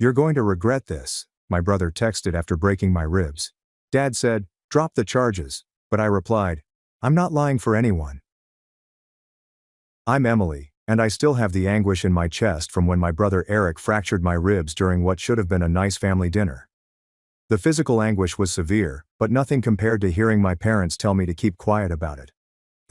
"You're going to regret this," my brother texted after breaking my ribs. Dad said, "Drop the charges," but I replied, "I'm not lying for anyone." I'm Emily, and I still have the anguish in my chest from when my brother Eric fractured my ribs during what should have been a nice family dinner. The physical anguish was severe, but nothing compared to hearing my parents tell me to keep quiet about it.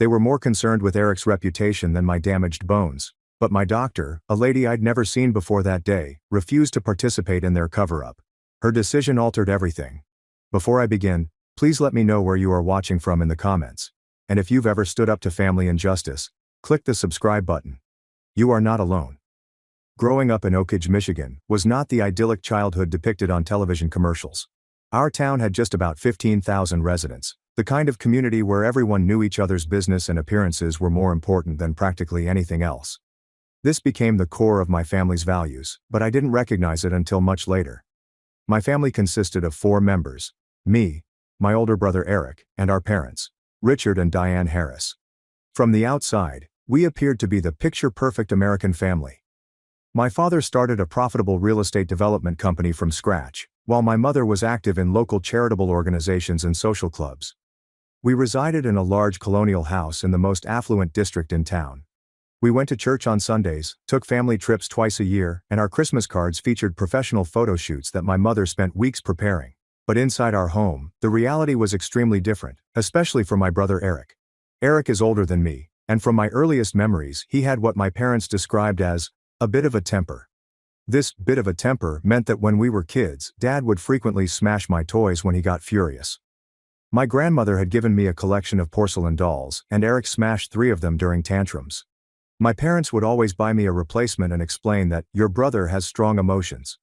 They were more concerned with Eric's reputation than my damaged bones, but my doctor, a lady I'd never seen before that day, refused to participate in their cover-up. Her decision altered everything. Before I begin, please let me know where you are watching from in the comments. And if you've ever stood up to family injustice, click the subscribe button. You are not alone. Growing up in Oak Ridge, Michigan, was not the idyllic childhood depicted on television commercials. Our town had just about 15,000 residents, the kind of community where everyone knew each other's business and appearances were more important than practically anything else. This became the core of my family's values, but I didn't recognize it until much later. My family consisted of 4 members: me, my older brother Eric, and our parents, Richard and Diane Harris. From the outside, we appeared to be the picture-perfect American family. My father started a profitable real estate development company from scratch, while my mother was active in local charitable organizations and social clubs. We resided in a large colonial house in the most affluent district in town. We went to church on Sundays, took family trips twice a year, and our Christmas cards featured professional photo shoots that my mother spent weeks preparing. But inside our home, the reality was extremely different, especially for my brother Eric. Eric is older than me, and from my earliest memories, he had what my parents described as a bit of a temper. This bit of a temper meant that when we were kids, Dad would frequently smash my toys when he got furious. My grandmother had given me a collection of porcelain dolls, and Eric smashed 3 of them during tantrums. My parents would always buy me a replacement and explain that your brother has strong emotions.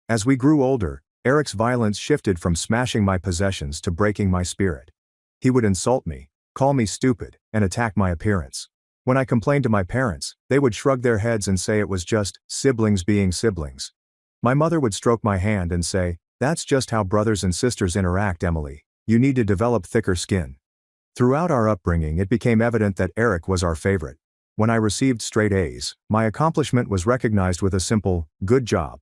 As we grew older, Eric's violence shifted from smashing my possessions to breaking my spirit. He would insult me, call me stupid, and attack my appearance. When I complained to my parents, they would shrug their heads and say it was just siblings being siblings. My mother would stroke my hand and say, "That's just how brothers and sisters interact, Emily. You need to develop thicker skin." Throughout our upbringing, it became evident that Eric was our favorite. When I received straight A's, my accomplishment was recognized with a simple, "Good job."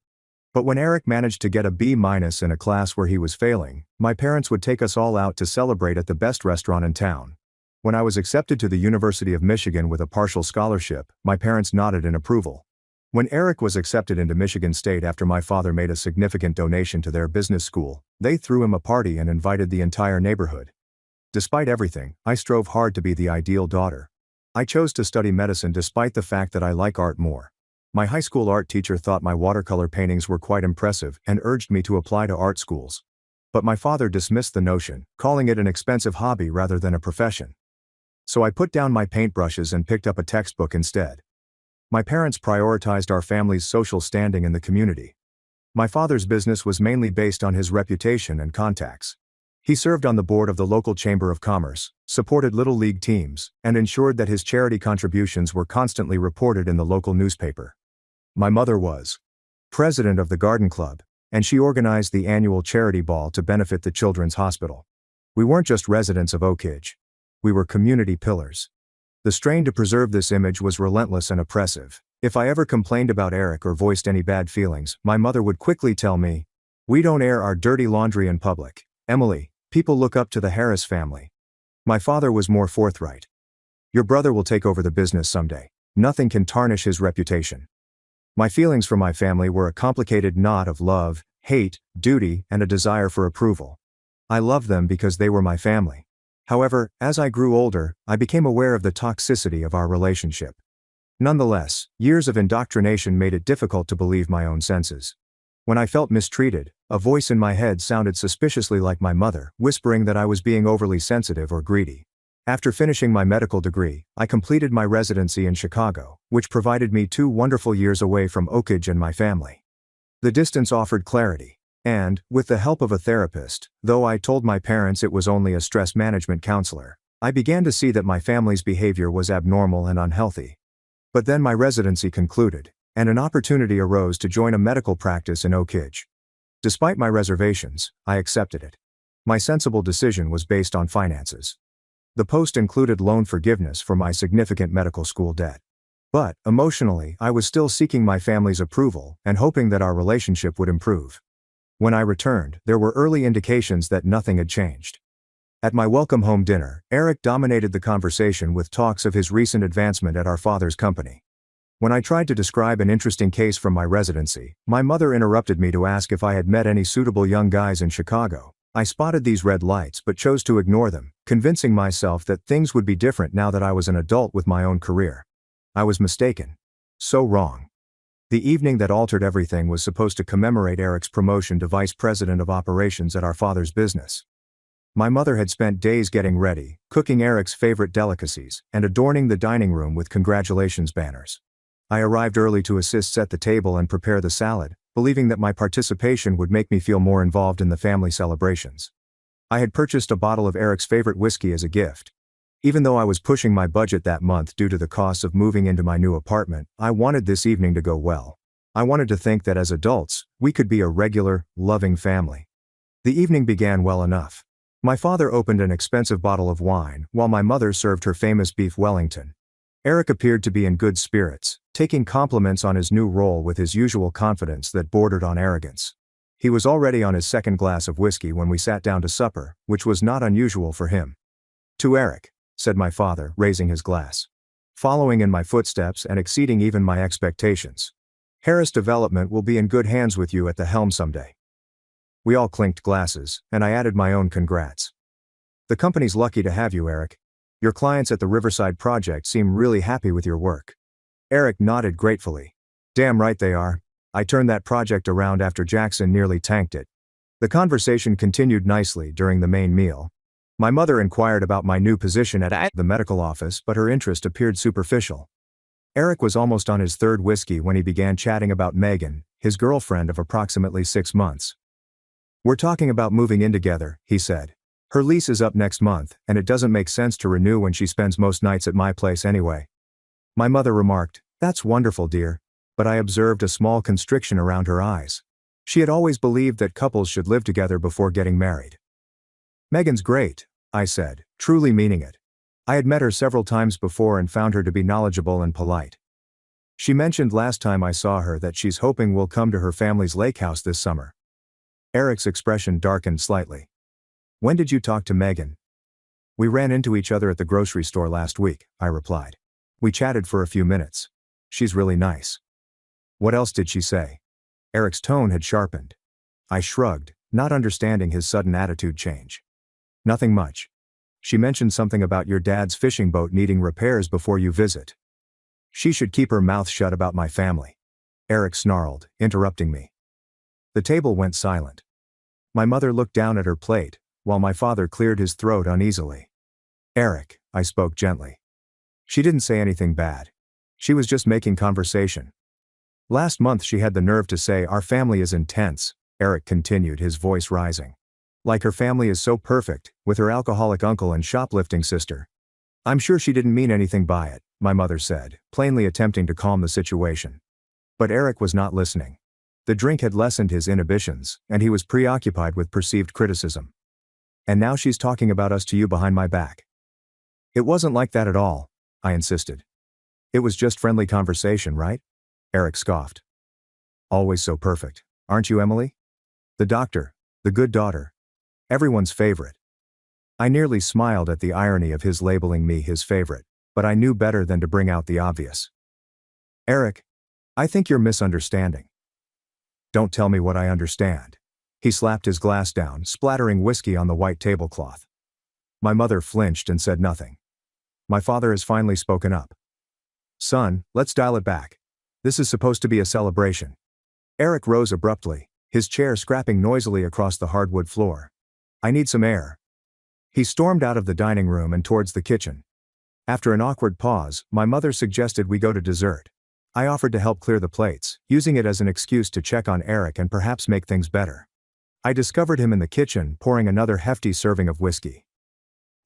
But when Eric managed to get a B- in a class where he was failing, my parents would take us all out to celebrate at the best restaurant in town. When I was accepted to the University of Michigan with a partial scholarship, my parents nodded in approval. When Eric was accepted into Michigan State after my father made a significant donation to their business school, they threw him a party and invited the entire neighborhood. Despite everything, I strove hard to be the ideal daughter. I chose to study medicine despite the fact that I like art more. My high school art teacher thought my watercolor paintings were quite impressive and urged me to apply to art schools. But my father dismissed the notion, calling it an expensive hobby rather than a profession. So I put down my paintbrushes and picked up a textbook instead. My parents prioritized our family's social standing in the community. My father's business was mainly based on his reputation and contacts. He served on the board of the local Chamber of Commerce, supported Little League teams, and ensured that his charity contributions were constantly reported in the local newspaper. My mother was president of the Garden Club, and she organized the annual charity ball to benefit the Children's Hospital. We weren't just residents of Oak Ridge. We were community pillars. The strain to preserve this image was relentless and oppressive. If I ever complained about Eric or voiced any bad feelings, my mother would quickly tell me, "We don't air our dirty laundry in public, Emily. People look up to the Harris family." My father was more forthright. "Your brother will take over the business someday. Nothing can tarnish his reputation." My feelings for my family were a complicated knot of love, hate, duty, and a desire for approval. I loved them because they were my family. However, as I grew older, I became aware of the toxicity of our relationship. Nonetheless, years of indoctrination made it difficult to believe my own senses. When I felt mistreated, a voice in my head sounded suspiciously like my mother, whispering that I was being overly sensitive or greedy. After finishing my medical degree, I completed my residency in Chicago, which provided me 2 wonderful years away from Oak Ridge and my family. The distance offered clarity. And, with the help of a therapist, though I told my parents it was only a stress management counselor, I began to see that my family's behavior was abnormal and unhealthy. But then my residency concluded, and an opportunity arose to join a medical practice in Oak Ridge. Despite my reservations, I accepted it. My sensible decision was based on finances. The post included loan forgiveness for my significant medical school debt. But, emotionally, I was still seeking my family's approval and hoping that our relationship would improve. When I returned, there were early indications that nothing had changed. At my welcome home dinner, Eric dominated the conversation with talks of his recent advancement at our father's company. When I tried to describe an interesting case from my residency, my mother interrupted me to ask if I had met any suitable young guys in Chicago. I spotted these red lights but chose to ignore them, convincing myself that things would be different now that I was an adult with my own career. I was mistaken. So wrong. The evening that altered everything was supposed to commemorate Eric's promotion to vice president of operations at our father's business. My mother had spent days getting ready, cooking Eric's favorite delicacies, and adorning the dining room with congratulations banners. I arrived early to assist set the table and prepare the salad, believing that my participation would make me feel more involved in the family celebrations. I had purchased a bottle of Eric's favorite whiskey as a gift. Even though I was pushing my budget that month due to the costs of moving into my new apartment, I wanted this evening to go well. I wanted to think that as adults, we could be a regular, loving family. The evening began well enough. My father opened an expensive bottle of wine, while my mother served her famous beef Wellington. Eric appeared to be in good spirits, taking compliments on his new role with his usual confidence that bordered on arrogance. He was already on his second glass of whiskey when we sat down to supper, which was not unusual for him. "To Eric," said my father, raising his glass. "Following in my footsteps and exceeding even my expectations. Harris Development will be in good hands with you at the helm someday." We all clinked glasses, and I added my own congrats. "The company's lucky to have you, Eric. Your clients at the Riverside project seem really happy with your work." Eric nodded gratefully. "Damn right they are. I turned that project around after Jackson nearly tanked it." The conversation continued nicely during the main meal. My mother inquired about my new position at the medical office, but her interest appeared superficial. Eric was almost on his third whiskey when he began chatting about Megan, his girlfriend of approximately 6 months. "We're talking about moving in together," he said. "Her lease is up next month, and it doesn't make sense to renew when she spends most nights at my place anyway." My mother remarked, "That's wonderful, dear," but I observed a small constriction around her eyes. She had always believed that couples should live together before getting married. "Megan's great," I said, truly meaning it. I had met her several times before and found her to be knowledgeable and polite. She mentioned last time I saw her that she's hoping we'll come to her family's lake house this summer. Eric's expression darkened slightly. "When did you talk to Megan?" "We ran into each other at the grocery store last week," I replied. "We chatted for a few minutes. She's really nice." "What else did she say?" Eric's tone had sharpened. I shrugged, not understanding his sudden attitude change. "Nothing much. She mentioned something about your dad's fishing boat needing repairs before you visit." "She should keep her mouth shut about my family," Eric snarled, interrupting me. The table went silent. My mother looked down at her plate, while my father cleared his throat uneasily. "Eric," I spoke gently. "She didn't say anything bad. She was just making conversation. Last month she had the nerve to say our family is intense," Eric continued, his voice rising. "Like her family is so perfect, with her alcoholic uncle and shoplifting sister." "I'm sure she didn't mean anything by it," my mother said, plainly attempting to calm the situation. But Eric was not listening. The drink had lessened his inhibitions, and he was preoccupied with perceived criticism. "And now she's talking about us to you behind my back." "It wasn't like that at all," I insisted. "It was just friendly conversation, right?" Eric scoffed. "Always so perfect, aren't you, Emily? The doctor, the good daughter. Everyone's favorite." I nearly smiled at the irony of his labeling me his favorite, but I knew better than to bring out the obvious. "Eric, I think you're misunderstanding." "Don't tell me what I understand." He slapped his glass down, splattering whiskey on the white tablecloth. My mother flinched and said nothing. My father has finally spoken up. "Son, let's dial it back. This is supposed to be a celebration." Eric rose abruptly, his chair scraping noisily across the hardwood floor. "I need some air." He stormed out of the dining room and towards the kitchen. After an awkward pause, my mother suggested we go to dessert. I offered to help clear the plates, using it as an excuse to check on Eric and perhaps make things better. I discovered him in the kitchen, pouring another hefty serving of whiskey.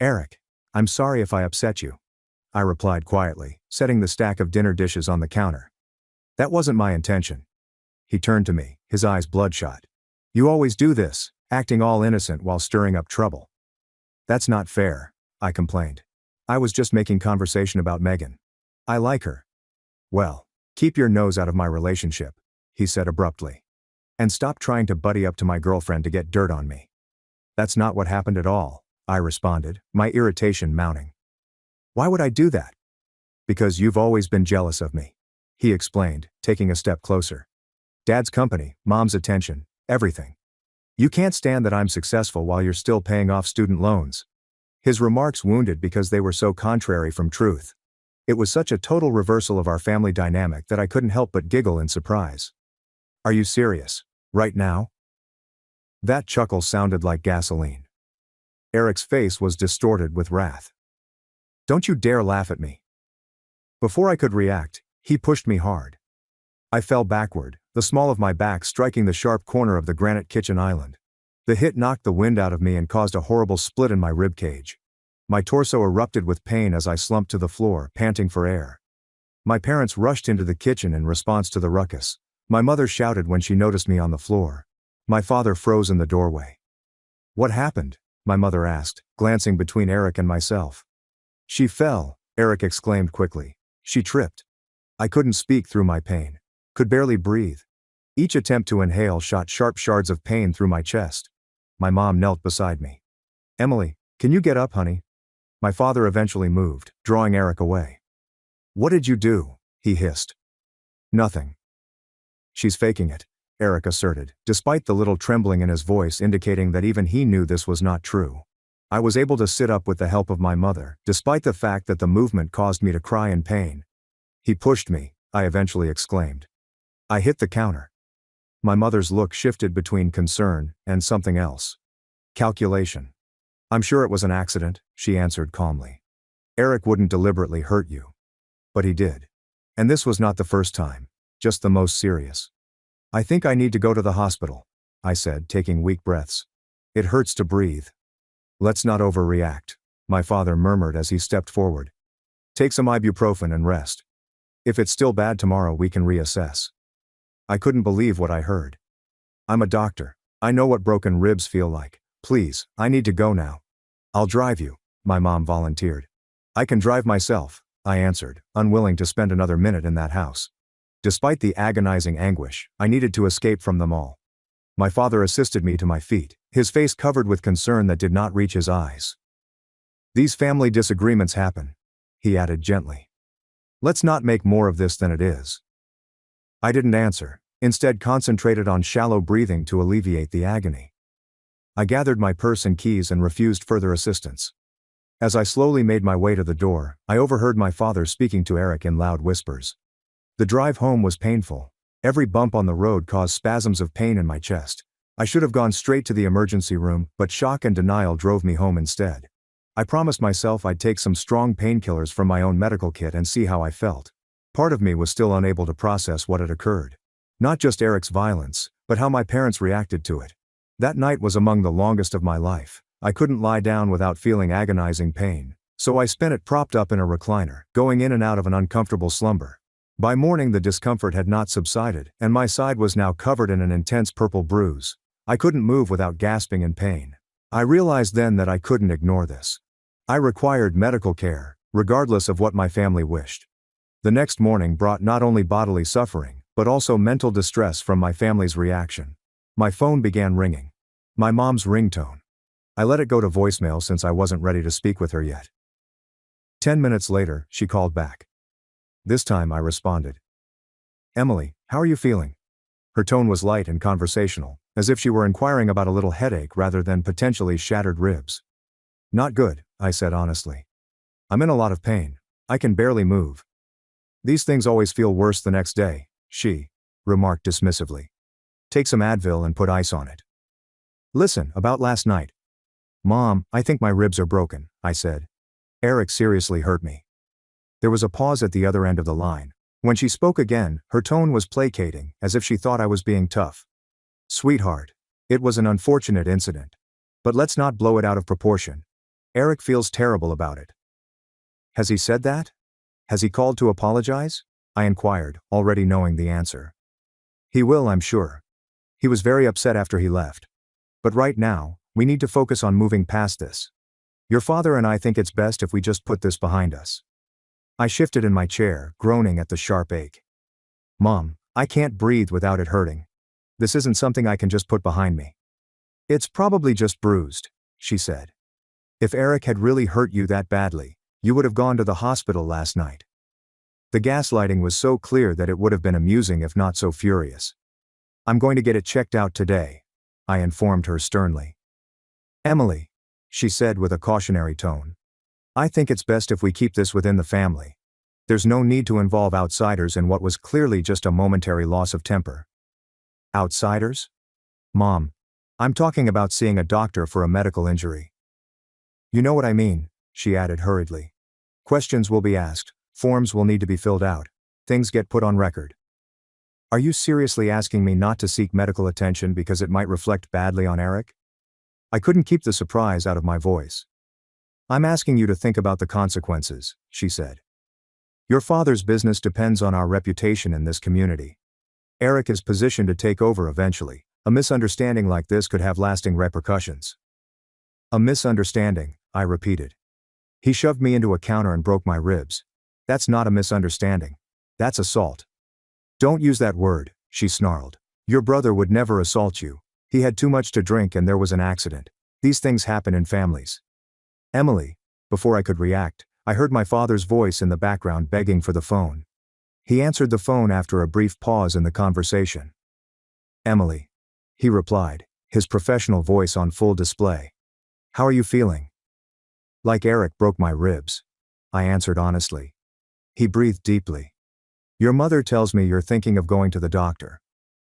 "Eric, I'm sorry if I upset you," I replied quietly, setting the stack of dinner dishes on the counter. "That wasn't my intention." He turned to me, his eyes bloodshot. "You always do this, acting all innocent while stirring up trouble." "That's not fair," I complained. "I was just making conversation about Megan. I like her." Well, keep your nose out of my relationship, he said abruptly. And stop trying to buddy up to my girlfriend to get dirt on me. That's not what happened at all, I responded, my irritation mounting. Why would I do that? Because you've always been jealous of me, he explained, taking a step closer. Dad's company, mom's attention, everything. You can't stand that I'm successful while you're still paying off student loans. His remarks wounded because they were so contrary from truth. It was such a total reversal of our family dynamic that I couldn't help but giggle in surprise. Are you serious? Right now? That chuckle sounded like gasoline. Eric's face was distorted with wrath. Don't you dare laugh at me. Before I could react, he pushed me hard. I fell backward, the small of my back striking the sharp corner of the granite kitchen island. The hit knocked the wind out of me and caused a horrible split in my rib cage. My torso erupted with pain as I slumped to the floor, panting for air. My parents rushed into the kitchen in response to the ruckus. My mother shouted when she noticed me on the floor. My father froze in the doorway. What happened? My mother asked, glancing between Eric and myself. She fell, Eric exclaimed quickly. She tripped. I couldn't speak through my pain. Could barely breathe. Each attempt to inhale shot sharp shards of pain through my chest. My mom knelt beside me. Emily, can you get up, honey? My father eventually moved, drawing Eric away. What did you do? He hissed. Nothing. She's faking it, Eric asserted, despite the little trembling in his voice indicating that even he knew this was not true. I was able to sit up with the help of my mother, despite the fact that the movement caused me to cry in pain. He pushed me, I eventually exclaimed. I hit the counter. My mother's look shifted between concern and something else. Calculation. I'm sure it was an accident, she answered calmly. Eric wouldn't deliberately hurt you. But he did. And this was not the first time, just the most serious. I think I need to go to the hospital, I said, taking weak breaths. It hurts to breathe. Let's not overreact, my father murmured as he stepped forward. Take some ibuprofen and rest. If it's still bad tomorrow, we can reassess. I couldn't believe what I heard. I'm a doctor. I know what broken ribs feel like. Please, I need to go now. I'll drive you, my mom volunteered. I can drive myself, I answered, unwilling to spend another minute in that house. Despite the agonizing anguish, I needed to escape from them all. My father assisted me to my feet, his face covered with concern that did not reach his eyes. These family disagreements happen, he added gently. Let's not make more of this than it is. I didn't answer, instead concentrated on shallow breathing to alleviate the agony. I gathered my purse and keys and refused further assistance. As I slowly made my way to the door, I overheard my father speaking to Eric in loud whispers. The drive home was painful. Every bump on the road caused spasms of pain in my chest. I should have gone straight to the emergency room, but shock and denial drove me home instead. I promised myself I'd take some strong painkillers from my own medical kit and see how I felt. Part of me was still unable to process what had occurred. Not just Eric's violence, but how my parents reacted to it. That night was among the longest of my life. I couldn't lie down without feeling agonizing pain, so I spent it propped up in a recliner, going in and out of an uncomfortable slumber. By morning the discomfort had not subsided, and my side was now covered in an intense purple bruise. I couldn't move without gasping in pain. I realized then that I couldn't ignore this. I required medical care, regardless of what my family wished. The next morning brought not only bodily suffering, but also mental distress from my family's reaction. My phone began ringing. My mom's ringtone. I let it go to voicemail since I wasn't ready to speak with her yet. 10 minutes later, she called back. This time I responded. Emily, how are you feeling? Her tone was light and conversational, as if she were inquiring about a little headache rather than potentially shattered ribs. Not good, I said honestly. I'm in a lot of pain. I can barely move. These things always feel worse the next day, she remarked dismissively. Take some Advil and put ice on it. Listen, about last night. Mom, I think my ribs are broken, I said. Eric seriously hurt me. There was a pause at the other end of the line. When she spoke again, her tone was placating, as if she thought I was being tough. Sweetheart, it was an unfortunate incident. But let's not blow it out of proportion. Eric feels terrible about it. Has he said that? Has he called to apologize? I inquired, already knowing the answer. He will, I'm sure. He was very upset after he left. But right now, we need to focus on moving past this. Your father and I think it's best if we just put this behind us. I shifted in my chair, groaning at the sharp ache. Mom, I can't breathe without it hurting. This isn't something I can just put behind me. It's probably just bruised, she said. If Eric had really hurt you that badly, you would have gone to the hospital last night. The gaslighting was so clear that it would have been amusing if not so furious. I'm going to get it checked out today, I informed her sternly. Emily, she said with a cautionary tone. I think it's best if we keep this within the family. There's no need to involve outsiders in what was clearly just a momentary loss of temper. Outsiders? Mom, I'm talking about seeing a doctor for a medical injury. You know what I mean, she added hurriedly. Questions will be asked, forms will need to be filled out, things get put on record. Are you seriously asking me not to seek medical attention because it might reflect badly on Eric? I couldn't keep the surprise out of my voice. I'm asking you to think about the consequences, she said. Your father's business depends on our reputation in this community. Eric is positioned to take over eventually. A misunderstanding like this could have lasting repercussions. A misunderstanding, I repeated. He shoved me into a counter and broke my ribs. That's not a misunderstanding. That's assault. Don't use that word, she snarled. Your brother would never assault you. He had too much to drink and there was an accident. These things happen in families. Emily, before I could react, I heard my father's voice in the background begging for the phone. He answered the phone after a brief pause in the conversation. Emily, he replied, his professional voice on full display. How are you feeling? Like Eric broke my ribs, I answered honestly. He breathed deeply. Your mother tells me you're thinking of going to the doctor.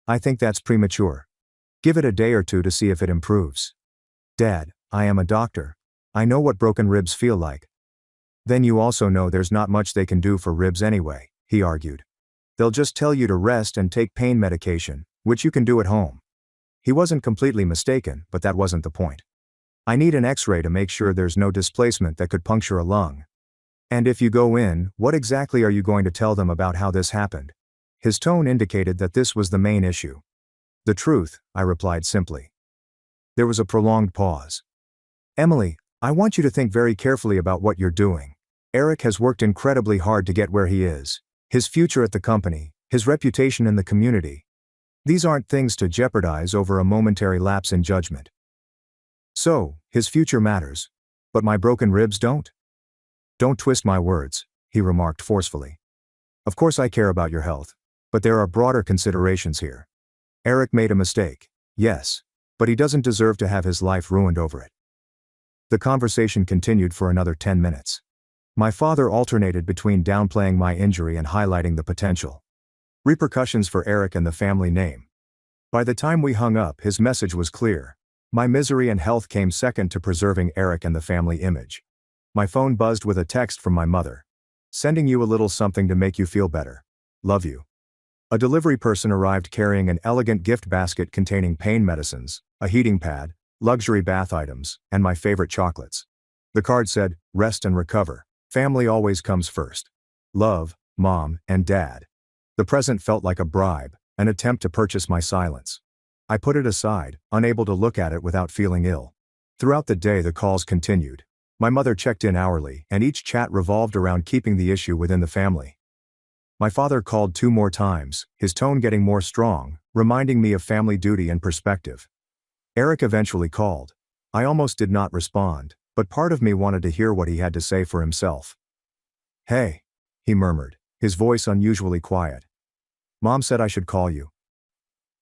I think that's premature. Give it a day or two to see if it improves. Dad, I am a doctor. I know what broken ribs feel like. Then you also know there's not much they can do for ribs anyway, he argued. They'll just tell you to rest and take pain medication, which you can do at home. He wasn't completely mistaken, but that wasn't the point. I need an X-ray to make sure there's no displacement that could puncture a lung. And if you go in, what exactly are you going to tell them about how this happened? His tone indicated that this was the main issue. The truth, I replied simply. There was a prolonged pause. Emily, I want you to think very carefully about what you're doing. Eric has worked incredibly hard to get where he is. His future at the company, his reputation in the community. These aren't things to jeopardize over a momentary lapse in judgment. So, his future matters. But my broken ribs don't? Don't twist my words, he remarked forcefully. Of course I care about your health. But there are broader considerations here. Eric made a mistake, yes. But he doesn't deserve to have his life ruined over it. The conversation continued for another 10 minutes. My father alternated between downplaying my injury and highlighting the potential repercussions for Eric and the family name. By the time we hung up, his message was clear. My misery and health came second to preserving Eric and the family image. My phone buzzed with a text from my mother. Sending you a little something to make you feel better. Love you. A delivery person arrived carrying an elegant gift basket containing pain medicines, a heating pad, luxury bath items, and my favorite chocolates. The card said, "Rest and recover. Family always comes first. Love, Mom and Dad." The present felt like a bribe, an attempt to purchase my silence. I put it aside, unable to look at it without feeling ill. Throughout the day the calls continued. My mother checked in hourly, and each chat revolved around keeping the issue within the family. My father called 2 more times, his tone getting more strong, reminding me of family duty and perspective. Eric eventually called. I almost did not respond, but part of me wanted to hear what he had to say for himself. Hey, he murmured, his voice unusually quiet. Mom said I should call you.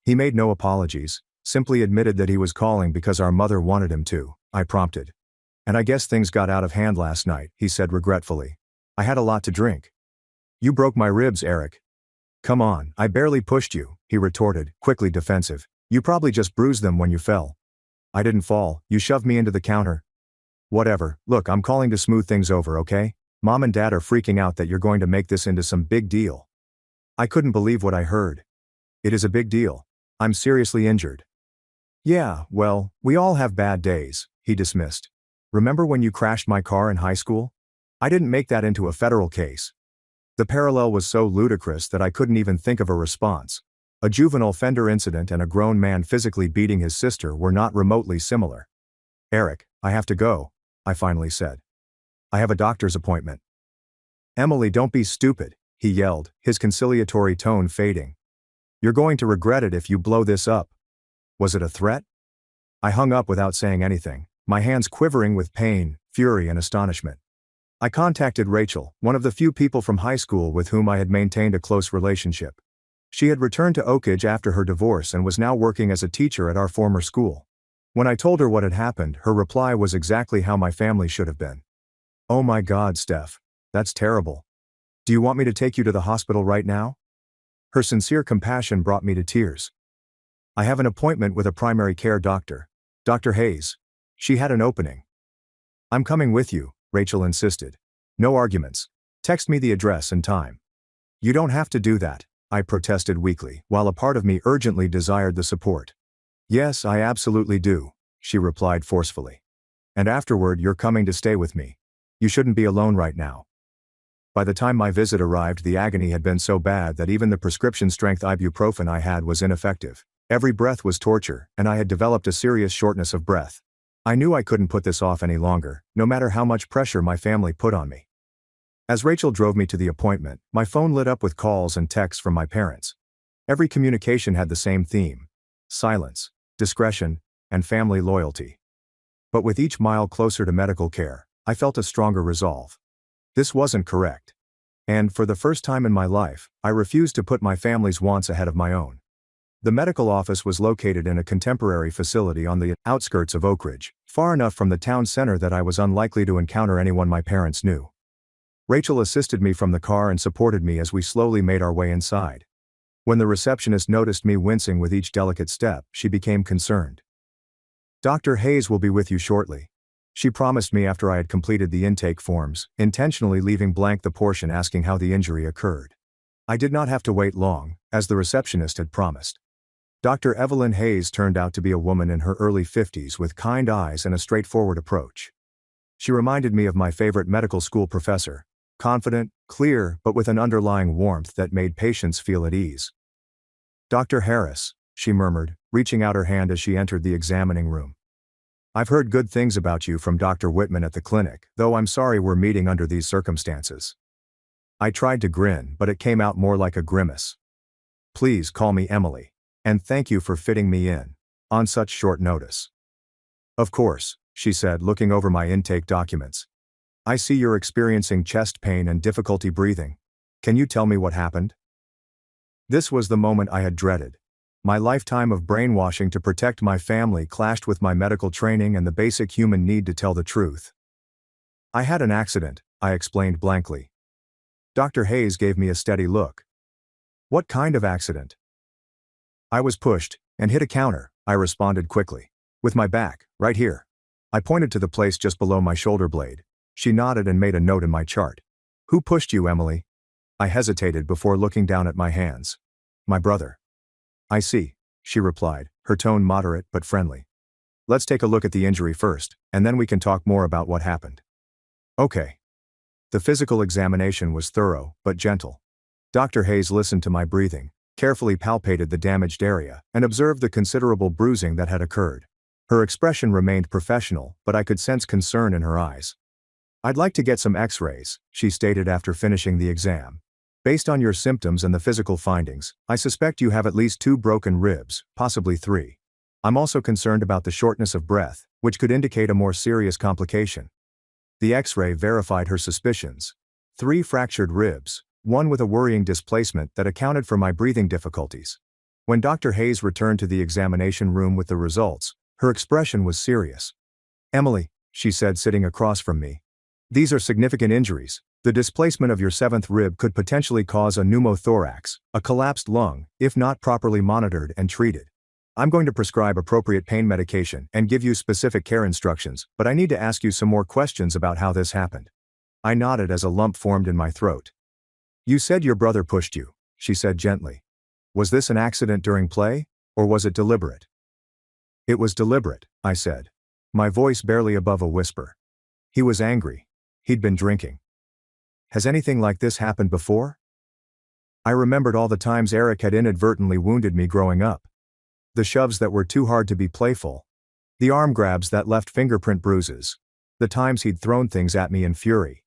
He made no apologies, simply admitted that he was calling because our mother wanted him to, I prompted. And I guess things got out of hand last night, he said regretfully. I had a lot to drink. You broke my ribs, Eric. Come on, I barely pushed you, he retorted, quickly defensive. You probably just bruised them when you fell. I didn't fall, you shoved me into the counter. Whatever, look, I'm calling to smooth things over, okay? Mom and Dad are freaking out that you're going to make this into some big deal. I couldn't believe what I heard. It is a big deal. I'm seriously injured. Yeah, well, we all have bad days, he dismissed. Remember when you crashed my car in high school? I didn't make that into a federal case. The parallel was so ludicrous that I couldn't even think of a response. A juvenile offender incident and a grown man physically beating his sister were not remotely similar. Eric, I have to go, I finally said. I have a doctor's appointment. Emily, don't be stupid, he yelled, his conciliatory tone fading. You're going to regret it if you blow this up. Was it a threat? I hung up without saying anything, my hands quivering with pain, fury, and astonishment. I contacted Rachel, one of the few people from high school with whom I had maintained a close relationship. She had returned to Oakridge after her divorce and was now working as a teacher at our former school. When I told her what had happened, her reply was exactly how my family should have been. Oh my God, Steph. That's terrible. Do you want me to take you to the hospital right now? Her sincere compassion brought me to tears. I have an appointment with a primary care doctor. Dr. Hayes. She had an opening. I'm coming with you, Rachel insisted. No arguments. Text me the address and time. You don't have to do that, I protested weakly, while a part of me urgently desired the support. Yes, I absolutely do, she replied forcefully. And afterward, you're coming to stay with me. You shouldn't be alone right now. By the time my visit arrived, the agony had been so bad that even the prescription-strength ibuprofen I had was ineffective. Every breath was torture, and I had developed a serious shortness of breath. I knew I couldn't put this off any longer, no matter how much pressure my family put on me. As Rachel drove me to the appointment, my phone lit up with calls and texts from my parents. Every communication had the same theme: silence, discretion, and family loyalty. But with each mile closer to medical care, I felt a stronger resolve. This wasn't correct. And, for the first time in my life, I refused to put my family's wants ahead of my own. The medical office was located in a contemporary facility on the outskirts of Oakridge, far enough from the town center that I was unlikely to encounter anyone my parents knew. Rachel assisted me from the car and supported me as we slowly made our way inside. When the receptionist noticed me wincing with each delicate step, she became concerned. Dr. Hayes will be with you shortly, she promised me after I had completed the intake forms, intentionally leaving blank the portion asking how the injury occurred. I did not have to wait long, as the receptionist had promised. Dr. Evelyn Hayes turned out to be a woman in her early 50s with kind eyes and a straightforward approach. She reminded me of my favorite medical school professor, confident, clear, but with an underlying warmth that made patients feel at ease. Dr. Harris, she murmured, reaching out her hand as she entered the examining room. I've heard good things about you from Dr. Whitman at the clinic, though I'm sorry we're meeting under these circumstances. I tried to grin, but it came out more like a grimace. Please call me Emily. And thank you for fitting me in, on such short notice. Of course, she said, looking over my intake documents. I see you're experiencing chest pain and difficulty breathing. Can you tell me what happened? This was the moment I had dreaded. My lifetime of brainwashing to protect my family clashed with my medical training and the basic human need to tell the truth. I had an accident, I explained blankly. Dr. Hayes gave me a steady look. What kind of accident? I was pushed and hit a counter, I responded quickly. With my back, right here. I pointed to the place just below my shoulder blade. She nodded and made a note in my chart. Who pushed you, Emily? I hesitated before looking down at my hands. My brother. I see, she replied, her tone moderate but friendly. Let's take a look at the injury first, and then we can talk more about what happened. Okay. The physical examination was thorough, but gentle. Dr. Hayes listened to my breathing, carefully palpated the damaged area, and observed the considerable bruising that had occurred. Her expression remained professional, but I could sense concern in her eyes. I'd like to get some x-rays, she stated after finishing the exam. Based on your symptoms and the physical findings, I suspect you have at least 2 broken ribs, possibly 3. I'm also concerned about the shortness of breath, which could indicate a more serious complication. The x-ray verified her suspicions. 3 fractured ribs, 1 with a worrying displacement that accounted for my breathing difficulties. When Dr. Hayes returned to the examination room with the results, her expression was serious. Emily, she said, sitting across from me. These are significant injuries. The displacement of your 7th rib could potentially cause a pneumothorax, a collapsed lung, if not properly monitored and treated. I'm going to prescribe appropriate pain medication and give you specific care instructions, but I need to ask you some more questions about how this happened. I nodded as a lump formed in my throat. You said your brother pushed you, she said gently. Was this an accident during play, or was it deliberate? It was deliberate, I said, my voice barely above a whisper. He was angry. He'd been drinking. Has anything like this happened before? I remembered all the times Eric had inadvertently wounded me growing up. The shoves that were too hard to be playful. The arm grabs that left fingerprint bruises. The times he'd thrown things at me in fury.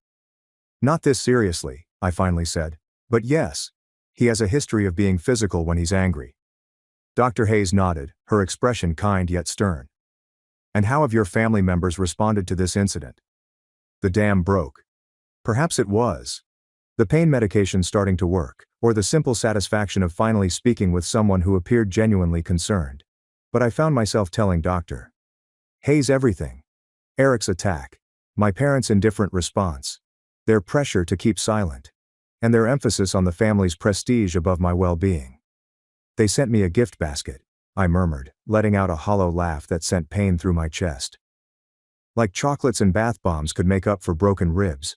Not this seriously, I finally said. But yes. He has a history of being physical when he's angry. Dr. Hayes nodded, her expression kind yet stern. And how have your family members responded to this incident? The dam broke. Perhaps it was the pain medication starting to work, or the simple satisfaction of finally speaking with someone who appeared genuinely concerned. But I found myself telling Dr. Hayes everything. Eric's attack, my parents' indifferent response, their pressure to keep silent, and their emphasis on the family's prestige above my well-being. They sent me a gift basket, I murmured, letting out a hollow laugh that sent pain through my chest. Like chocolates and bath bombs could make up for broken ribs.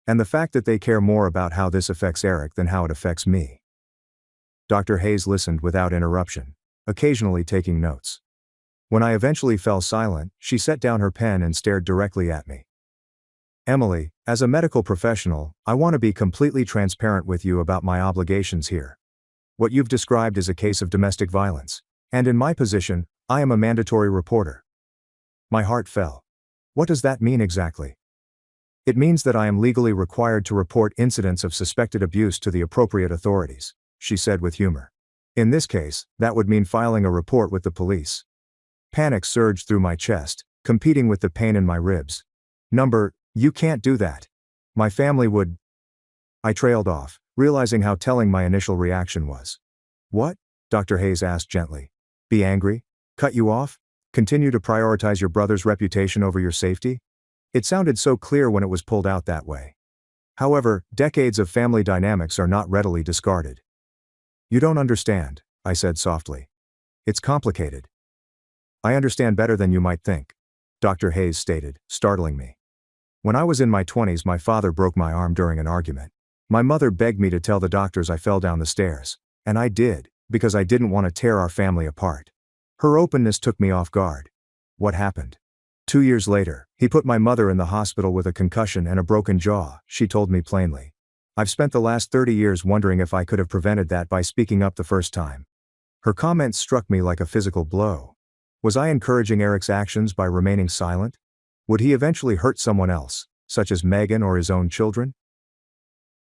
And the fact that they care more about how this affects Eric than how it affects me. Dr. Hayes listened without interruption, occasionally taking notes. When I eventually fell silent, she set down her pen and stared directly at me. Emily, as a medical professional, I want to be completely transparent with you about my obligations here. What you've described is a case of domestic violence, and in my position, I am a mandatory reporter. My heart fell. What does that mean exactly? It means that I am legally required to report incidents of suspected abuse to the appropriate authorities, she said with humor. In this case, that would mean filing a report with the police. Panic surged through my chest, competing with the pain in my ribs. You can't do that. My family would. I trailed off, realizing how telling my initial reaction was. What? Dr. Hayes asked gently. Be angry? Cut you off? Continue to prioritize your brother's reputation over your safety? It sounded so clear when it was pulled out that way. However, decades of family dynamics are not readily discarded. You don't understand, I said softly. It's complicated. I understand better than you might think, Dr. Hayes stated, startling me. When I was in my 20s, my father broke my arm during an argument. My mother begged me to tell the doctors I fell down the stairs, and I did, because I didn't want to tear our family apart. Her openness took me off guard. What happened? 2 years later, he put my mother in the hospital with a concussion and a broken jaw, she told me plainly. I've spent the last 30 years wondering if I could have prevented that by speaking up the first time. Her comments struck me like a physical blow. Was I encouraging Eric's actions by remaining silent? Would he eventually hurt someone else, such as Megan or his own children?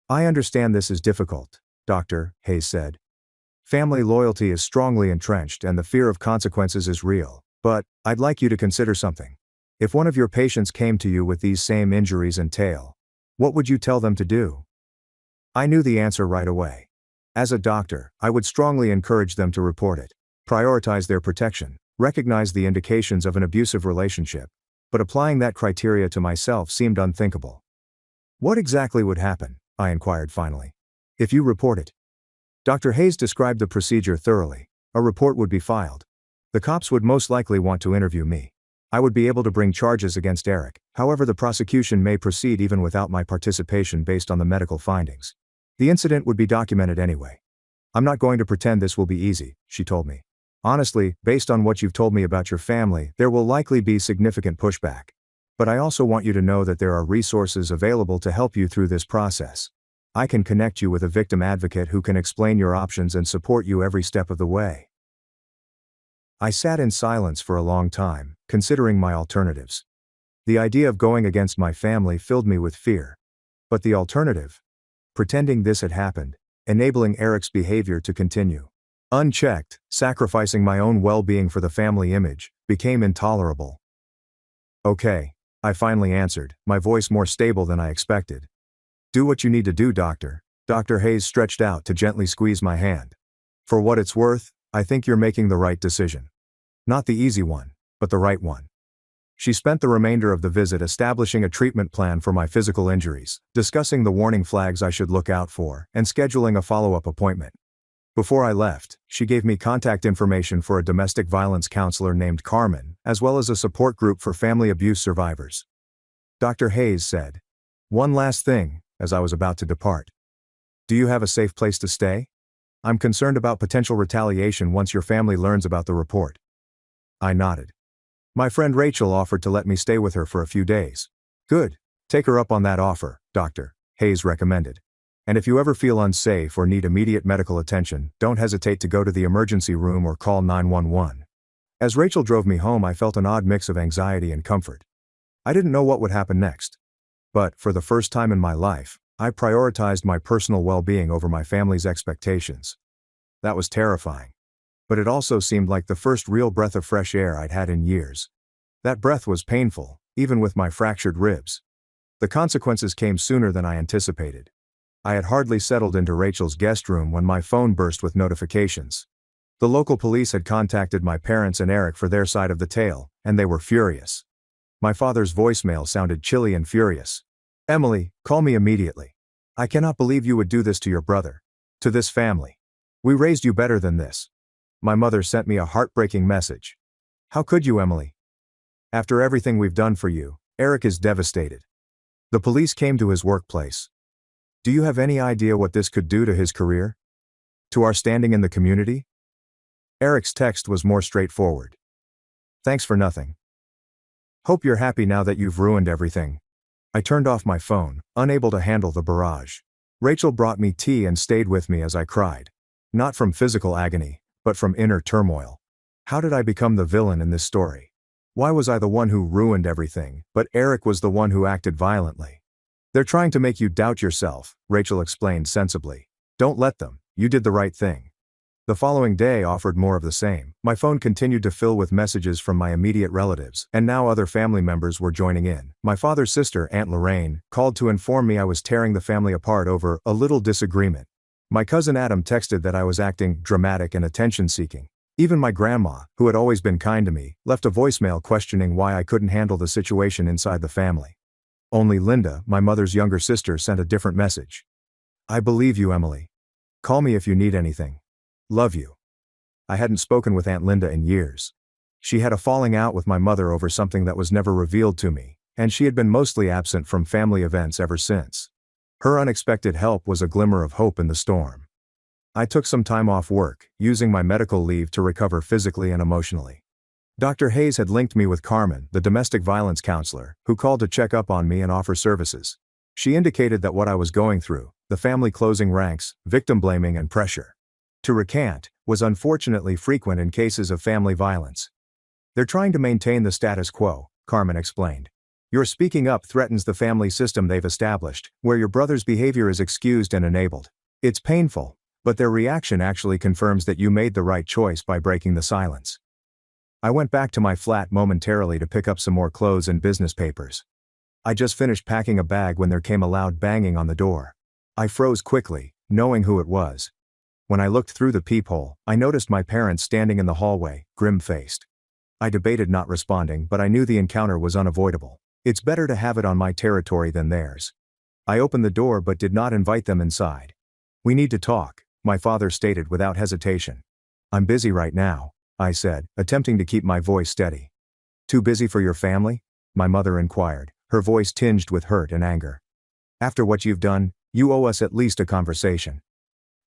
I understand this is difficult, Dr. Hayes said. Family loyalty is strongly entrenched and the fear of consequences is real, but I'd like you to consider something. If one of your patients came to you with these same injuries and tale, what would you tell them to do? I knew the answer right away. As a doctor, I would strongly encourage them to report it, prioritize their protection, recognize the indications of an abusive relationship, but applying that criteria to myself seemed unthinkable. What exactly would happen? I inquired finally. If you report it. Dr. Hayes described the procedure thoroughly. A report would be filed. The cops would most likely want to interview me. I would be able to bring charges against Eric, however the prosecution may proceed even without my participation based on the medical findings. The incident would be documented anyway. I'm not going to pretend this will be easy, she told me. Honestly, based on what you've told me about your family, there will likely be significant pushback. But I also want you to know that there are resources available to help you through this process. I can connect you with a victim advocate who can explain your options and support you every step of the way. I sat in silence for a long time, considering my alternatives. The idea of going against my family filled me with fear. But the alternative? Pretending this had happened, enabling Eric's behavior to continue, unchecked, sacrificing my own well-being for the family image, became intolerable. Okay, I finally answered, my voice more stable than I expected. Do what you need to do, doctor. Dr. Hayes stretched out to gently squeeze my hand. For what it's worth, I think you're making the right decision. Not the easy one, but the right one. She spent the remainder of the visit establishing a treatment plan for my physical injuries, discussing the warning flags I should look out for, and scheduling a follow-up appointment. Before I left, she gave me contact information for a domestic violence counselor named Carmen, as well as a support group for family abuse survivors. Dr. Hayes said, "One last thing," as I was about to depart. "Do you have a safe place to stay? I'm concerned about potential retaliation once your family learns about the report." I nodded. My friend Rachel offered to let me stay with her for a few days. Good. Take her up on that offer, Dr. Hayes recommended. And if you ever feel unsafe or need immediate medical attention, don't hesitate to go to the emergency room or call 911. As Rachel drove me home, I felt an odd mix of anxiety and comfort. I didn't know what would happen next. But, for the first time in my life, I prioritized my personal well-being over my family's expectations. That was terrifying. But it also seemed like the first real breath of fresh air I'd had in years. That breath was painful, even with my fractured ribs. The consequences came sooner than I anticipated. I had hardly settled into Rachel's guest room when my phone burst with notifications. The local police had contacted my parents and Eric for their side of the tale, and they were furious. My father's voicemail sounded chilly and furious. "Emily, call me immediately. I cannot believe you would do this to your brother. To this family. We raised you better than this." My mother sent me a heartbreaking message. "How could you, Emily? After everything we've done for you, Eric is devastated. The police came to his workplace. Do you have any idea what this could do to his career? To our standing in the community?" Eric's text was more straightforward. "Thanks for nothing. Hope you're happy now that you've ruined everything." I turned off my phone, unable to handle the barrage. Rachel brought me tea and stayed with me as I cried. Not from physical agony, but from inner turmoil. How did I become the villain in this story? Why was I the one who ruined everything, but Eric was the one who acted violently? "They're trying to make you doubt yourself," Rachel explained sensibly. "Don't let them, you did the right thing." The following day offered more of the same. My phone continued to fill with messages from my immediate relatives, and now other family members were joining in. My father's sister, Aunt Lorraine, called to inform me I was tearing the family apart over a little disagreement. My cousin Adam texted that I was acting dramatic and attention-seeking. Even my grandma, who had always been kind to me, left a voicemail questioning why I couldn't handle the situation inside the family. Only Linda, my mother's younger sister, sent a different message. "I believe you, Emily. Call me if you need anything. Love you." I hadn't spoken with Aunt Linda in years. She had a falling out with my mother over something that was never revealed to me, and she had been mostly absent from family events ever since. Her unexpected help was a glimmer of hope in the storm. I took some time off work, using my medical leave to recover physically and emotionally. Dr. Hayes had linked me with Carmen, the domestic violence counselor, who called to check up on me and offer services. She indicated that what I was going through, the family closing ranks, victim blaming and pressure to recant, was unfortunately frequent in cases of family violence. "They're trying to maintain the status quo," Carmen explained. "Your speaking up threatens the family system they've established, where your brother's behavior is excused and enabled. It's painful, but their reaction actually confirms that you made the right choice by breaking the silence." I went back to my flat momentarily to pick up some more clothes and business papers. I just finished packing a bag when there came a loud banging on the door. I froze quickly, knowing who it was. When I looked through the peephole, I noticed my parents standing in the hallway, grim-faced. I debated not responding, but I knew the encounter was unavoidable. It's better to have it on my territory than theirs. I opened the door but did not invite them inside. "We need to talk," my father stated without hesitation. "I'm busy right now," I said, attempting to keep my voice steady. "Too busy for your family?" my mother inquired, her voice tinged with hurt and anger. "After what you've done, you owe us at least a conversation."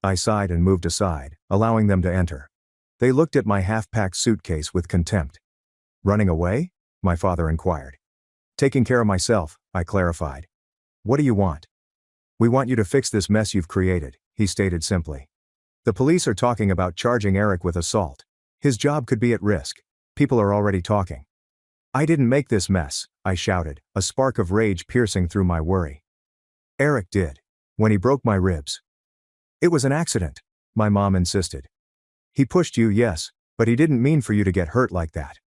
I sighed and moved aside, allowing them to enter. They looked at my half-packed suitcase with contempt. "Running away?" my father inquired. "Taking care of myself," I clarified. "What do you want?" "We want you to fix this mess you've created," he stated simply. "The police are talking about charging Eric with assault. His job could be at risk. People are already talking." "I didn't make this mess," I shouted, a spark of rage piercing through my worry. "Eric did. When he broke my ribs." "It was an accident," my mom insisted. "He pushed you, yes, but he didn't mean for you to get hurt like that."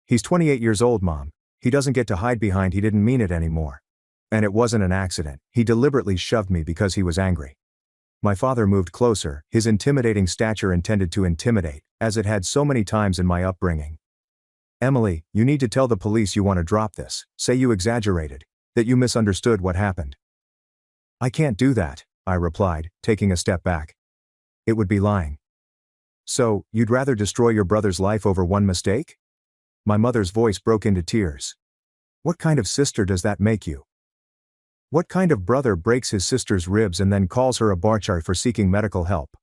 "He's 28 years old, Mom. He doesn't get to hide behind 'he didn't mean it' anymore. And it wasn't an accident. He deliberately shoved me because he was angry." My father moved closer, his intimidating stature intended to intimidate, as it had so many times in my upbringing. "Emily, you need to tell the police you want to drop this, say you exaggerated, that you misunderstood what happened." "I can't do that," I replied, taking a step back. "It would be lying." "So, you'd rather destroy your brother's life over one mistake?" My mother's voice broke into tears. "What kind of sister does that make you? What kind of brother breaks his sister's ribs and then calls her a barchar for seeking medical help?"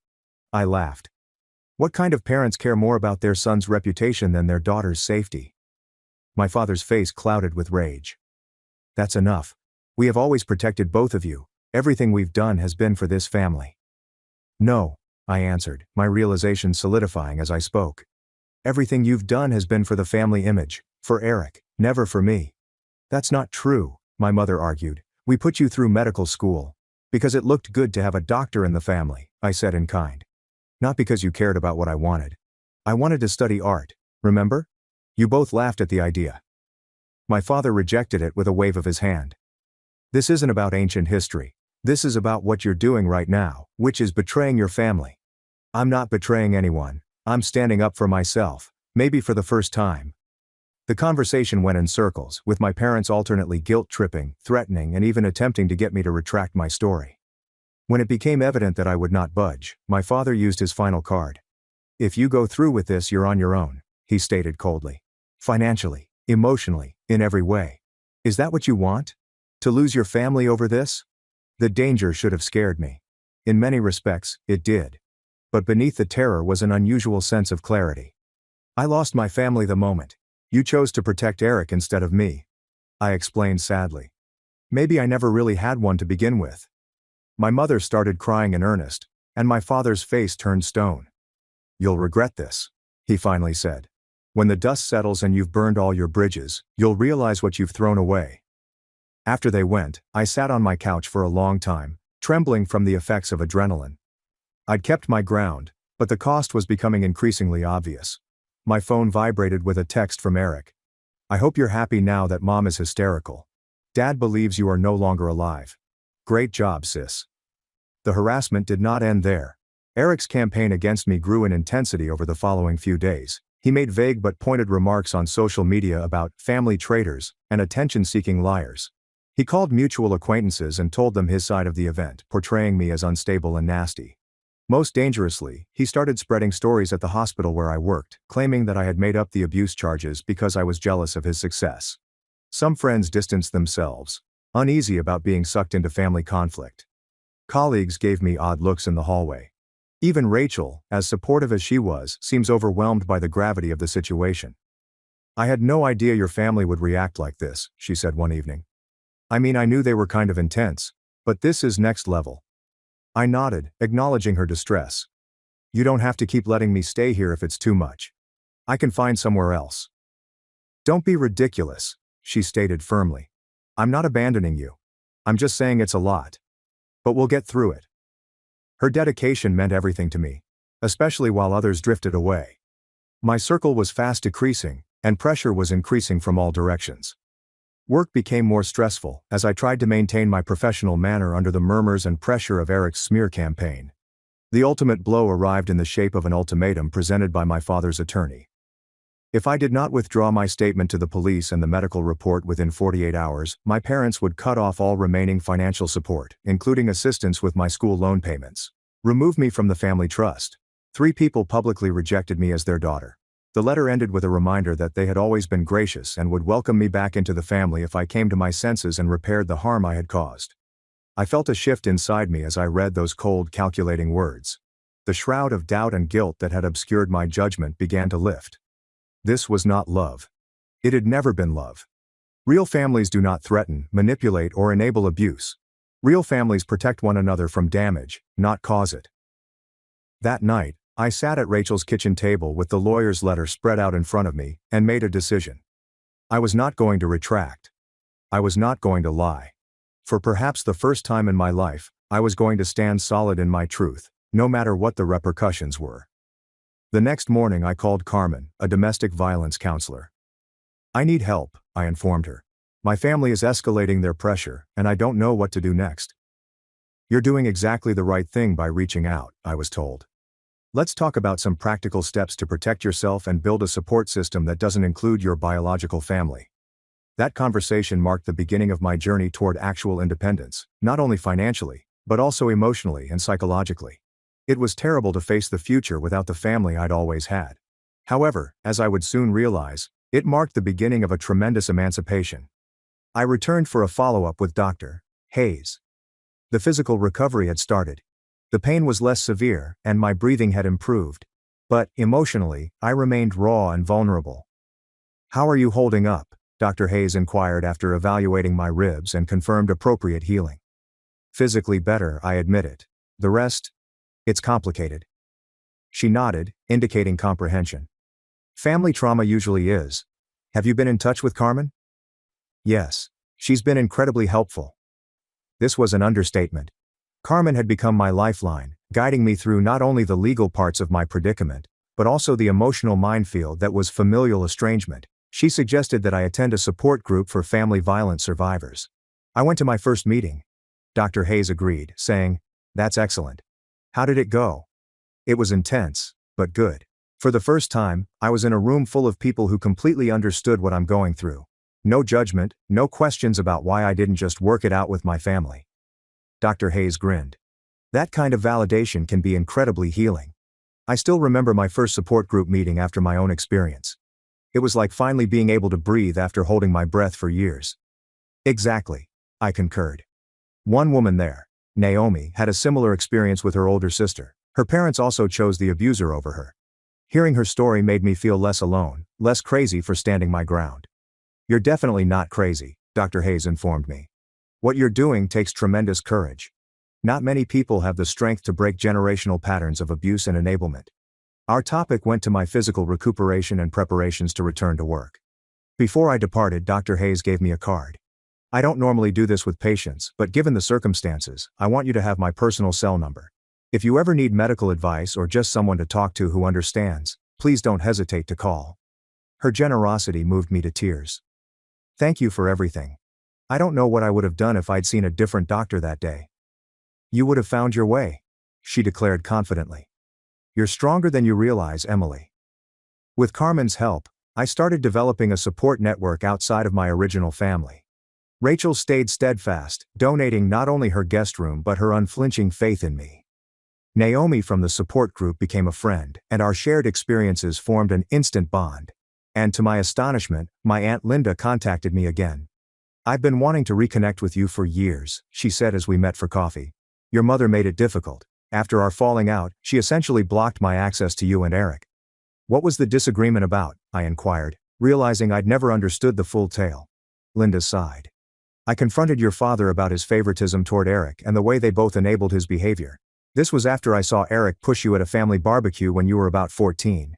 I laughed. "What kind of parents care more about their son's reputation than their daughter's safety?" My father's face clouded with rage. "That's enough. We have always protected both of you. Everything we've done has been for this family." "No," I answered, my realization solidifying as I spoke. "Everything you've done has been for the family image, for Eric, never for me." "That's not true," my mother argued. "We put you through medical school because it looked good to have a doctor in the family," I said in kind. "Not because you cared about what I wanted. I wanted to study art, remember? You both laughed at the idea." My father rejected it with a wave of his hand. "This isn't about ancient history. This is about what you're doing right now, which is betraying your family." "I'm not betraying anyone. I'm standing up for myself, maybe for the first time." The conversation went in circles, with my parents alternately guilt-tripping, threatening, and even attempting to get me to retract my story. When it became evident that I would not budge, my father used his final card. "If you go through with this, you're on your own," he stated coldly. "Financially, emotionally, in every way. Is that what you want? To lose your family over this?" The danger should have scared me. In many respects, it did. But beneath the terror was an unusual sense of clarity. "I lost my family the moment you chose to protect Eric instead of me," I explained sadly. "Maybe I never really had one to begin with." My mother started crying in earnest, and my father's face turned stone. "You'll regret this," he finally said. "When the dust settles and you've burned all your bridges, you'll realize what you've thrown away." After they went, I sat on my couch for a long time, trembling from the effects of adrenaline. I'd kept my ground, but the cost was becoming increasingly obvious. My phone vibrated with a text from Eric. "I hope you're happy now that Mom is hysterical. Dad believes you are no longer alive. Great job, sis." The harassment did not end there. Eric's campaign against me grew in intensity over the following few days. He made vague but pointed remarks on social media about family traitors and attention-seeking liars. He called mutual acquaintances and told them his side of the event, portraying me as unstable and nasty. Most dangerously, he started spreading stories at the hospital where I worked, claiming that I had made up the abuse charges because I was jealous of his success. Some friends distanced themselves, uneasy about being sucked into family conflict. Colleagues gave me odd looks in the hallway. Even Rachel, as supportive as she was, seems overwhelmed by the gravity of the situation. "I had no idea your family would react like this," she said one evening. "I mean, I knew they were kind of intense, but this is next level." I nodded, acknowledging her distress. "You don't have to keep letting me stay here if it's too much. I can find somewhere else." "Don't be ridiculous," she stated firmly. "I'm not abandoning you. I'm just saying it's a lot. But we'll get through it." Her dedication meant everything to me, especially while others drifted away. My circle was fast decreasing, and pressure was increasing from all directions. Work became more stressful as I tried to maintain my professional manner under the murmurs and pressure of Eric's smear campaign. The ultimate blow arrived in the shape of an ultimatum presented by my father's attorney. If I did not withdraw my statement to the police and the medical report within 48 hours, my parents would cut off all remaining financial support, including assistance with my school loan payments. Remove me from the family trust. 3 people publicly rejected me as their daughter. The letter ended with a reminder that they had always been gracious and would welcome me back into the family if I came to my senses and repaired the harm I had caused. I felt a shift inside me as I read those cold, calculating words. The shroud of doubt and guilt that had obscured my judgment began to lift. This was not love. It had never been love. Real families do not threaten, manipulate, or enable abuse. Real families protect one another from damage, not cause it. That night, I sat at Rachel's kitchen table with the lawyer's letter spread out in front of me, and made a decision. I was not going to retract. I was not going to lie. For perhaps the first time in my life, I was going to stand solid in my truth, no matter what the repercussions were. The next morning I called Carmen, a domestic violence counselor. "I need help," I informed her. "My family is escalating their pressure, and I don't know what to do next." "You're doing exactly the right thing by reaching out," I was told. "Let's talk about some practical steps to protect yourself and build a support system that doesn't include your biological family." That conversation marked the beginning of my journey toward actual independence, not only financially, but also emotionally and psychologically. It was terrible to face the future without the family I'd always had. However, as I would soon realize, it marked the beginning of a tremendous emancipation. I returned for a follow-up with Dr. Hayes. The physical recovery had started. The pain was less severe, and my breathing had improved. But, emotionally, I remained raw and vulnerable. "How are you holding up?" Dr. Hayes inquired after evaluating my ribs and confirmed appropriate healing. "Physically better," I admitted. "The rest? It's complicated." She nodded, indicating comprehension. "Family trauma usually is. Have you been in touch with Carmen?" "Yes. She's been incredibly helpful." This was an understatement. Carmen had become my lifeline, guiding me through not only the legal parts of my predicament, but also the emotional minefield that was familial estrangement. She suggested that I attend a support group for family violence survivors. I went to my first meeting. Dr. Hayes agreed, saying, "That's excellent. How did it go?" It was intense, but good. For the first time, I was in a room full of people who completely understood what I'm going through. No judgment, no questions about why I didn't just work it out with my family. Dr. Hayes grinned. That kind of validation can be incredibly healing. I still remember my first support group meeting after my own experience. It was like finally being able to breathe after holding my breath for years. Exactly, I concurred. One woman there, Naomi, had a similar experience with her older sister. Her parents also chose the abuser over her. Hearing her story made me feel less alone, less crazy for standing my ground. "You're definitely not crazy," Dr. Hayes informed me. "What you're doing takes tremendous courage. Not many people have the strength to break generational patterns of abuse and enablement." Our topic went to my physical recuperation and preparations to return to work. Before I departed, Dr. Hayes gave me a card. "I don't normally do this with patients, but given the circumstances, I want you to have my personal cell number. If you ever need medical advice or just someone to talk to who understands, please don't hesitate to call." Her generosity moved me to tears. "Thank you for everything. I don't know what I would have done if I'd seen a different doctor that day." "You would have found your way," she declared confidently. "You're stronger than you realize, Emily." With Carmen's help, I started developing a support network outside of my original family. Rachel stayed steadfast, donating not only her guest room but her unflinching faith in me. Naomi from the support group became a friend, and our shared experiences formed an instant bond. And to my astonishment, my Aunt Linda contacted me again. "I've been wanting to reconnect with you for years," she said as we met for coffee. "Your mother made it difficult. After our falling out, she essentially blocked my access to you and Eric." "What was the disagreement about?" I inquired, realizing I'd never understood the full tale. Linda sighed. "I confronted your father about his favoritism toward Eric and the way they both enabled his behavior. This was after I saw Eric push you at a family barbecue when you were about 14.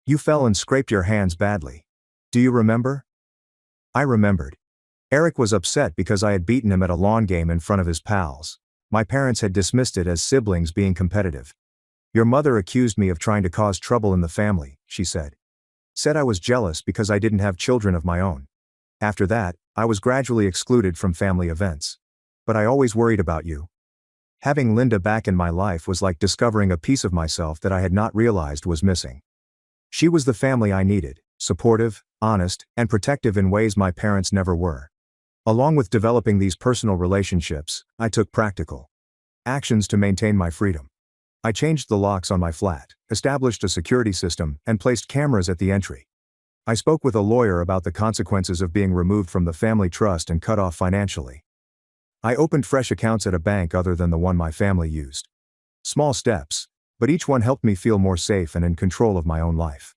You fell and scraped your hands badly. Do you remember?" I remembered. Eric was upset because I had beaten him at a lawn game in front of his pals. My parents had dismissed it as siblings being competitive. "Your mother accused me of trying to cause trouble in the family," she said. "Said I was jealous because I didn't have children of my own. After that, I was gradually excluded from family events. But I always worried about you." Having Linda back in my life was like discovering a piece of myself that I had not realized was missing. She was the family I needed, supportive, honest, and protective in ways my parents never were. Along with developing these personal relationships, I took practical actions to maintain my freedom. I changed the locks on my flat, established a security system, and placed cameras at the entry. I spoke with a lawyer about the consequences of being removed from the family trust and cut off financially. I opened fresh accounts at a bank other than the one my family used. Small steps, but each one helped me feel more safe and in control of my own life.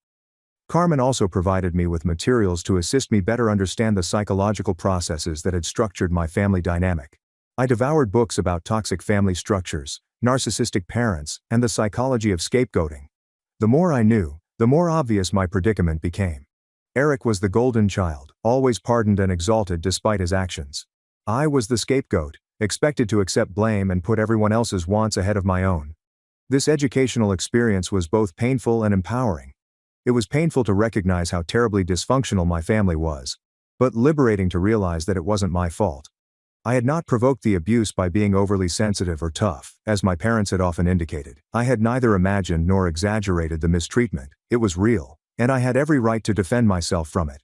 Carmen also provided me with materials to assist me better understand the psychological processes that had structured my family dynamic. I devoured books about toxic family structures, narcissistic parents, and the psychology of scapegoating. The more I knew, the more obvious my predicament became. Eric was the golden child, always pardoned and exalted despite his actions. I was the scapegoat, expected to accept blame and put everyone else's wants ahead of my own. This educational experience was both painful and empowering. It was painful to recognize how terribly dysfunctional my family was, but liberating to realize that it wasn't my fault. I had not provoked the abuse by being overly sensitive or tough, as my parents had often indicated. I had neither imagined nor exaggerated the mistreatment. It was real, and I had every right to defend myself from it.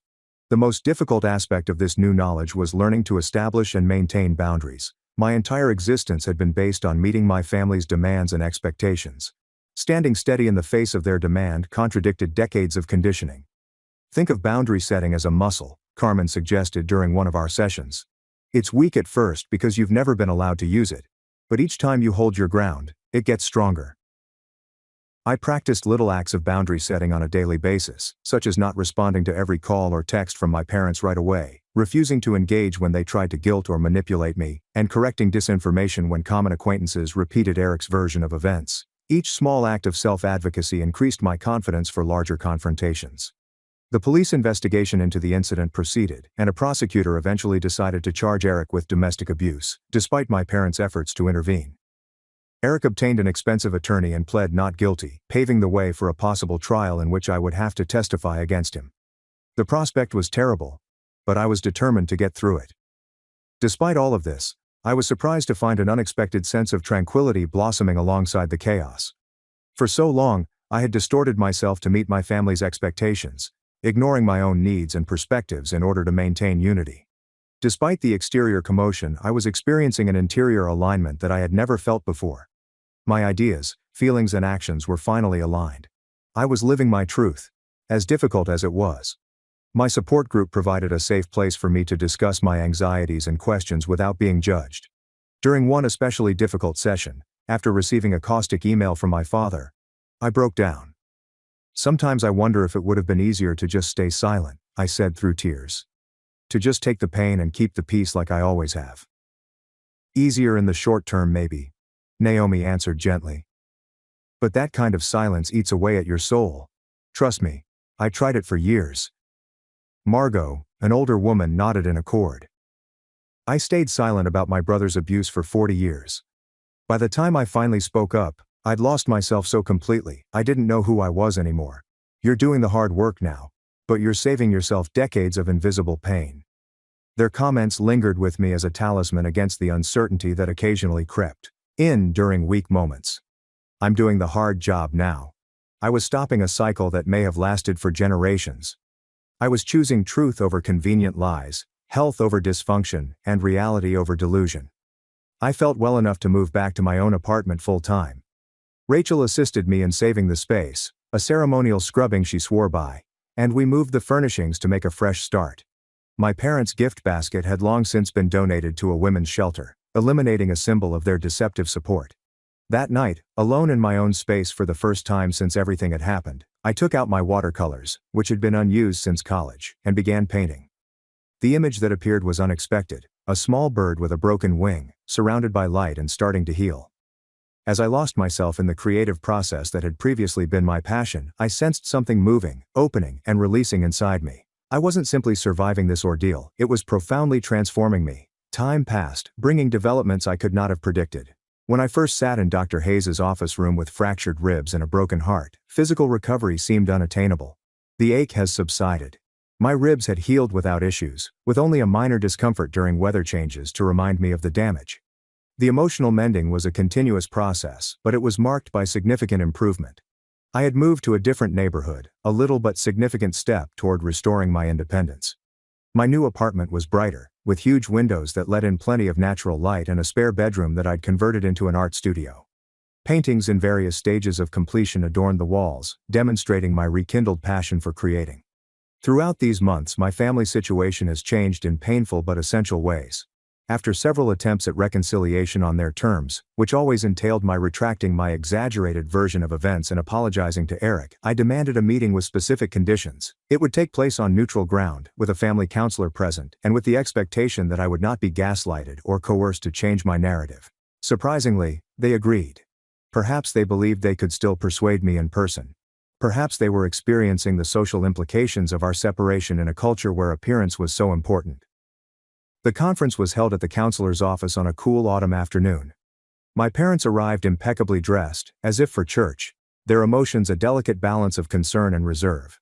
The most difficult aspect of this new knowledge was learning to establish and maintain boundaries. My entire existence had been based on meeting my family's demands and expectations. Standing steady in the face of their demand contradicted decades of conditioning. "Think of boundary setting as a muscle," Carmen suggested during one of our sessions. "It's weak at first because you've never been allowed to use it. But each time you hold your ground, it gets stronger." I practiced little acts of boundary setting on a daily basis, such as not responding to every call or text from my parents right away, refusing to engage when they tried to guilt or manipulate me, and correcting disinformation when common acquaintances repeated Eric's version of events. Each small act of self-advocacy increased my confidence for larger confrontations. The police investigation into the incident proceeded, and a prosecutor eventually decided to charge Eric with domestic abuse, despite my parents' efforts to intervene. Eric obtained an expensive attorney and pled not guilty, paving the way for a possible trial in which I would have to testify against him. The prospect was terrible, but I was determined to get through it. Despite all of this, I was surprised to find an unexpected sense of tranquility blossoming alongside the chaos. For so long, I had distorted myself to meet my family's expectations, ignoring my own needs and perspectives in order to maintain unity. Despite the exterior commotion, I was experiencing an interior alignment that I had never felt before. My ideas, feelings and actions were finally aligned. I was living my truth, as difficult as it was. My support group provided a safe place for me to discuss my anxieties and questions without being judged. During one especially difficult session, after receiving a caustic email from my father, I broke down. "Sometimes I wonder if it would have been easier to just stay silent," I said through tears. "To just take the pain and keep the peace like I always have." "Easier in the short term maybe," Naomi answered gently. "But that kind of silence eats away at your soul. Trust me, I tried it for years." Margot, an older woman, nodded in accord. "I stayed silent about my brother's abuse for 40 years. By the time I finally spoke up, I'd lost myself so completely, I didn't know who I was anymore. You're doing the hard work now, but you're saving yourself decades of invisible pain." Their comments lingered with me as a talisman against the uncertainty that occasionally crept in during weak moments. I'm doing the hard job now. I was stopping a cycle that may have lasted for generations. I was choosing truth over convenient lies, health over dysfunction, and reality over delusion. I felt well enough to move back to my own apartment full-time. Rachel assisted me in saving the space, a ceremonial scrubbing she swore by, and we moved the furnishings to make a fresh start. My parents' gift basket had long since been donated to a women's shelter, eliminating a symbol of their deceptive support. That night, alone in my own space for the first time since everything had happened, I took out my watercolors, which had been unused since college, and began painting. The image that appeared was unexpected, a small bird with a broken wing, surrounded by light and starting to heal. As I lost myself in the creative process that had previously been my passion, I sensed something moving, opening, and releasing inside me. I wasn't simply surviving this ordeal, it was profoundly transforming me. Time passed, bringing developments I could not have predicted. When I first sat in Dr. Hayes' office room with fractured ribs and a broken heart, physical recovery seemed unattainable. The ache has subsided. My ribs had healed without issues, with only a minor discomfort during weather changes to remind me of the damage. The emotional mending was a continuous process, but it was marked by significant improvement. I had moved to a different neighborhood, a little but significant step toward restoring my independence. My new apartment was brighter, with huge windows that let in plenty of natural light and a spare bedroom that I'd converted into an art studio. Paintings in various stages of completion adorned the walls, demonstrating my rekindled passion for creating. Throughout these months, my family situation has changed in painful but essential ways. After several attempts at reconciliation on their terms, which always entailed my retracting my exaggerated version of events and apologizing to Eric, I demanded a meeting with specific conditions. It would take place on neutral ground, with a family counselor present, and with the expectation that I would not be gaslighted or coerced to change my narrative. Surprisingly, they agreed. Perhaps they believed they could still persuade me in person. Perhaps they were experiencing the social implications of our separation in a culture where appearance was so important. The conference was held at the counselor's office on a cool autumn afternoon. My parents arrived impeccably dressed, as if for church, their emotions a delicate balance of concern and reserve.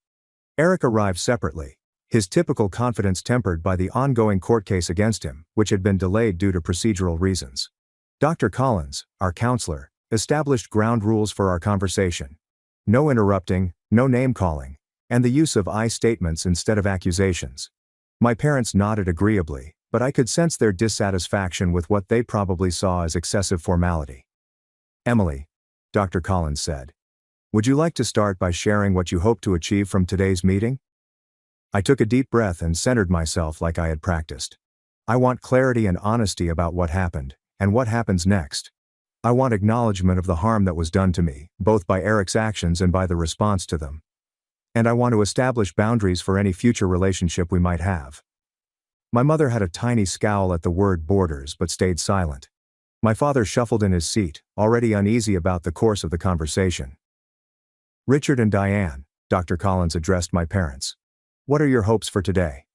Eric arrived separately, his typical confidence tempered by the ongoing court case against him, which had been delayed due to procedural reasons. Dr. Collins, our counselor, established ground rules for our conversation. No interrupting, no name-calling, and the use of I statements instead of accusations. My parents nodded agreeably, but I could sense their dissatisfaction with what they probably saw as excessive formality. "Emily," Dr. Collins said, "would you like to start by sharing what you hope to achieve from today's meeting?" I took a deep breath and centered myself like I had practiced. I want clarity and honesty about what happened, and what happens next. I want acknowledgement of the harm that was done to me, both by Eric's actions and by the response to them. And I want to establish boundaries for any future relationship we might have. My mother had a tiny scowl at the word borders but stayed silent. My father shuffled in his seat, already uneasy about the course of the conversation. "Richard and Diane," Dr. Collins addressed my parents. What are your hopes for today?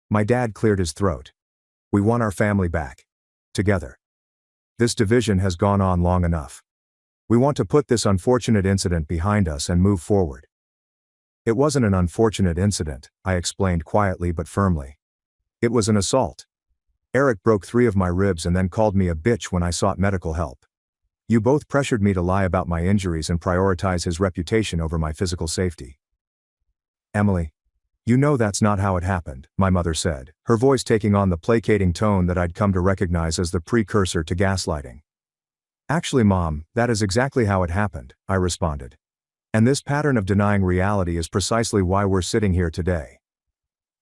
My dad cleared his throat. We want our family back. Together. This division has gone on long enough. We want to put this unfortunate incident behind us and move forward. It wasn't an unfortunate incident, I explained quietly but firmly. It was an assault. Eric broke 3 of my ribs and then called me a bitch when I sought medical help. You both pressured me to lie about my injuries and prioritize his reputation over my physical safety. Emily. You know that's not how it happened, my mother said, her voice taking on the placating tone that I'd come to recognize as the precursor to gaslighting. Actually, Mom, that is exactly how it happened, I responded. And this pattern of denying reality is precisely why we're sitting here today.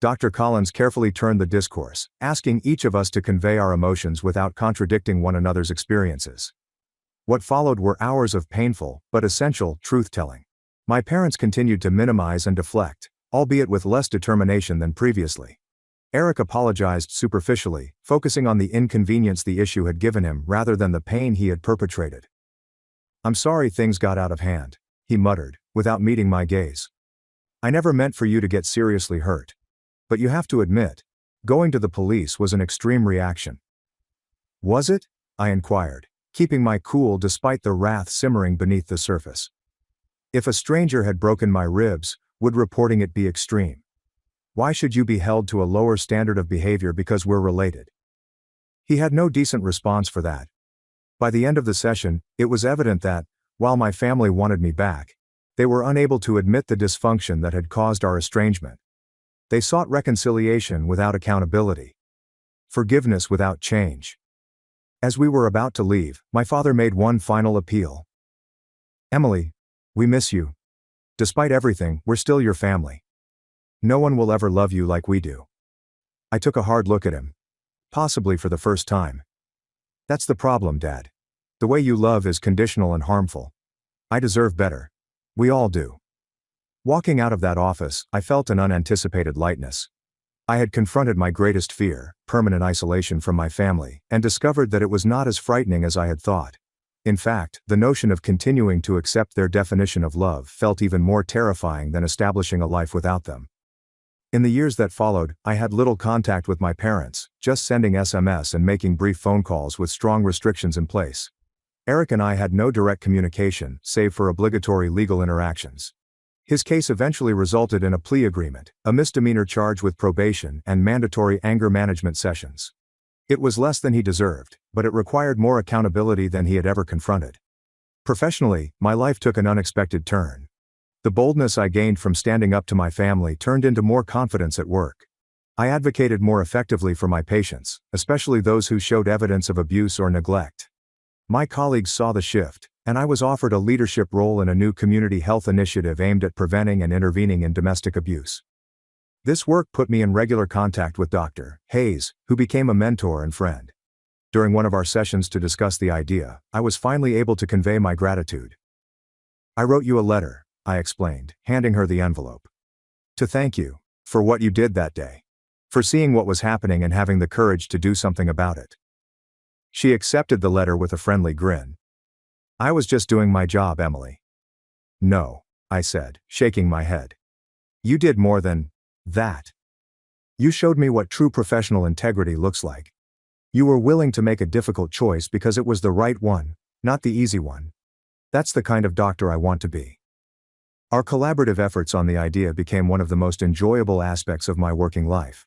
Dr. Collins carefully turned the discourse, asking each of us to convey our emotions without contradicting one another's experiences. What followed were hours of painful, but essential, truth-telling. My parents continued to minimize and deflect, albeit with less determination than previously. Eric apologized superficially, focusing on the inconvenience the issue had given him rather than the pain he had perpetrated. I'm sorry things got out of hand, he muttered, without meeting my gaze. I never meant for you to get seriously hurt. But you have to admit, going to the police was an extreme reaction. Was it? I inquired, keeping my cool despite the wrath simmering beneath the surface. If a stranger had broken my ribs, would reporting it be extreme? Why should you be held to a lower standard of behavior because we're related? He had no decent response for that. By the end of the session, it was evident that, while my family wanted me back, they were unable to admit the dysfunction that had caused our estrangement. They sought reconciliation without accountability. Forgiveness without change. As we were about to leave, my father made one final appeal. Emily, we miss you. Despite everything, we're still your family. No one will ever love you like we do. I took a hard look at him. Possibly for the first time. That's the problem, Dad. The way you love is conditional and harmful. I deserve better. We all do. Walking out of that office, I felt an unanticipated lightness. I had confronted my greatest fear, permanent isolation from my family, and discovered that it was not as frightening as I had thought. In fact, the notion of continuing to accept their definition of love felt even more terrifying than establishing a life without them. In the years that followed, I had little contact with my parents, just sending SMS and making brief phone calls with strong restrictions in place. Eric and I had no direct communication, save for obligatory legal interactions. His case eventually resulted in a plea agreement, a misdemeanor charge with probation, and mandatory anger management sessions. It was less than he deserved, but it required more accountability than he had ever confronted. Professionally, my life took an unexpected turn. The boldness I gained from standing up to my family turned into more confidence at work. I advocated more effectively for my patients, especially those who showed evidence of abuse or neglect. My colleagues saw the shift, and I was offered a leadership role in a new community health initiative aimed at preventing and intervening in domestic abuse. This work put me in regular contact with Dr. Hayes, who became a mentor and friend. During one of our sessions to discuss the idea, I was finally able to convey my gratitude. I wrote you a letter, I explained, handing her the envelope. To thank you for what you did that day. For seeing what was happening and having the courage to do something about it. She accepted the letter with a friendly grin. I was just doing my job, Emily. No, I said, shaking my head. You did more than that. You showed me what true professional integrity looks like. You were willing to make a difficult choice because it was the right one, not the easy one. That's the kind of doctor I want to be. Our collaborative efforts on the idea became one of the most enjoyable aspects of my working life.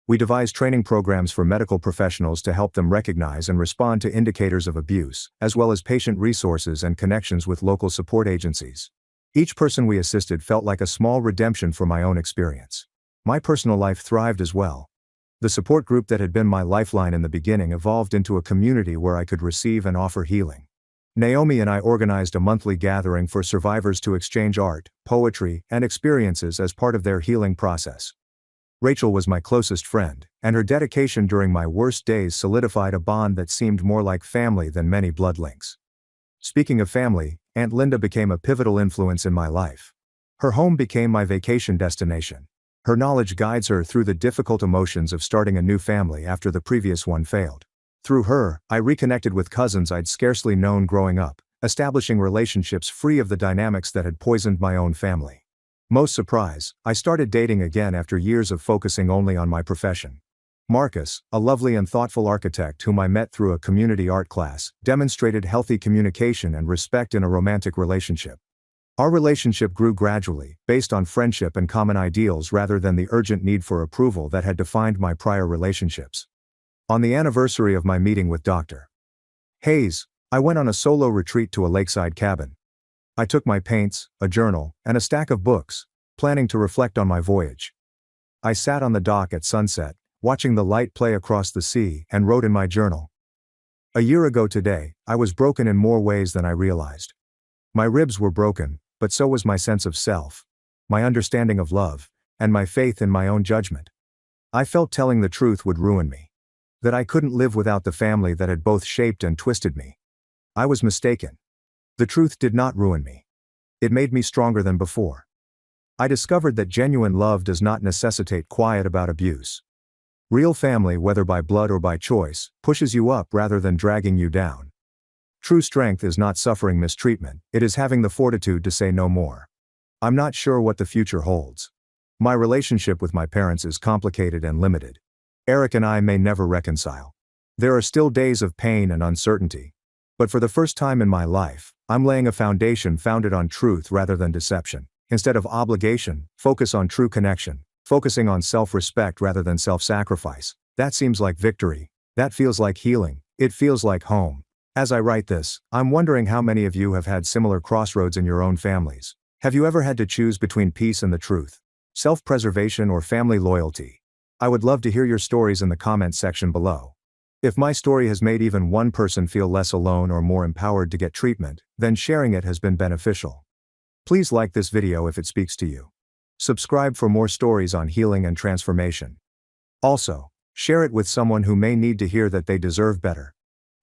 We devised training programs for medical professionals to help them recognize and respond to indicators of abuse, as well as patient resources and connections with local support agencies. Each person we assisted felt like a small redemption for my own experience. My personal life thrived as well. The support group that had been my lifeline in the beginning evolved into a community where I could receive and offer healing. Naomi and I organized a monthly gathering for survivors to exchange art, poetry, and experiences as part of their healing process. Rachel was my closest friend, and her dedication during my worst days solidified a bond that seemed more like family than many blood links. Speaking of family, Aunt Linda became a pivotal influence in my life. Her home became my vacation destination. Her knowledge guides her through the difficult emotions of starting a new family after the previous one failed. Through her, I reconnected with cousins I'd scarcely known growing up, establishing relationships free of the dynamics that had poisoned my own family. Most surprise, I started dating again after years of focusing only on my profession. Marcus, a lovely and thoughtful architect whom I met through a community art class, demonstrated healthy communication and respect in a romantic relationship. Our relationship grew gradually, based on friendship and common ideals rather than the urgent need for approval that had defined my prior relationships. On the anniversary of my meeting with Dr. Hayes, I went on a solo retreat to a lakeside cabin. I took my paints, a journal, and a stack of books, planning to reflect on my voyage. I sat on the dock at sunset, watching the light play across the sea, and wrote in my journal. A year ago today, I was broken in more ways than I realized. My ribs were broken, but so was my sense of self, my understanding of love, and my faith in my own judgment. I felt telling the truth would ruin me. That I couldn't live without the family that had both shaped and twisted me. I was mistaken. The truth did not ruin me. It made me stronger than before. I discovered that genuine love does not necessitate quiet about abuse. Real family, whether by blood or by choice, pushes you up rather than dragging you down. True strength is not suffering mistreatment, it is having the fortitude to say no more. I'm not sure what the future holds. My relationship with my parents is complicated and limited. Eric and I may never reconcile. There are still days of pain and uncertainty. But for the first time in my life, I'm laying a foundation founded on truth rather than deception. Instead of obligation, focus on true connection. Focusing on self-respect rather than self-sacrifice. That seems like victory. That feels like healing. It feels like home. As I write this, I'm wondering how many of you have had similar crossroads in your own families. Have you ever had to choose between peace and the truth? Self-preservation or family loyalty? I would love to hear your stories in the comments section below. If my story has made even one person feel less alone or more empowered to get treatment, then sharing it has been beneficial. Please like this video if it speaks to you. Subscribe for more stories on healing and transformation. Also, share it with someone who may need to hear that they deserve better.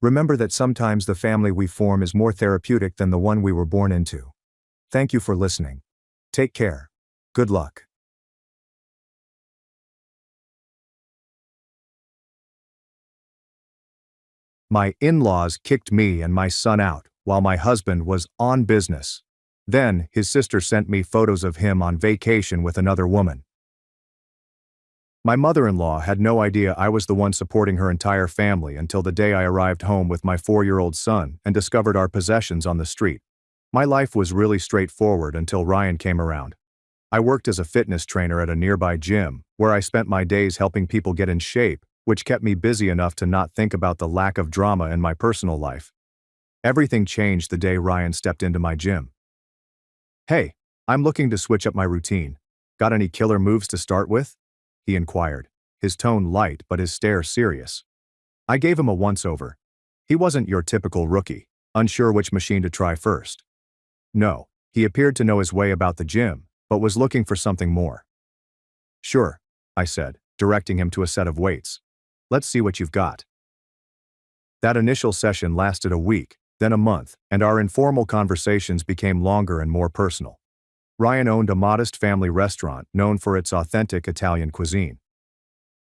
Remember that sometimes the family we form is more therapeutic than the one we were born into. Thank you for listening. Take care. Good luck. My in-laws kicked me and my son out while my husband was on business. Then, his sister sent me photos of him on vacation with another woman. My mother-in-law had no idea I was the one supporting her entire family until the day I arrived home with my 4-year-old son and discovered our possessions on the street. My life was really straightforward until Ryan came around. I worked as a fitness trainer at a nearby gym, where I spent my days helping people get in shape, which kept me busy enough to not think about the lack of drama in my personal life. Everything changed the day Ryan stepped into my gym. "Hey, I'm looking to switch up my routine. Got any killer moves to start with?" he inquired, his tone light but his stare serious. I gave him a once-over. He wasn't your typical rookie, unsure which machine to try first. No, he appeared to know his way about the gym, but was looking for something more. "Sure," I said, directing him to a set of weights. "Let's see what you've got." That initial session lasted a week, then a month, and our informal conversations became longer and more personal. Ryan owned a modest family restaurant known for its authentic Italian cuisine.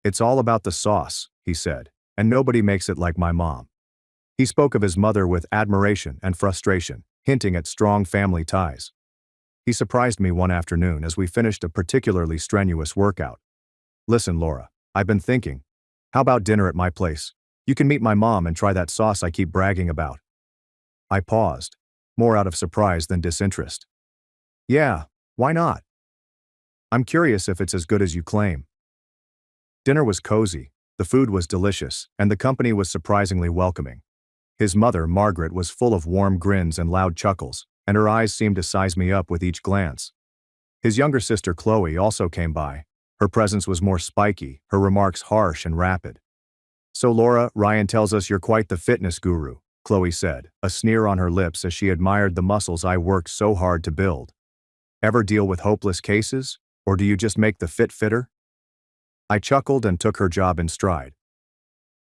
"It's all about the sauce," he said, "and nobody makes it like my mom." He spoke of his mother with admiration and frustration, hinting at strong family ties. He surprised me one afternoon as we finished a particularly strenuous workout. "Listen, Laura, I've been thinking. How about dinner at my place? You can meet my mom and try that sauce I keep bragging about." I paused, more out of surprise than disinterest. "Yeah, why not? I'm curious if it's as good as you claim." Dinner was cozy, the food was delicious, and the company was surprisingly welcoming. His mother, Margaret, was full of warm grins and loud chuckles, and her eyes seemed to size me up with each glance. His younger sister, Chloe, also came by. Her presence was more spiky, her remarks harsh and rapid. "So Laura, Ryan tells us you're quite the fitness guru," Chloe said, a sneer on her lips as she admired the muscles I worked so hard to build. "Ever deal with hopeless cases, or do you just make the fit fitter?" I chuckled and took her job in stride.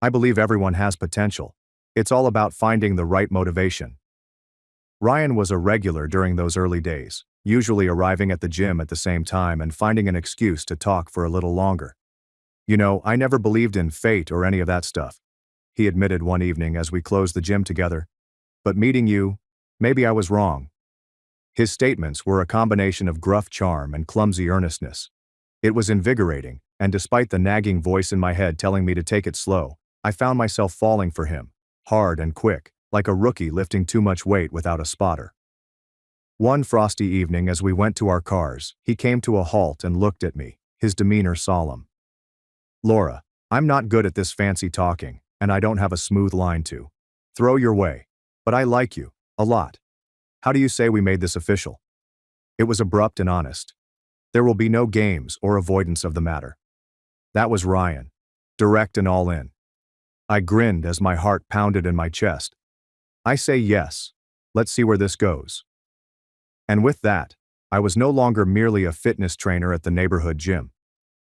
"I believe everyone has potential. It's all about finding the right motivation." Ryan was a regular during those early days, usually arriving at the gym at the same time and finding an excuse to talk for a little longer. "You know, I never believed in fate or any of that stuff," he admitted one evening as we closed the gym together. "But meeting you, maybe I was wrong." His statements were a combination of gruff charm and clumsy earnestness. It was invigorating, and despite the nagging voice in my head telling me to take it slow, I found myself falling for him, hard and quick, like a rookie lifting too much weight without a spotter. One frosty evening as we went to our cars, he came to a halt and looked at me, his demeanor solemn. "Laura, I'm not good at this fancy talking, and I don't have a smooth line to throw your way. But I like you, a lot. How do you say we made this official?" It was abrupt and honest. There will be no games or avoidance of the matter. That was Ryan. Direct and all in. I grinned as my heart pounded in my chest. I say yes. Let's see where this goes. And with that, I was no longer merely a fitness trainer at the neighborhood gym.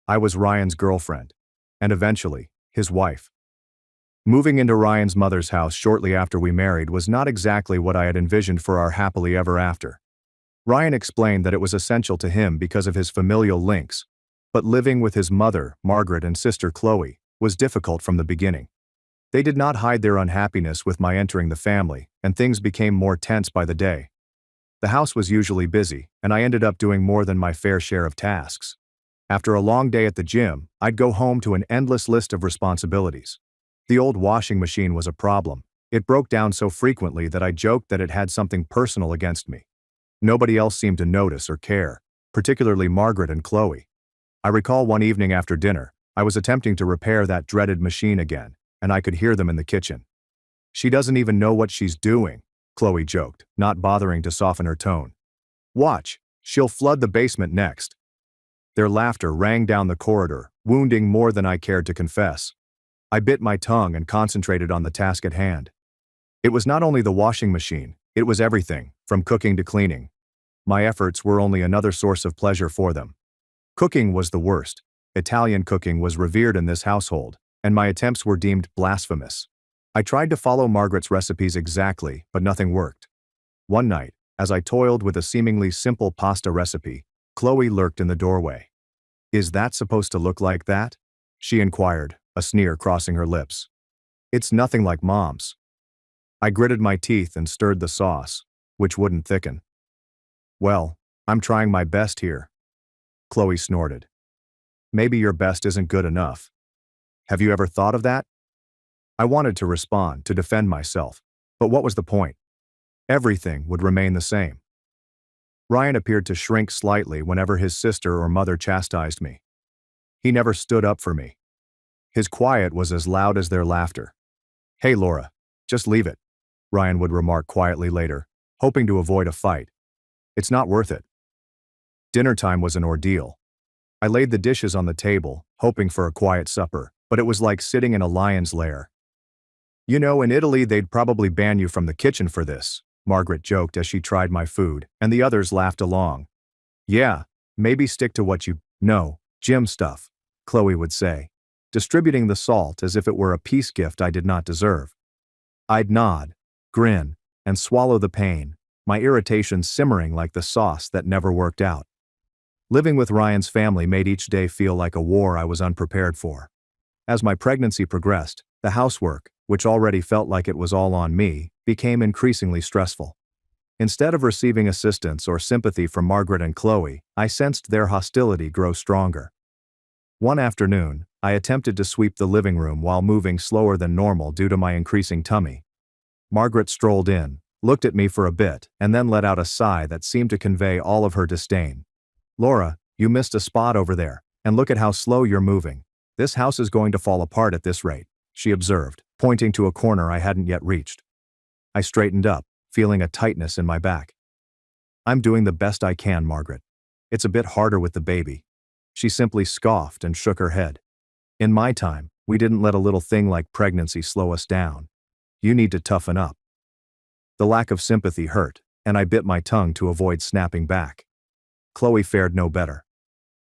I was Ryan's girlfriend, and eventually, his wife. Moving into Ryan's mother's house shortly after we married was not exactly what I had envisioned for our happily ever after. Ryan explained that it was essential to him because of his familial links, but living with his mother, Margaret, and sister Chloe, was difficult from the beginning. They did not hide their unhappiness with my entering the family, and things became more tense by the day. The house was usually busy, and I ended up doing more than my fair share of tasks. After a long day at the gym, I'd go home to an endless list of responsibilities. The old washing machine was a problem. It broke down so frequently that I joked that it had something personal against me. Nobody else seemed to notice or care, particularly Margaret and Chloe. I recall one evening after dinner, I was attempting to repair that dreaded machine again, and I could hear them in the kitchen. "She doesn't even know what she's doing," Chloe joked, not bothering to soften her tone. "Watch, she'll flood the basement next." Their laughter rang down the corridor, wounding more than I cared to confess. I bit my tongue and concentrated on the task at hand. It was not only the washing machine, it was everything, from cooking to cleaning. My efforts were only another source of pleasure for them. Cooking was the worst. Italian cooking was revered in this household, and my attempts were deemed blasphemous. I tried to follow Margaret's recipes exactly, but nothing worked. One night, as I toiled with a seemingly simple pasta recipe, Chloe lurked in the doorway. "Is that supposed to look like that?" she inquired, a sneer crossing her lips. "It's nothing like Mom's." I gritted my teeth and stirred the sauce, which wouldn't thicken. "Well, I'm trying my best here." Chloe snorted. "Maybe your best isn't good enough. Have you ever thought of that?" I wanted to respond, to defend myself, but what was the point? Everything would remain the same. Ryan appeared to shrink slightly whenever his sister or mother chastised me. He never stood up for me. His quiet was as loud as their laughter. "Hey Laura, just leave it," Ryan would remark quietly later, hoping to avoid a fight. "It's not worth it." Dinner time was an ordeal. I laid the dishes on the table, hoping for a quiet supper, but it was like sitting in a lion's lair. "You know, in Italy they'd probably ban you from the kitchen for this," Margaret joked as she tried my food, and the others laughed along. "Yeah, maybe stick to what you know, gym stuff," Chloe would say, distributing the salt as if it were a peace gift I did not deserve. I'd nod, grin, and swallow the pain, my irritation simmering like the sauce that never worked out. Living with Ryan's family made each day feel like a war I was unprepared for. As my pregnancy progressed, the housework, which already felt like it was all on me, became increasingly stressful. Instead of receiving assistance or sympathy from Margaret and Chloe, I sensed their hostility grow stronger. One afternoon, I attempted to sweep the living room while moving slower than normal due to my increasing tummy. Margaret strolled in, looked at me for a bit, and then let out a sigh that seemed to convey all of her disdain. "Laura, you missed a spot over there, and look at how slow you're moving. This house is going to fall apart at this rate," she observed, pointing to a corner I hadn't yet reached. I straightened up, feeling a tightness in my back. "I'm doing the best I can, Margaret. It's a bit harder with the baby." She simply scoffed and shook her head. "In my time, we didn't let a little thing like pregnancy slow us down. You need to toughen up." The lack of sympathy hurt, and I bit my tongue to avoid snapping back. Chloe fared no better.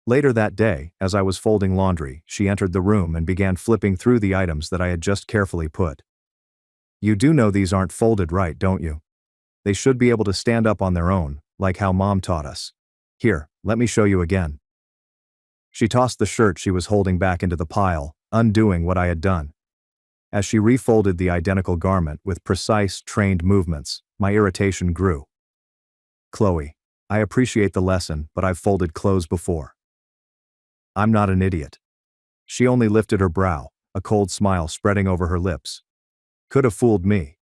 Later that day, as I was folding laundry, she entered the room and began flipping through the items that I had just carefully put. "You do know these aren't folded right, don't you? They should be able to stand up on their own, like how Mom taught us. Here, let me show you again." She tossed the shirt she was holding back into the pile, undoing what I had done. As she refolded the identical garment with precise, trained movements, my irritation grew. Chloe, I appreciate the lesson, but I've folded clothes before. I'm not an idiot. She only lifted her brow, a cold smile spreading over her lips. Could have fooled me.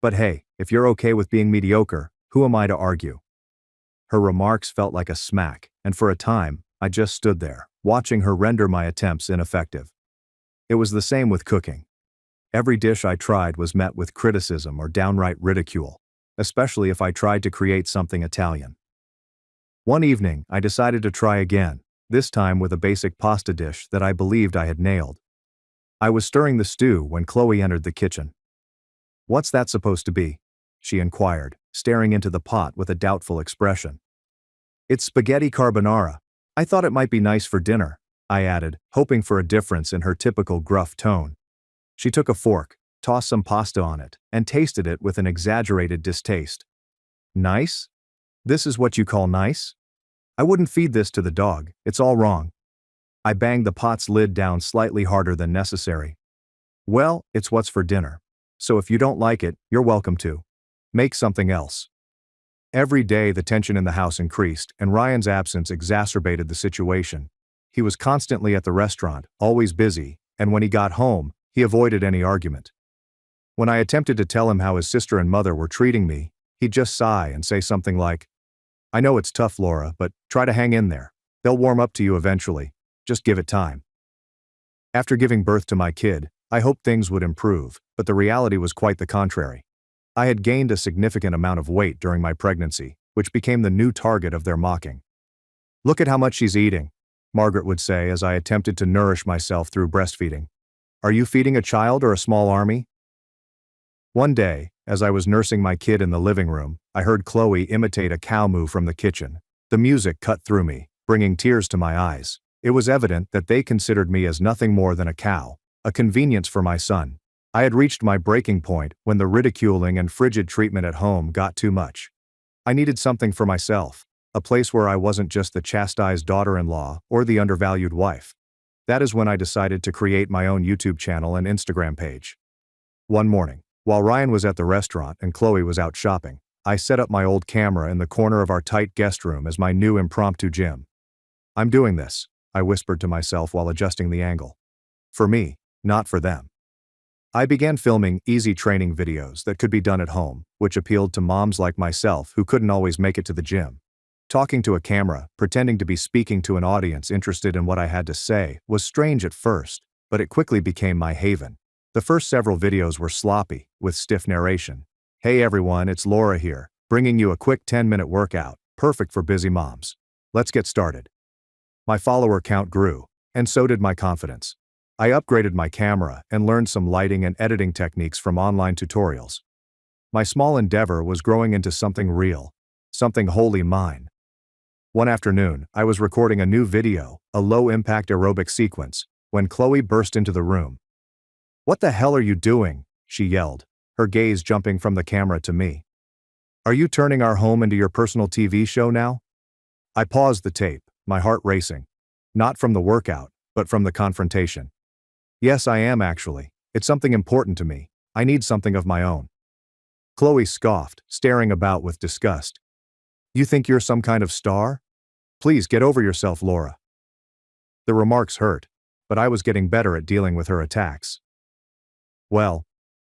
But hey, if you're okay with being mediocre, who am I to argue? Her remarks felt like a smack, and for a time, I just stood there, watching her render my attempts ineffective. It was the same with cooking. Every dish I tried was met with criticism or downright ridicule, especially if I tried to create something Italian. One evening, I decided to try again, this time with a basic pasta dish that I believed I had nailed. I was stirring the stew when Chloe entered the kitchen. "What's that supposed to be?" she inquired, staring into the pot with a doubtful expression. "It's spaghetti carbonara. I thought it might be nice for dinner," I added, hoping for a difference in her typical gruff tone. She took a fork, tossed some pasta on it, and tasted it with an exaggerated distaste. "Nice? This is what you call nice? I wouldn't feed this to the dog, it's all wrong." I banged the pot's lid down slightly harder than necessary. "Well, it's what's for dinner. So if you don't like it, you're welcome to. Make something else." Every day the tension in the house increased, and Ryan's absence exacerbated the situation. He was constantly at the restaurant, always busy, and when he got home, he avoided any argument. When I attempted to tell him how his sister and mother were treating me, he'd just sigh and say something like, "I know it's tough, Laura, but try to hang in there. They'll warm up to you eventually. Just give it time." After giving birth to my kid, I hoped things would improve, but the reality was quite the contrary. I had gained a significant amount of weight during my pregnancy, which became the new target of their mocking. "Look at how much she's eating," Margaret would say as I attempted to nourish myself through breastfeeding. "Are you feeding a child or a small army?" One day, as I was nursing my kid in the living room, I heard Chloe imitate a cow moo from the kitchen. The music cut through me, bringing tears to my eyes. It was evident that they considered me as nothing more than a cow, a convenience for my son. I had reached my breaking point when the ridiculing and frigid treatment at home got too much. I needed something for myself, a place where I wasn't just the chastised daughter-in-law or the undervalued wife. That is when I decided to create my own YouTube channel and Instagram page. One morning, while Ryan was at the restaurant and Chloe was out shopping, I set up my old camera in the corner of our tight guest room as my new impromptu gym. "I'm doing this," I whispered to myself while adjusting the angle. "For me, not for them." I began filming easy training videos that could be done at home, which appealed to moms like myself who couldn't always make it to the gym. Talking to a camera, pretending to be speaking to an audience interested in what I had to say, was strange at first, but it quickly became my haven. The first several videos were sloppy, with stiff narration. "Hey everyone, it's Laura here, bringing you a quick 10-minute workout, perfect for busy moms. Let's get started." My follower count grew, and so did my confidence. I upgraded my camera and learned some lighting and editing techniques from online tutorials. My small endeavor was growing into something real, something wholly mine. One afternoon, I was recording a new video, a low-impact aerobic sequence, when Chloe burst into the room. "What the hell are you doing?" she yelled, her gaze jumping from the camera to me. "Are you turning our home into your personal TV show now?" I paused the tape, my heart racing. Not from the workout, but from the confrontation. "Yes, I am actually. It's something important to me. I need something of my own." Chloe scoffed, staring about with disgust. "You think you're some kind of star? Please get over yourself, Laura." The remarks hurt, but I was getting better at dealing with her attacks. "Well,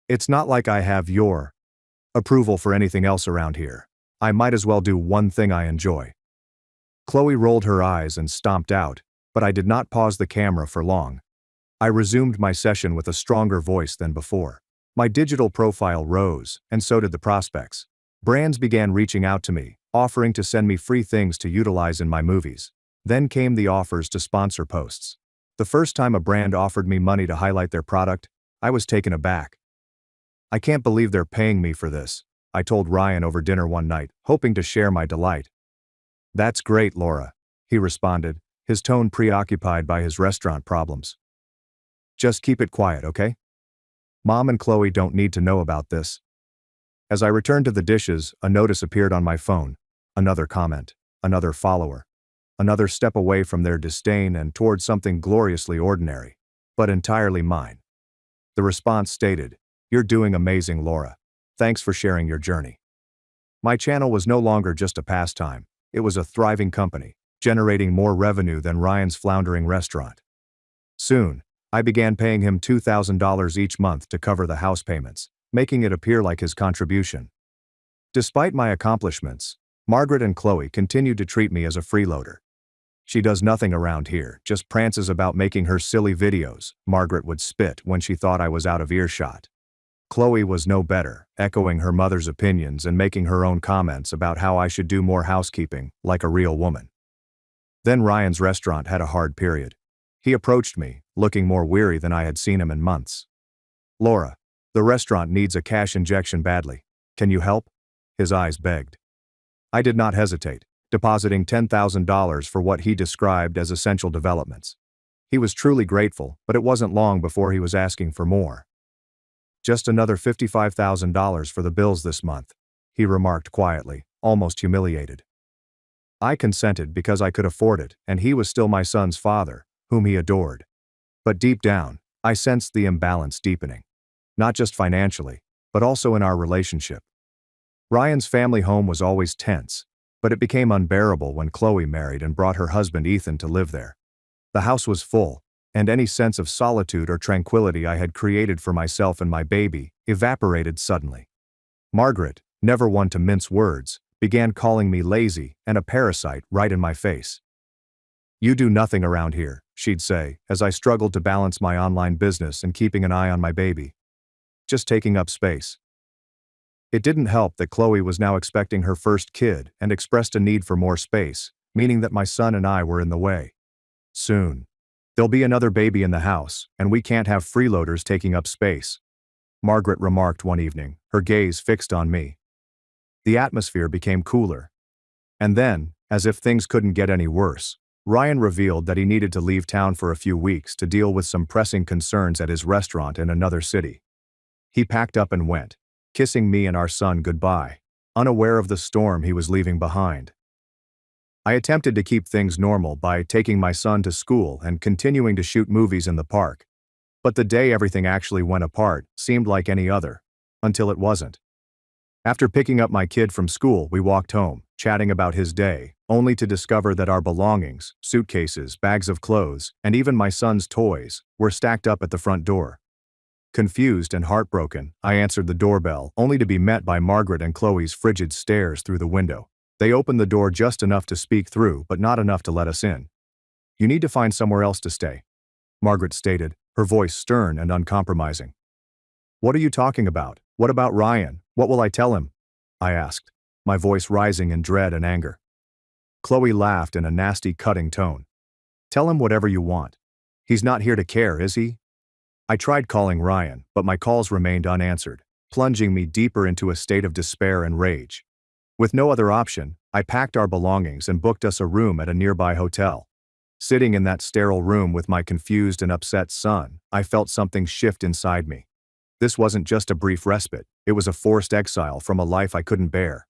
it's not like I have your approval for anything else around here. I might as well do one thing I enjoy." Chloe rolled her eyes and stomped out, but I did not pause the camera for long. I resumed my session with a stronger voice than before. My digital profile rose, and so did the prospects. Brands began reaching out to me, offering to send me free things to utilize in my movies. Then came the offers to sponsor posts. The first time a brand offered me money to highlight their product, I was taken aback. "I can't believe they're paying me for this," I told Ryan over dinner one night, hoping to share my delight. "That's great, Laura," he responded, his tone preoccupied by his restaurant problems. "Just keep it quiet, okay? Mom and Chloe don't need to know about this." As I returned to the dishes, a notice appeared on my phone. Another comment, another follower, another step away from their disdain and toward something gloriously ordinary, but entirely mine. The response stated, "You're doing amazing, Laura. Thanks for sharing your journey." My channel was no longer just a pastime, it was a thriving company, generating more revenue than Ryan's floundering restaurant. Soon, I began paying him $2,000 each month to cover the house payments, making it appear like his contribution. Despite my accomplishments, Margaret and Chloe continued to treat me as a freeloader. "She does nothing around here, just prances about making her silly videos," Margaret would spit when she thought I was out of earshot. Chloe was no better, echoing her mother's opinions and making her own comments about how I should do more housekeeping, like a real woman. Then Ryan's restaurant had a hard period. He approached me, looking more weary than I had seen him in months. "Laura, the restaurant needs a cash injection badly. Can you help?" His eyes begged. I did not hesitate, depositing $10,000 for what he described as essential developments. He was truly grateful, but it wasn't long before he was asking for more. "Just another $55,000 for the bills this month," he remarked quietly, almost humiliated. I consented because I could afford it, and he was still my son's father, whom he adored. But deep down, I sensed the imbalance deepening. Not just financially, but also in our relationship. Ryan's family home was always tense, but it became unbearable when Chloe married and brought her husband Ethan to live there. The house was full, and any sense of solitude or tranquility I had created for myself and my baby evaporated suddenly. Margaret, never one to mince words, began calling me lazy and a parasite right in my face. "You do nothing around here," she'd say, as I struggled to balance my online business and keeping an eye on my baby. "Just taking up space." It didn't help that Chloe was now expecting her first kid and expressed a need for more space, meaning that my son and I were in the way. "Soon. There'll be another baby in the house, and we can't have freeloaders taking up space," Margaret remarked one evening, her gaze fixed on me. The atmosphere became cooler. And then, as if things couldn't get any worse, Ryan revealed that he needed to leave town for a few weeks to deal with some pressing concerns at his restaurant in another city. He packed up and went, kissing me and our son goodbye, unaware of the storm he was leaving behind. I attempted to keep things normal by taking my son to school and continuing to shoot movies in the park. But the day everything actually went apart seemed like any other, until it wasn't. After picking up my kid from school, we walked home, chatting about his day, only to discover that our belongings, suitcases, bags of clothes, and even my son's toys, were stacked up at the front door. Confused and heartbroken, I answered the doorbell, only to be met by Margaret and Chloe's frigid stares through the window. They opened the door just enough to speak through, but not enough to let us in. "You need to find somewhere else to stay," Margaret stated, her voice stern and uncompromising. "What are you talking about? What about Ryan? What will I tell him?" I asked, my voice rising in dread and anger. Chloe laughed in a nasty, cutting tone. "Tell him whatever you want. He's not here to care, is he?" I tried calling Ryan, but my calls remained unanswered, plunging me deeper into a state of despair and rage. With no other option, I packed our belongings and booked us a room at a nearby hotel. Sitting in that sterile room with my confused and upset son, I felt something shift inside me. This wasn't just a brief respite, it was a forced exile from a life I couldn't bear.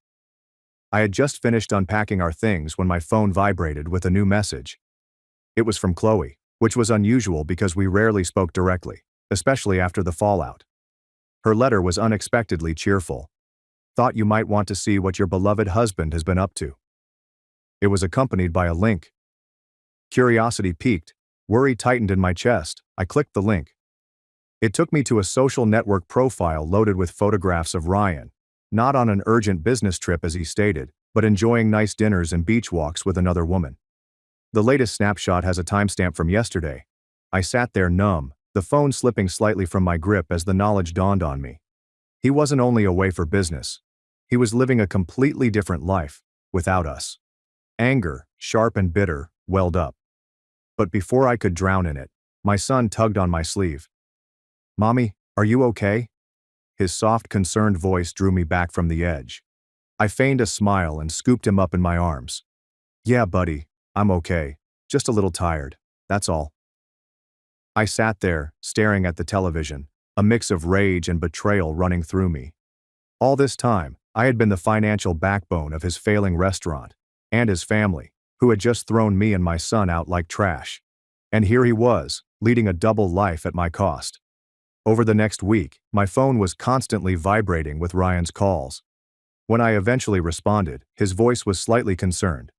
I had just finished unpacking our things when my phone vibrated with a new message. It was from Chloe, which was unusual because we rarely spoke directly, especially after the fallout. Her letter was unexpectedly cheerful. "Thought you might want to see what your beloved husband has been up to." It was accompanied by a link. Curiosity piqued, worry tightened in my chest. I clicked the link. It took me to a social network profile loaded with photographs of Ryan, not on an urgent business trip as he stated, but enjoying nice dinners and beach walks with another woman. The latest snapshot has a timestamp from yesterday. I sat there numb, the phone slipping slightly from my grip as the knowledge dawned on me. He wasn't only away for business. He was living a completely different life, without us. Anger, sharp and bitter, welled up. But before I could drown in it, my son tugged on my sleeve. "Mommy, are you okay?" His soft, concerned voice drew me back from the edge. I feigned a smile and scooped him up in my arms. "Yeah, buddy, I'm okay. Just a little tired, that's all." I sat there, staring at the television, a mix of rage and betrayal running through me. All this time, I had been the financial backbone of his failing restaurant, and his family, who had just thrown me and my son out like trash. And here he was, leading a double life at my cost. Over the next week, my phone was constantly vibrating with Ryan's calls. When I eventually responded, his voice was slightly concerned.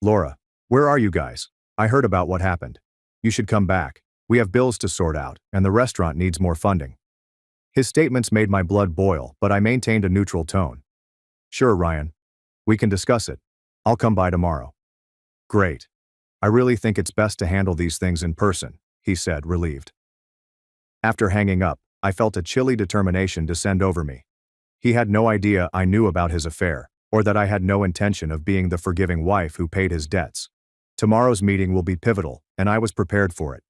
"Laura, where are you guys? I heard about what happened. You should come back. We have bills to sort out, and the restaurant needs more funding." His statements made my blood boil, but I maintained a neutral tone. "Sure, Ryan. We can discuss it. I'll come by tomorrow." "Great. I really think it's best to handle these things in person," he said, relieved. After hanging up, I felt a chilly determination descend over me. He had no idea I knew about his affair, or that I had no intention of being the forgiving wife who paid his debts. Tomorrow's meeting will be pivotal, and I was prepared for it.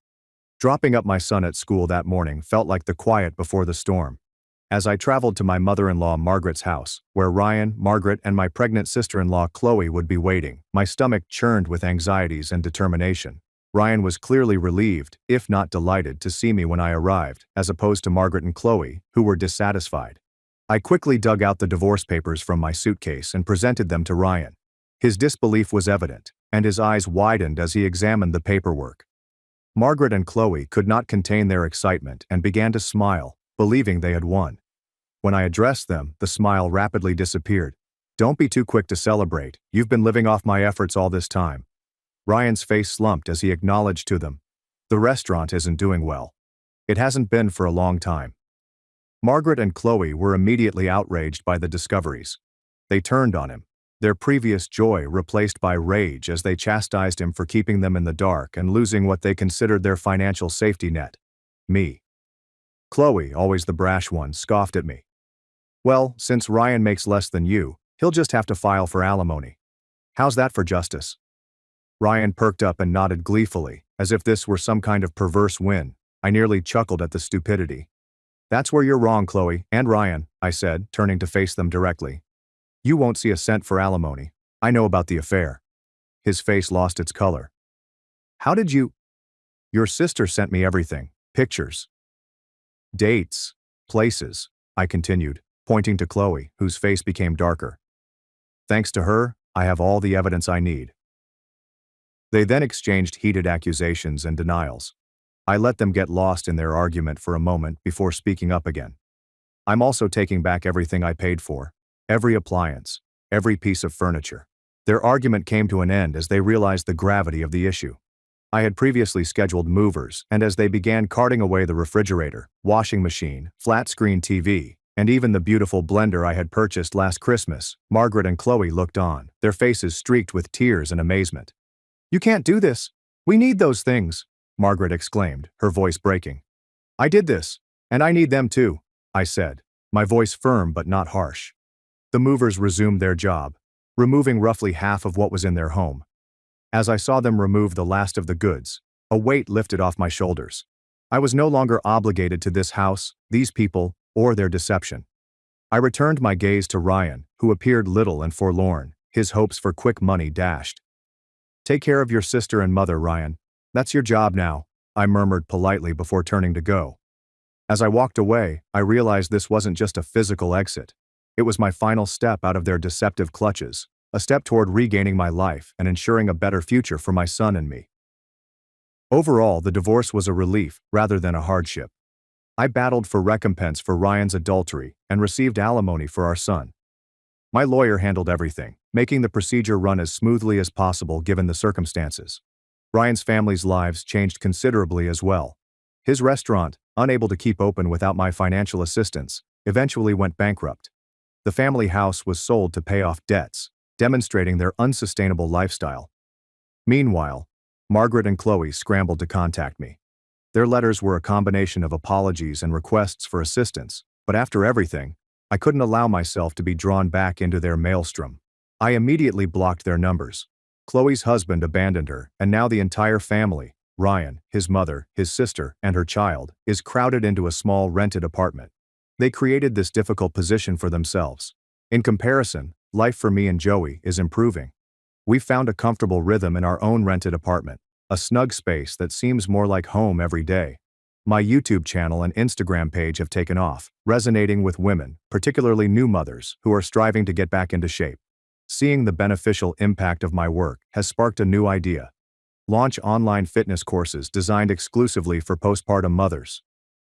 Dropping up my son at school that morning felt like the quiet before the storm. As I traveled to my mother-in-law Margaret's house, where Ryan, Margaret, and my pregnant sister-in-law Chloe would be waiting, my stomach churned with anxieties and determination. Ryan was clearly relieved, if not delighted, to see me when I arrived, as opposed to Margaret and Chloe, who were dissatisfied. I quickly dug out the divorce papers from my suitcase and presented them to Ryan. His disbelief was evident, and his eyes widened as he examined the paperwork. Margaret and Chloe could not contain their excitement and began to smile, believing they had won. When I addressed them, the smile rapidly disappeared. "Don't be too quick to celebrate. You've been living off my efforts all this time." Ryan's face slumped as he acknowledged to them, "The restaurant isn't doing well. It hasn't been for a long time." Margaret and Chloe were immediately outraged by the discoveries. They turned on him, their previous joy replaced by rage as they chastised him for keeping them in the dark and losing what they considered their financial safety net: me. Chloe, always the brash one, scoffed at me. "Well, since Ryan makes less than you, he'll just have to file for alimony. How's that for justice?" Ryan perked up and nodded gleefully, as if this were some kind of perverse win. I nearly chuckled at the stupidity. "That's where you're wrong, Chloe, and Ryan," I said, turning to face them directly. "You won't see a cent for alimony. I know about the affair." His face lost its color. "How did you—" "Your sister sent me everything. Pictures. Dates. Places," I continued, pointing to Chloe, whose face became darker. "Thanks to her, I have all the evidence I need." They then exchanged heated accusations and denials. I let them get lost in their argument for a moment before speaking up again. "I'm also taking back everything I paid for. Every appliance, every piece of furniture." Their argument came to an end as they realized the gravity of the issue. I had previously scheduled movers, and as they began carting away the refrigerator, washing machine, flat-screen TV, and even the beautiful blender I had purchased last Christmas, Margaret and Chloe looked on, their faces streaked with tears and amazement. "You can't do this. We need those things," Margaret exclaimed, her voice breaking. "I did this, and I need them too," I said, my voice firm but not harsh. The movers resumed their job, removing roughly half of what was in their home. As I saw them remove the last of the goods, a weight lifted off my shoulders. I was no longer obligated to this house, these people, or their deception. I returned my gaze to Ryan, who appeared little and forlorn, his hopes for quick money dashed. "Take care of your sister and mother, Ryan. That's your job now," I murmured politely before turning to go. As I walked away, I realized this wasn't just a physical exit. It was my final step out of their deceptive clutches, a step toward regaining my life and ensuring a better future for my son and me. Overall, the divorce was a relief rather than a hardship. I battled for recompense for Ryan's adultery and received alimony for our son. My lawyer handled everything, making the procedure run as smoothly as possible given the circumstances. Ryan's family's lives changed considerably as well. His restaurant, unable to keep open without my financial assistance, eventually went bankrupt. The family house was sold to pay off debts, demonstrating their unsustainable lifestyle. Meanwhile, Margaret and Chloe scrambled to contact me. Their letters were a combination of apologies and requests for assistance, but after everything, I couldn't allow myself to be drawn back into their maelstrom. I immediately blocked their numbers. Chloe's husband abandoned her, and now the entire family, Ryan, his mother, his sister, and her child, is crowded into a small rented apartment. They created this difficult position for themselves. In comparison, life for me and Joey is improving. We've found a comfortable rhythm in our own rented apartment, a snug space that seems more like home every day. My YouTube channel and Instagram page have taken off, resonating with women, particularly new mothers, who are striving to get back into shape. Seeing the beneficial impact of my work has sparked a new idea: launch online fitness courses designed exclusively for postpartum mothers.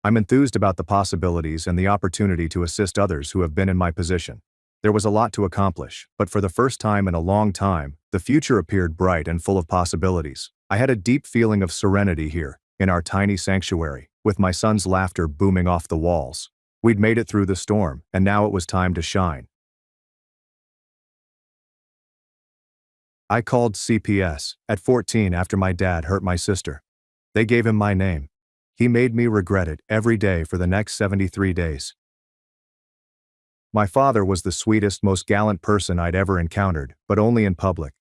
I'm enthused about the possibilities and the opportunity to assist others who have been in my position. There was a lot to accomplish, but for the first time in a long time, the future appeared bright and full of possibilities. I had a deep feeling of serenity here, in our tiny sanctuary, with my son's laughter booming off the walls. We'd made it through the storm, and now it was time to shine. I called CPS at 14 after my dad hurt my sister. They gave him my name. He made me regret it every day for the next 73 days. My father was the sweetest, most gallant person I'd ever encountered, but only in public.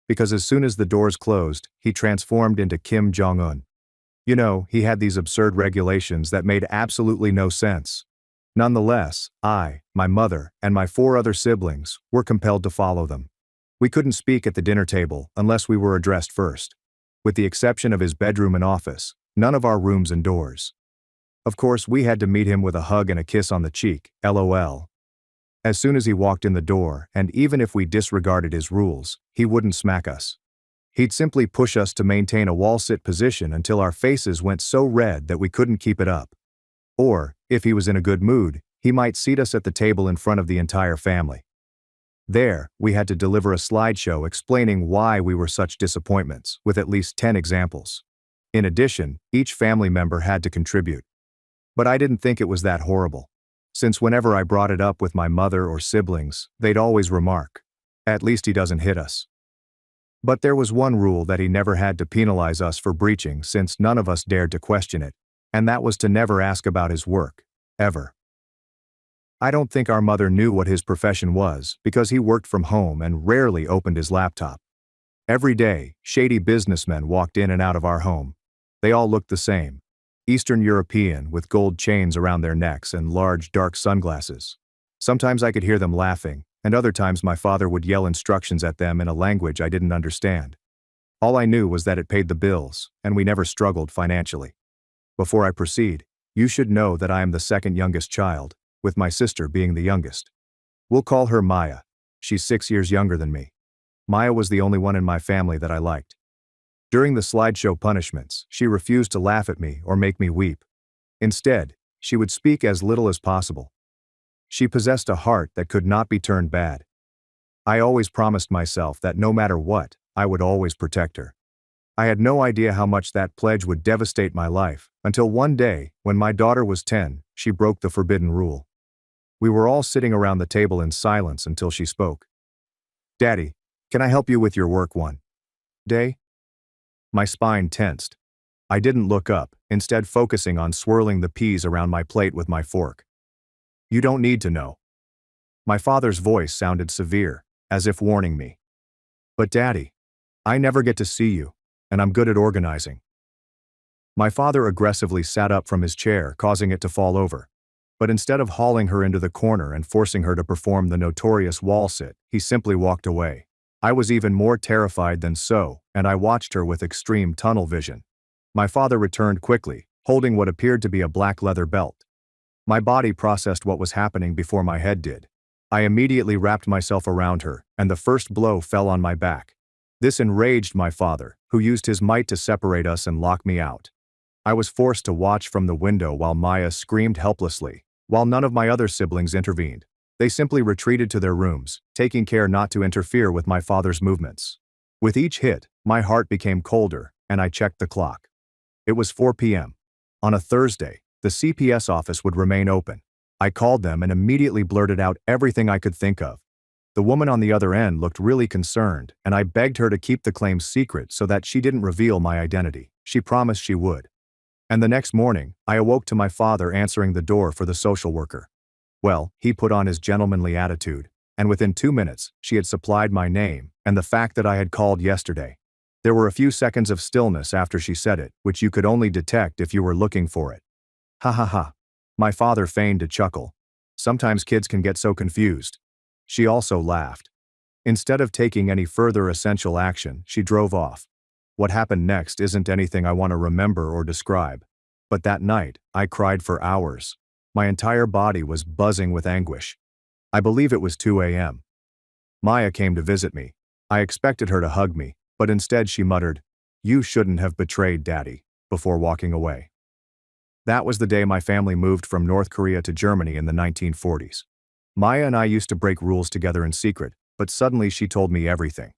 Because as soon as the doors closed, he transformed into Kim Jong-un. You know, he had these absurd regulations that made absolutely no sense. Nonetheless, I, my mother, and my 4 other siblings were compelled to follow them. We couldn't speak at the dinner table unless we were addressed first. With the exception of his bedroom and office, none of our rooms and doors. Of course, we had to meet him with a hug and a kiss on the cheek, LOL. As soon as he walked in the door, and even if we disregarded his rules, he wouldn't smack us. He'd simply push us to maintain a wall-sit position until our faces went so red that we couldn't keep it up. Or, if he was in a good mood, he might seat us at the table in front of the entire family. There, we had to deliver a slideshow explaining why we were such disappointments, with at least 10 examples. In addition, each family member had to contribute. But I didn't think it was that horrible, since whenever I brought it up with my mother or siblings, they'd always remark, "At least he doesn't hit us." But there was one rule that he never had to penalize us for breaching, since none of us dared to question it, and that was to never ask about his work, ever. I don't think our mother knew what his profession was, because he worked from home and rarely opened his laptop. Every day, shady businessmen walked in and out of our home. They all looked the same. Eastern European with gold chains around their necks and large dark sunglasses. Sometimes I could hear them laughing, and other times my father would yell instructions at them in a language I didn't understand. All I knew was that it paid the bills, and we never struggled financially. Before I proceed, you should know that I am the second youngest child, with my sister being the youngest. We'll call her Maya. She's 6 years younger than me. Maya was the only one in my family that I liked. During the slideshow punishments, she refused to laugh at me or make me weep. Instead, she would speak as little as possible. She possessed a heart that could not be turned bad. I always promised myself that no matter what, I would always protect her. I had no idea how much that pledge would devastate my life, until one day, when my daughter was 10, she broke the forbidden rule. We were all sitting around the table in silence until she spoke. "Daddy, can I help you with your work one day?" My spine tensed. I didn't look up, instead focusing on swirling the peas around my plate with my fork. "You don't need to know." My father's voice sounded severe, as if warning me. "But Daddy, I never get to see you, and I'm good at organizing." My father aggressively sat up from his chair, causing it to fall over. But instead of hauling her into the corner and forcing her to perform the notorious wall sit, he simply walked away. I was even more terrified than so, and I watched her with extreme tunnel vision. My father returned quickly, holding what appeared to be a black leather belt. My body processed what was happening before my head did. I immediately wrapped myself around her, and the first blow fell on my back. This enraged my father, who used his might to separate us and lock me out. I was forced to watch from the window while Maya screamed helplessly, while none of my other siblings intervened. They simply retreated to their rooms, taking care not to interfere with my father's movements. With each hit, my heart became colder, and I checked the clock. It was 4 p.m. On a Thursday, the CPS office would remain open. I called them and immediately blurted out everything I could think of. The woman on the other end looked really concerned, and I begged her to keep the claim secret so that she didn't reveal my identity. She promised she would. And the next morning, I awoke to my father answering the door for the social worker. Well, he put on his gentlemanly attitude, and within 2 minutes, she had supplied my name and the fact that I had called yesterday. There were a few seconds of stillness after she said it, which you could only detect if you were looking for it. Ha ha ha. My father feigned to chuckle. Sometimes kids can get so confused. She also laughed. Instead of taking any further essential action, she drove off. What happened next isn't anything I want to remember or describe. But that night, I cried for hours. My entire body was buzzing with anguish. I believe it was 2 a.m. Maya came to visit me. I expected her to hug me, but instead she muttered, "You shouldn't have betrayed Daddy," before walking away. That was the day my family moved from North Korea to Germany in the 1940s. Maya and I used to break rules together in secret, but suddenly she told me everything.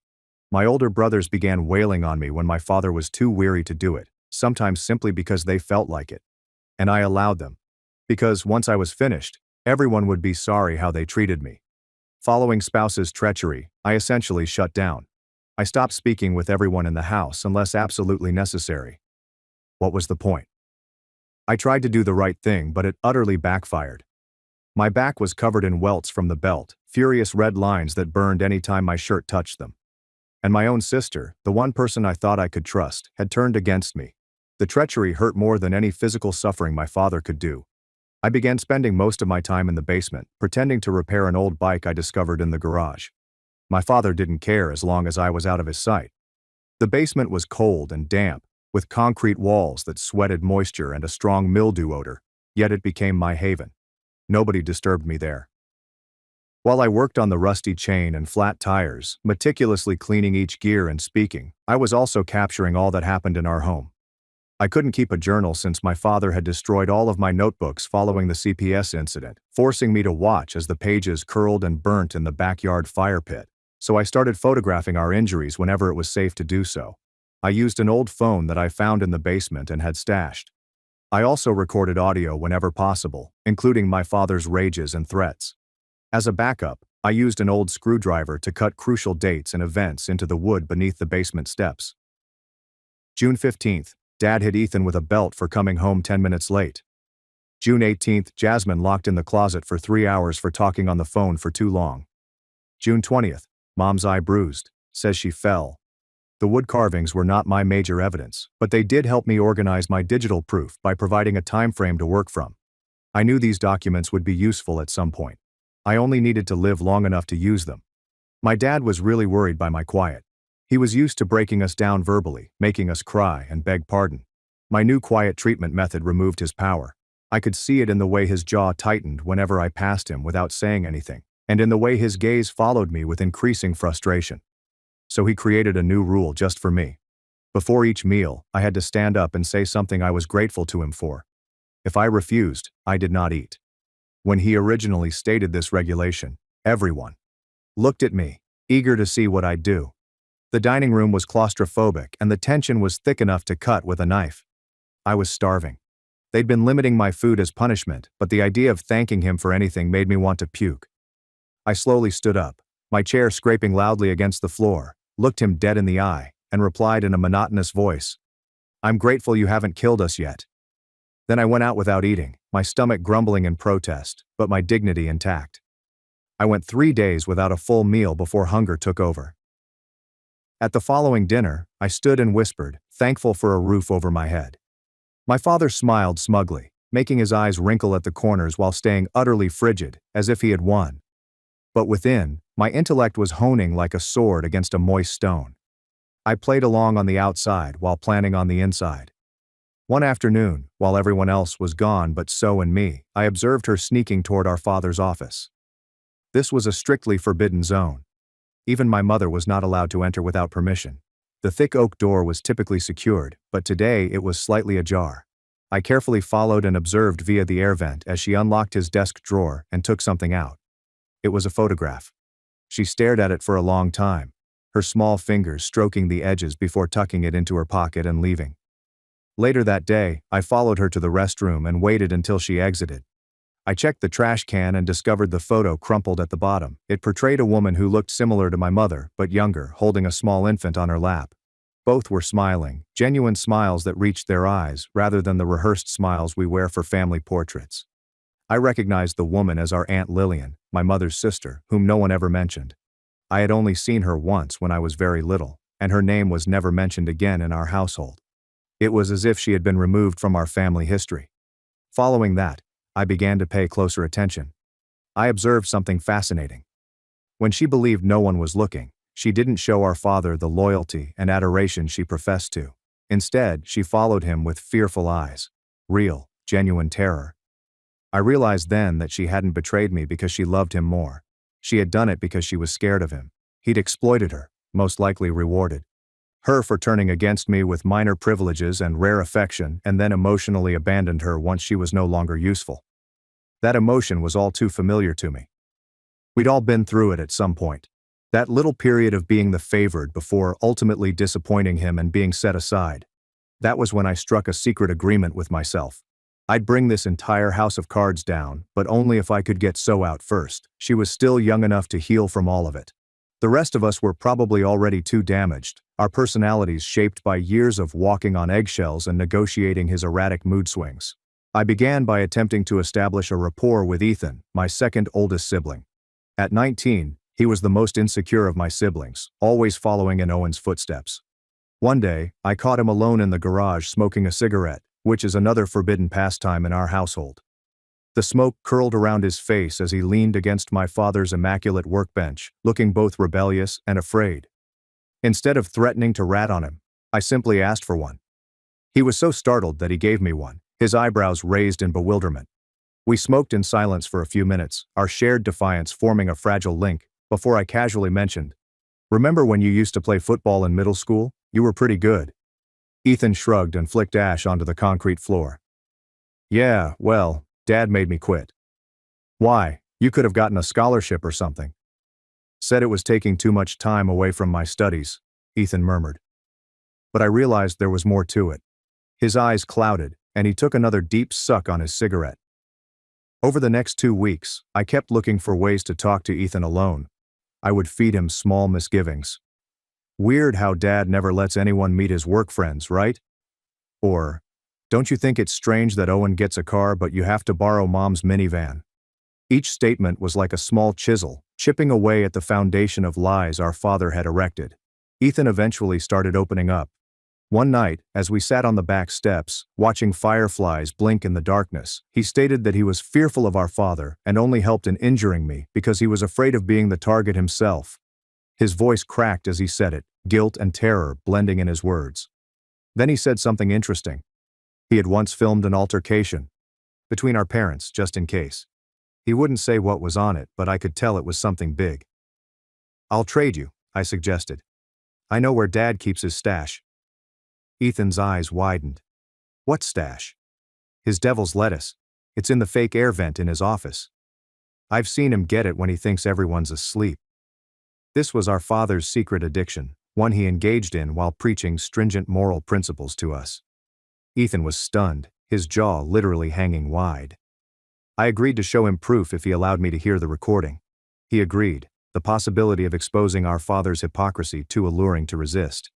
My older brothers began wailing on me when my father was too weary to do it, sometimes simply because they felt like it. And I allowed them. Because once I was finished, everyone would be sorry how they treated me. Following spouse's treachery, I essentially shut down. I stopped speaking with everyone in the house unless absolutely necessary. What was the point? I tried to do the right thing, but it utterly backfired. My back was covered in welts from the belt, furious red lines that burned any time my shirt touched them. And my own sister, the one person I thought I could trust, had turned against me. The treachery hurt more than any physical suffering my father could do. I began spending most of my time in the basement, pretending to repair an old bike I discovered in the garage. My father didn't care as long as I was out of his sight. The basement was cold and damp, with concrete walls that sweated moisture and a strong mildew odor, yet it became my haven. Nobody disturbed me there. While I worked on the rusty chain and flat tires, meticulously cleaning each gear and speaking, I was also capturing all that happened in our home. I couldn't keep a journal since my father had destroyed all of my notebooks following the CPS incident, forcing me to watch as the pages curled and burnt in the backyard fire pit. So I started photographing our injuries whenever it was safe to do so. I used an old phone that I found in the basement and had stashed. I also recorded audio whenever possible, including my father's rages and threats. As a backup, I used an old screwdriver to cut crucial dates and events into the wood beneath the basement steps. June 15th. Dad hit Ethan with a belt for coming home 10 minutes late. June 18th, Jasmine locked in the closet for 3 hours for talking on the phone for too long. June 20th, Mom's eye bruised, says she fell. The wood carvings were not my major evidence, but they did help me organize my digital proof by providing a time frame to work from. I knew these documents would be useful at some point. I only needed to live long enough to use them. My dad was really worried by my quiet. He was used to breaking us down verbally, making us cry and beg pardon. My new quiet treatment method removed his power. I could see it in the way his jaw tightened whenever I passed him without saying anything, and in the way his gaze followed me with increasing frustration. So he created a new rule just for me. Before each meal, I had to stand up and say something I was grateful to him for. If I refused, I did not eat. When he originally stated this regulation, everyone looked at me, eager to see what I'd do. The dining room was claustrophobic and the tension was thick enough to cut with a knife. I was starving. They'd been limiting my food as punishment, but the idea of thanking him for anything made me want to puke. I slowly stood up, my chair scraping loudly against the floor, looked him dead in the eye, and replied in a monotonous voice, "I'm grateful you haven't killed us yet." Then I went out without eating, my stomach grumbling in protest, but my dignity intact. I went 3 days without a full meal before hunger took over. At the following dinner, I stood and whispered, thankful for a roof over my head. My father smiled smugly, making his eyes wrinkle at the corners while staying utterly frigid, as if he had won. But within, my intellect was honing like a sword against a moist stone. I played along on the outside while planning on the inside. One afternoon, while everyone else was gone but so and me, I observed her sneaking toward our father's office. This was a strictly forbidden zone. Even my mother was not allowed to enter without permission. The thick oak door was typically secured, but today it was slightly ajar. I carefully followed and observed via the air vent as she unlocked his desk drawer and took something out. It was a photograph. She stared at it for a long time, her small fingers stroking the edges before tucking it into her pocket and leaving. Later that day, I followed her to the restroom and waited until she exited. I checked the trash can and discovered the photo crumpled at the bottom. It portrayed a woman who looked similar to my mother, but younger, holding a small infant on her lap. Both were smiling, genuine smiles that reached their eyes, rather than the rehearsed smiles we wear for family portraits. I recognized the woman as our Aunt Lillian, my mother's sister, whom no one ever mentioned. I had only seen her once when I was very little, and her name was never mentioned again in our household. It was as if she had been removed from our family history. Following that, I began to pay closer attention. I observed something fascinating. When she believed no one was looking, she didn't show our father the loyalty and adoration she professed to. Instead, she followed him with fearful eyes. Real, genuine terror. I realized then that she hadn't betrayed me because she loved him more. She had done it because she was scared of him. He'd exploited her, most likely rewarded her for turning against me with minor privileges and rare affection, and then emotionally abandoned her once she was no longer useful. That emotion was all too familiar to me. We'd all been through it at some point. That little period of being the favored before ultimately disappointing him and being set aside. That was when I struck a secret agreement with myself. I'd bring this entire house of cards down, but only if I could get So out first. She was still young enough to heal from all of it. The rest of us were probably already too damaged, our personalities shaped by years of walking on eggshells and negotiating his erratic mood swings. I began by attempting to establish a rapport with Ethan, my second oldest sibling. At 19, he was the most insecure of my siblings, always following in Owen's footsteps. One day, I caught him alone in the garage smoking a cigarette, which is another forbidden pastime in our household. The smoke curled around his face as he leaned against my father's immaculate workbench, looking both rebellious and afraid. Instead of threatening to rat on him, I simply asked for one. He was so startled that he gave me one, his eyebrows raised in bewilderment. We smoked in silence for a few minutes, our shared defiance forming a fragile link, before I casually mentioned, "Remember when you used to play football in middle school? You were pretty good." Ethan shrugged and flicked ash onto the concrete floor. "Yeah, well, Dad made me quit." "Why? You could have gotten a scholarship or something." "Said it was taking too much time away from my studies," Ethan murmured. But I realized there was more to it. His eyes clouded, and he took another deep suck on his cigarette. Over the next 2 weeks, I kept looking for ways to talk to Ethan alone. I would feed him small misgivings. "Weird how Dad never lets anyone meet his work friends, right?" Or, "Don't you think it's strange that Owen gets a car but you have to borrow Mom's minivan?" Each statement was like a small chisel, chipping away at the foundation of lies our father had erected. Ethan eventually started opening up. One night, as we sat on the back steps, watching fireflies blink in the darkness, he stated that he was fearful of our father and only helped in injuring me because he was afraid of being the target himself. His voice cracked as he said it, guilt and terror blending in his words. Then he said something interesting. He had once filmed an altercation between our parents, just in case. He wouldn't say what was on it, but I could tell it was something big. "I'll trade you," I suggested. "I know where Dad keeps his stash." Ethan's eyes widened. "What stash?" "His devil's lettuce. It's in the fake air vent in his office. I've seen him get it when he thinks everyone's asleep." This was our father's secret addiction, one he engaged in while preaching stringent moral principles to us. Ethan was stunned, his jaw literally hanging wide. I agreed to show him proof if he allowed me to hear the recording. He agreed, the possibility of exposing our father's hypocrisy too alluring to resist.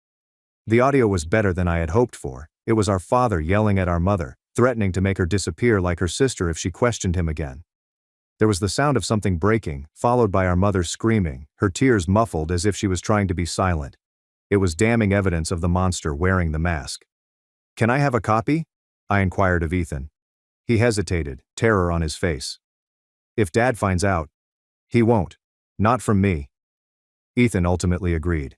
The audio was better than I had hoped for. It was our father yelling at our mother, threatening to make her disappear like her sister if she questioned him again. There was the sound of something breaking, followed by our mother screaming, her tears muffled as if she was trying to be silent. It was damning evidence of the monster wearing the mask. "Can I have a copy?" I inquired of Ethan. He hesitated, terror on his face. "If Dad finds out." "He won't. Not from me." Ethan ultimately agreed.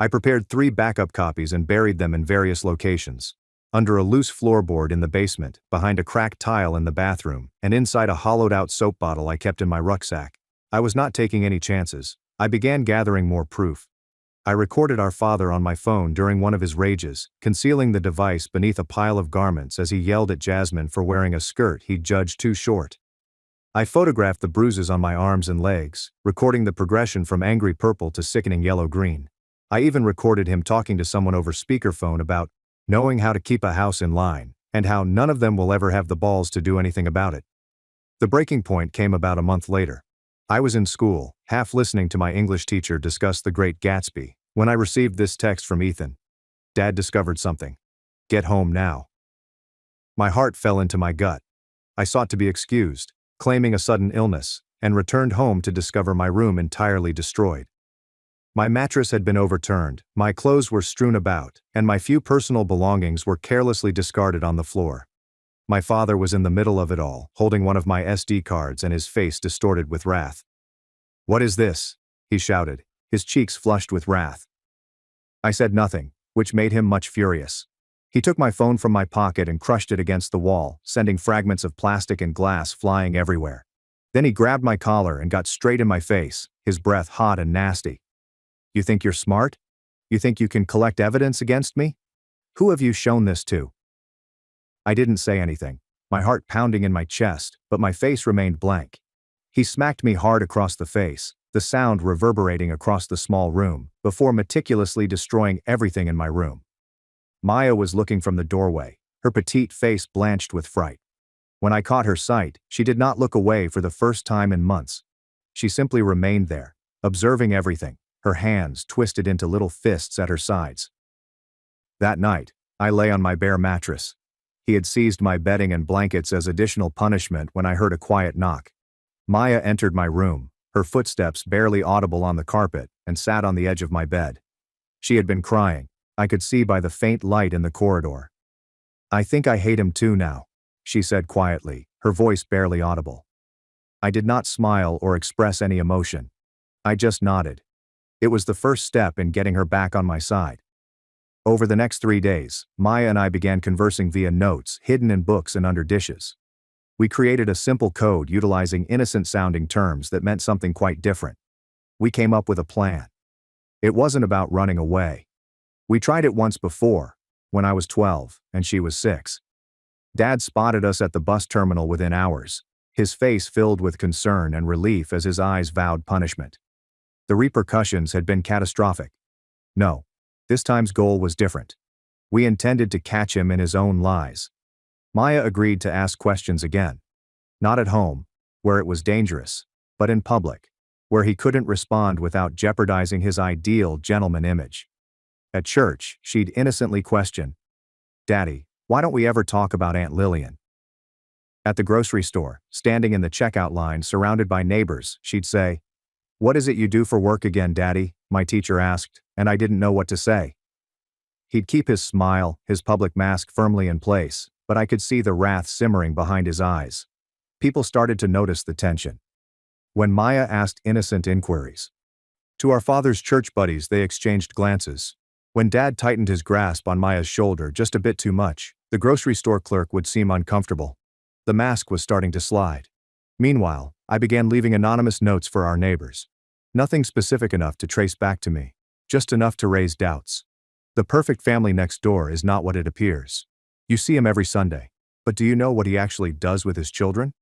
I prepared 3 backup copies and buried them in various locations. Under a loose floorboard in the basement, behind a cracked tile in the bathroom, and inside a hollowed-out soap bottle I kept in my rucksack. I was not taking any chances. I began gathering more proof. I recorded our father on my phone during one of his rages, concealing the device beneath a pile of garments as he yelled at Jasmine for wearing a skirt he'd judged too short. I photographed the bruises on my arms and legs, recording the progression from angry purple to sickening yellow-green. I even recorded him talking to someone over speakerphone about knowing how to keep a house in line, and how none of them will ever have the balls to do anything about it. The breaking point came about a month later. I was in school, half listening to my English teacher discuss The Great Gatsby, when I received this text from Ethan. "Dad discovered something. Get home now." My heart fell into my gut. I sought to be excused, claiming a sudden illness, and returned home to discover my room entirely destroyed. My mattress had been overturned, my clothes were strewn about, and my few personal belongings were carelessly discarded on the floor. My father was in the middle of it all, holding one of my SD cards and his face distorted with wrath. "What is this?" he shouted, his cheeks flushed with wrath. I said nothing, which made him much furious. He took my phone from my pocket and crushed it against the wall, sending fragments of plastic and glass flying everywhere. Then he grabbed my collar and got straight in my face, his breath hot and nasty. "You think you're smart? You think you can collect evidence against me? Who have you shown this to?" I didn't say anything, my heart pounding in my chest, but my face remained blank. He smacked me hard across the face, the sound reverberating across the small room, before meticulously destroying everything in my room. Maya was looking from the doorway, her petite face blanched with fright. When I caught her sight, she did not look away for the first time in months. She simply remained there, observing everything, her hands twisted into little fists at her sides. That night, I lay on my bare mattress. He had seized my bedding and blankets as additional punishment when I heard a quiet knock. Maya entered my room, her footsteps barely audible on the carpet, and sat on the edge of my bed. She had been crying. I could see by the faint light in the corridor. "I think I hate him too now," she said quietly, her voice barely audible. I did not smile or express any emotion. I just nodded. It was the first step in getting her back on my side. Over the next 3 days, Maya and I began conversing via notes hidden in books and under dishes. We created a simple code utilizing innocent-sounding terms that meant something quite different. We came up with a plan. It wasn't about running away. We tried it once before, when I was 12 and she was 6. Dad spotted us at the bus terminal within hours, his face filled with concern and relief as his eyes vowed punishment. The repercussions had been catastrophic. No, this time's goal was different. We intended to catch him in his own lies. Maya agreed to ask questions again. Not at home, where it was dangerous, but in public, where he couldn't respond without jeopardizing his ideal gentleman image. At church, she'd innocently question, "Daddy, why don't we ever talk about Aunt Lillian?" At the grocery store, standing in the checkout line surrounded by neighbors, she'd say, "What is it you do for work again, Daddy?" my teacher asked, and I didn't know what to say. He'd keep his smile, his public mask firmly in place, but I could see the wrath simmering behind his eyes. People started to notice the tension. When Maya asked innocent inquiries. To our father's church buddies, they exchanged glances. When Dad tightened his grasp on Maya's shoulder just a bit too much, the grocery store clerk would seem uncomfortable. The mask was starting to slide. Meanwhile, I began leaving anonymous notes for our neighbors. Nothing specific enough to trace back to me, just enough to raise doubts. The perfect family next door is not what it appears. You see him every Sunday, but do you know what he actually does with his children?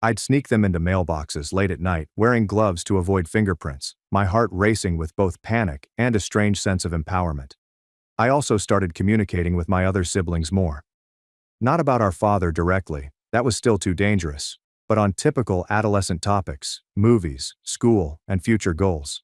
I'd sneak them into mailboxes late at night, wearing gloves to avoid fingerprints, my heart racing with both panic and a strange sense of empowerment. I also started communicating with my other siblings more. Not about our father directly, that was still too dangerous, but on typical adolescent topics, movies, school, and future goals.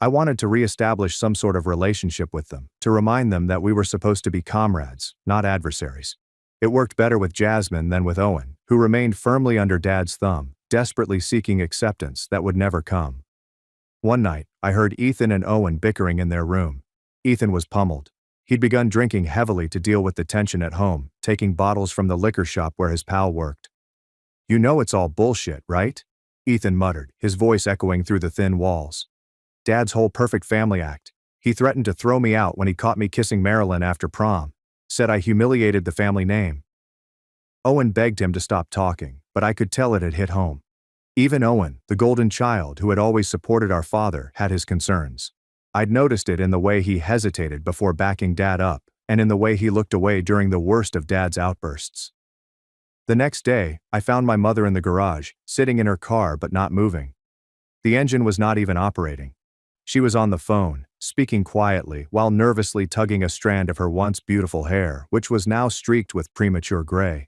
I wanted to re-establish some sort of relationship with them, to remind them that we were supposed to be comrades, not adversaries. It worked better with Jasmine than with Owen, who remained firmly under Dad's thumb, desperately seeking acceptance that would never come. One night, I heard Ethan and Owen bickering in their room. Ethan was pummeled. He'd begun drinking heavily to deal with the tension at home, taking bottles from the liquor shop where his pal worked. "You know it's all bullshit, right?" Ethan muttered, his voice echoing through the thin walls. "Dad's whole perfect family act. He threatened to throw me out when he caught me kissing Marilyn after prom. Said I humiliated the family name." Owen begged him to stop talking, but I could tell it had hit home. Even Owen, the golden child who had always supported our father, had his concerns. I'd noticed it in the way he hesitated before backing Dad up, and in the way he looked away during the worst of Dad's outbursts. The next day, I found my mother in the garage, sitting in her car but not moving. The engine was not even operating. She was on the phone, speaking quietly while nervously tugging a strand of her once beautiful hair, which was now streaked with premature gray.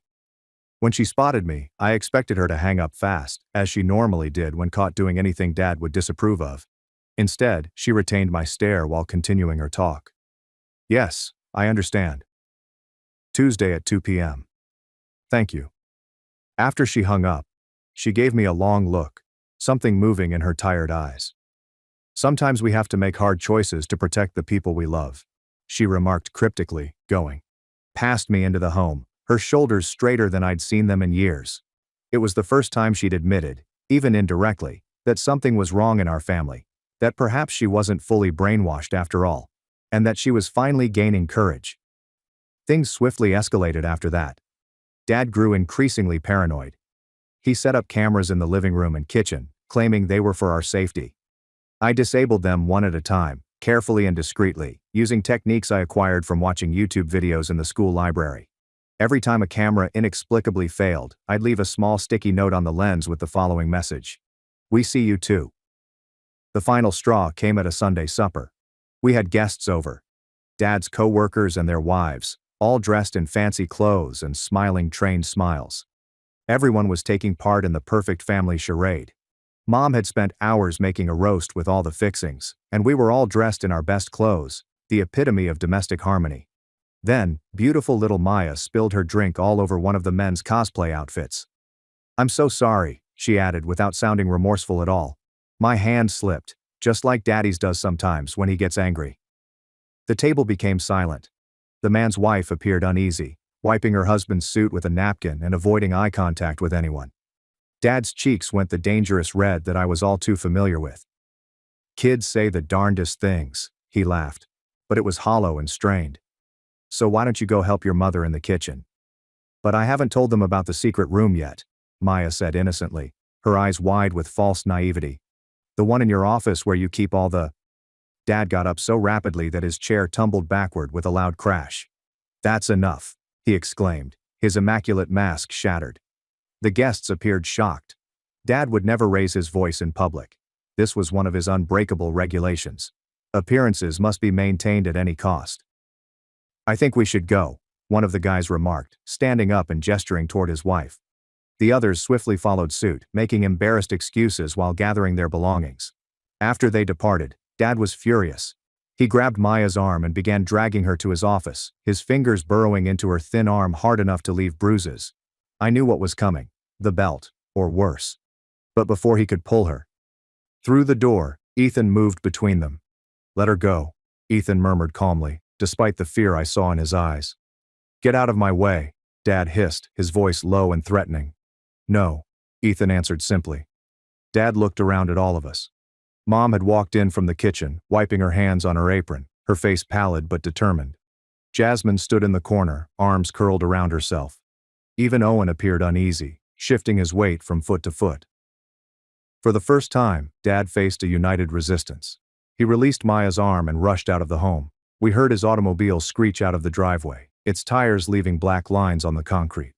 When she spotted me, I expected her to hang up fast, as she normally did when caught doing anything Dad would disapprove of. Instead, she retained my stare while continuing her talk. "Yes, I understand. Tuesday at 2 p.m. Thank you." After she hung up, she gave me a long look, something moving in her tired eyes. "Sometimes we have to make hard choices to protect the people we love," she remarked cryptically, going past me into the home, her shoulders straighter than I'd seen them in years. It was the first time she'd admitted, even indirectly, that something was wrong in our family, that perhaps she wasn't fully brainwashed after all, and that she was finally gaining courage. Things swiftly escalated after that. Dad grew increasingly paranoid. He set up cameras in the living room and kitchen, claiming they were for our safety. I disabled them one at a time, carefully and discreetly, using techniques I acquired from watching YouTube videos in the school library. Every time a camera inexplicably failed, I'd leave a small sticky note on the lens with the following message: We see you too. The final straw came at a Sunday supper. We had guests over. Dad's co-workers and their wives, all dressed in fancy clothes and smiling trained smiles. Everyone was taking part in the perfect family charade. Mom had spent hours making a roast with all the fixings, and we were all dressed in our best clothes, the epitome of domestic harmony. Then, beautiful little Maya spilled her drink all over one of the men's cosplay outfits. "I'm so sorry," she added without sounding remorseful at all. My hand slipped, just like Daddy's does sometimes when he gets angry. The table became silent. The man's wife appeared uneasy, wiping her husband's suit with a napkin and avoiding eye contact with anyone. Dad's cheeks went the dangerous red that I was all too familiar with. "Kids say the darndest things," he laughed, but it was hollow and strained. "So why don't you go help your mother in the kitchen?" "But I haven't told them about the secret room yet," Maya said innocently, her eyes wide with false naivety. "The one in your office where you keep all the—" Dad got up so rapidly that his chair tumbled backward with a loud crash. "That's enough," he exclaimed, his immaculate mask shattered. The guests appeared shocked. Dad would never raise his voice in public. This was one of his unbreakable regulations. Appearances must be maintained at any cost. "I think we should go," one of the guys remarked, standing up and gesturing toward his wife. The others swiftly followed suit, making embarrassed excuses while gathering their belongings. After they departed, Dad was furious. He grabbed Maya's arm and began dragging her to his office, his fingers burrowing into her thin arm hard enough to leave bruises. I knew what was coming, the belt, or worse. But before he could pull her through the door, Ethan moved between them. "Let her go," Ethan murmured calmly, despite the fear I saw in his eyes. "Get out of my way," Dad hissed, his voice low and threatening. "No," Ethan answered simply. Dad looked around at all of us. Mom had walked in from the kitchen, wiping her hands on her apron, her face pallid but determined. Jasmine stood in the corner, arms curled around herself. Even Owen appeared uneasy, shifting his weight from foot to foot. For the first time, Dad faced a united resistance. He released Maya's arm and rushed out of the home. We heard his automobile screech out of the driveway, its tires leaving black lines on the concrete.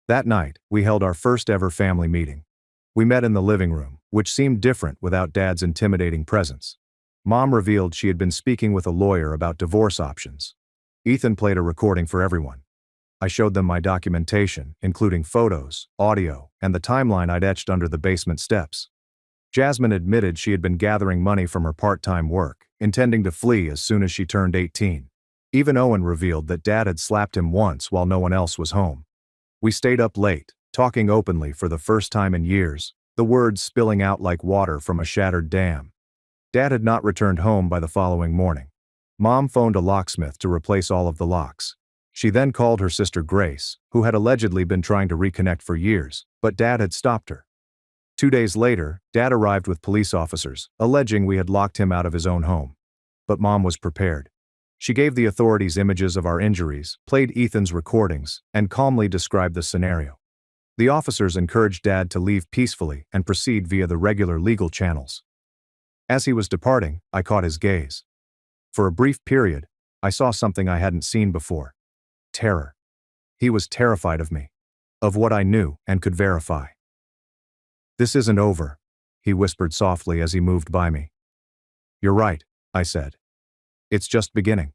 That night, we held our first ever family meeting. We met in the living room, which seemed different without Dad's intimidating presence. Mom revealed she had been speaking with a lawyer about divorce options. Ethan played a recording for everyone. I showed them my documentation, including photos, audio, and the timeline I'd etched under the basement steps. Jasmine admitted she had been gathering money from her part-time work, intending to flee as soon as she turned 18. Even Owen revealed that Dad had slapped him once while no one else was home. We stayed up late, talking openly for the first time in years, the words spilling out like water from a shattered dam. Dad had not returned home by the following morning. Mom phoned a locksmith to replace all of the locks. She then called her sister Grace, who had allegedly been trying to reconnect for years, but Dad had stopped her. 2 days later, Dad arrived with police officers, alleging we had locked him out of his own home. But Mom was prepared. She gave the authorities images of our injuries, played Ethan's recordings, and calmly described the scenario. The officers encouraged Dad to leave peacefully and proceed via the regular legal channels. As he was departing, I caught his gaze. For a brief period, I saw something I hadn't seen before. Terror. He was terrified of me, of what I knew and could verify. "This isn't over," he whispered softly as he moved by me. "You're right," I said. "It's just beginning."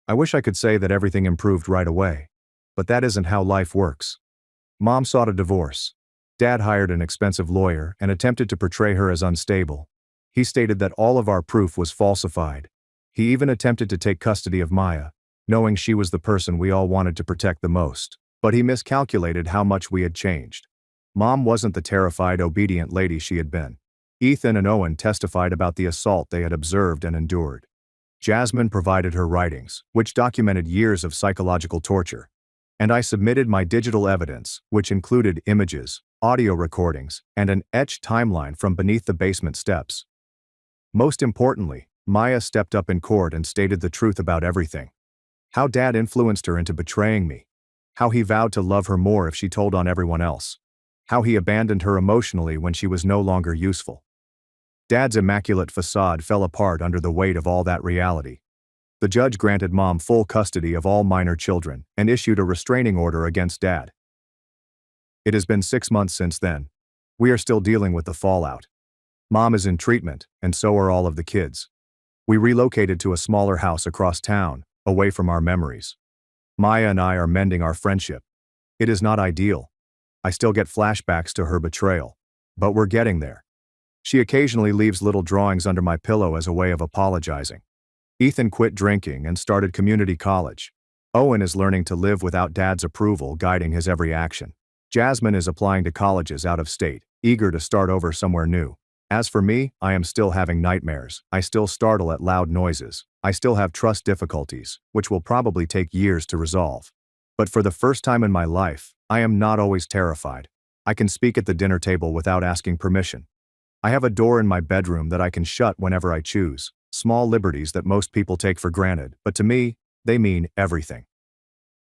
I wish I could say that everything improved right away, but that isn't how life works. Mom sought a divorce. Dad hired an expensive lawyer and attempted to portray her as unstable. He stated that all of our proof was falsified. He even attempted to take custody of Maya, knowing she was the person we all wanted to protect the most, but he miscalculated how much we had changed. Mom wasn't the terrified, obedient lady she had been. Ethan and Owen testified about the assault they had observed and endured. Jasmine provided her writings, which documented years of psychological torture. And I submitted my digital evidence, which included images, audio recordings, and an etched timeline from beneath the basement steps. Most importantly, Maya stepped up in court and stated the truth about everything. How Dad influenced her into betraying me. How he vowed to love her more if she told on everyone else. How he abandoned her emotionally when she was no longer useful. Dad's immaculate facade fell apart under the weight of all that reality. The judge granted Mom full custody of all minor children and issued a restraining order against Dad. It has been 6 months since then. We are still dealing with the fallout. Mom is in treatment, and so are all of the kids. We relocated to a smaller house across town, away from our memories. Maya and I are mending our friendship. It is not ideal. I still get flashbacks to her betrayal. But we're getting there. She occasionally leaves little drawings under my pillow as a way of apologizing. Ethan quit drinking and started community college. Owen is learning to live without Dad's approval guiding his every action. Jasmine is applying to colleges out of state, eager to start over somewhere new. As for me, I am still having nightmares. I still startle at loud noises. I still have trust difficulties, which will probably take years to resolve. But for the first time in my life, I am not always terrified. I can speak at the dinner table without asking permission. I have a door in my bedroom that I can shut whenever I choose. Small liberties that most people take for granted, but to me, they mean everything.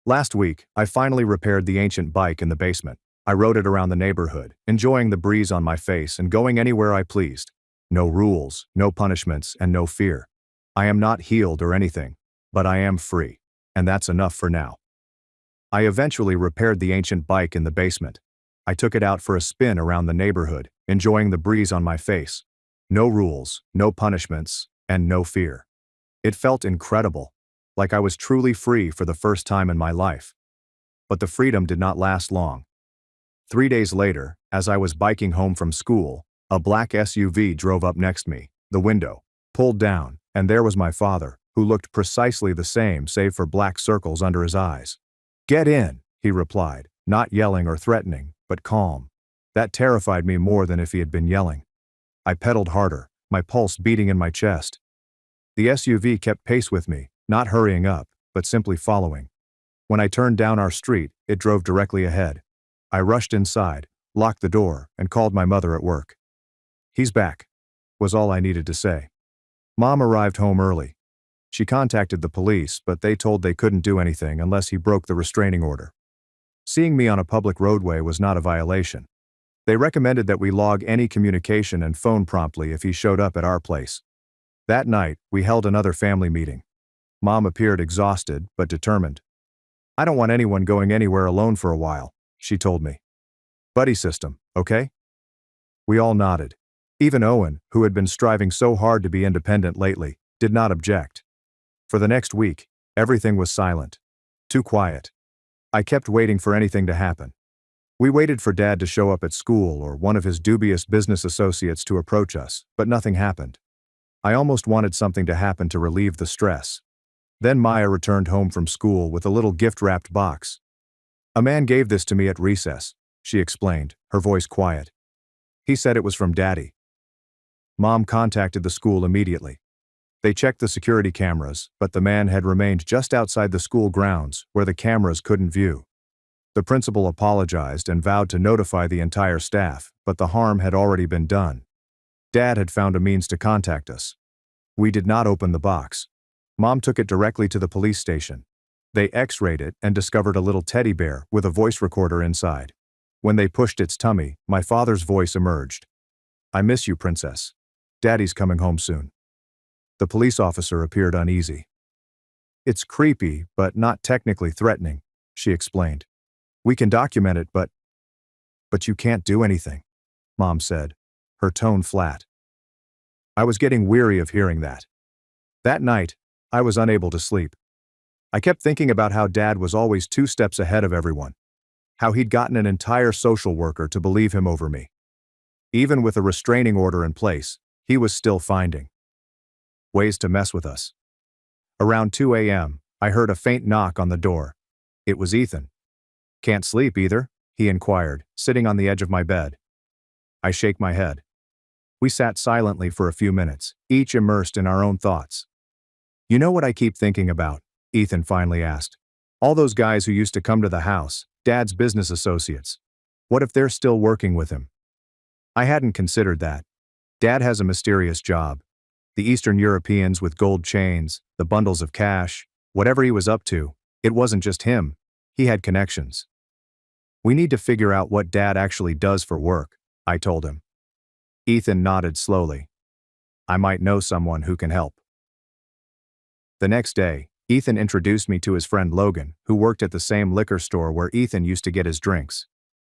Last week, I finally repaired the ancient bike in the basement. I rode it around the neighborhood, enjoying the breeze on my face and going anywhere I pleased. No rules, no punishments, and no fear. I am not healed or anything, but I am free, and that's enough for now. I eventually repaired the ancient bike in the basement. I took it out for a spin around the neighborhood, enjoying the breeze on my face. No rules, no punishments, and no fear. It felt incredible, like I was truly free for the first time in my life. But the freedom did not last long. 3 days later, as I was biking home from school, a black SUV drove up next me, the window pulled down, and there was my father, who looked precisely the same save for black circles under his eyes. "Get in," he replied, not yelling or threatening, but calm. That terrified me more than if he had been yelling. I pedaled harder, my pulse beating in my chest. The SUV kept pace with me, not hurrying up, but simply following. When I turned down our street, it drove directly ahead. I rushed inside, locked the door, and called my mother at work. "He's back," was all I needed to say. Mom arrived home early. She contacted the police, but they told they couldn't do anything unless he broke the restraining order. Seeing me on a public roadway was not a violation. They recommended that we log any communication and phone promptly if he showed up at our place. That night, we held another family meeting. Mom appeared exhausted, but determined. "I don't want anyone going anywhere alone for a while," she told me. "Buddy system, okay?" We all nodded. Even Owen, who had been striving so hard to be independent lately, did not object. For the next week, everything was silent. Too quiet. I kept waiting for anything to happen. We waited for Dad to show up at school or one of his dubious business associates to approach us, but nothing happened. I almost wanted something to happen to relieve the stress. Then Maya returned home from school with a little gift-wrapped box. "A man gave this to me at recess," she explained, her voice quiet. "He said it was from Daddy." Mom contacted the school immediately. They checked the security cameras, but the man had remained just outside the school grounds, where the cameras couldn't view. The principal apologized and vowed to notify the entire staff, but the harm had already been done. Dad had found a means to contact us. We did not open the box. Mom took it directly to the police station. They X-rayed it and discovered a little teddy bear with a voice recorder inside. When they pushed its tummy, my father's voice emerged. "I miss you, Princess. Daddy's coming home soon." The police officer appeared uneasy. "It's creepy, but not technically threatening," she explained. "We can document it, but you can't do anything," Mom said, her tone flat. I was getting weary of hearing that. That night, I was unable to sleep. I kept thinking about how Dad was always 2 steps ahead of everyone. How he'd gotten an entire social worker to believe him over me. Even with a restraining order in place, he was still finding ways to mess with us. Around 2 a.m., I heard a faint knock on the door. It was Ethan. "Can't sleep either?" he inquired, sitting on the edge of my bed. I shake my head. We sat silently for a few minutes, each immersed in our own thoughts. "You know what I keep thinking about?" Ethan finally asked. "All those guys who used to come to the house, Dad's business associates. What if they're still working with him?" I hadn't considered that. Dad has a mysterious job. The Eastern Europeans with gold chains, the bundles of cash, whatever he was up to, it wasn't just him. He had connections. "We need to figure out what Dad actually does for work," I told him. Ethan nodded slowly. "I might know someone who can help." The next day, Ethan introduced me to his friend Logan, who worked at the same liquor store where Ethan used to get his drinks.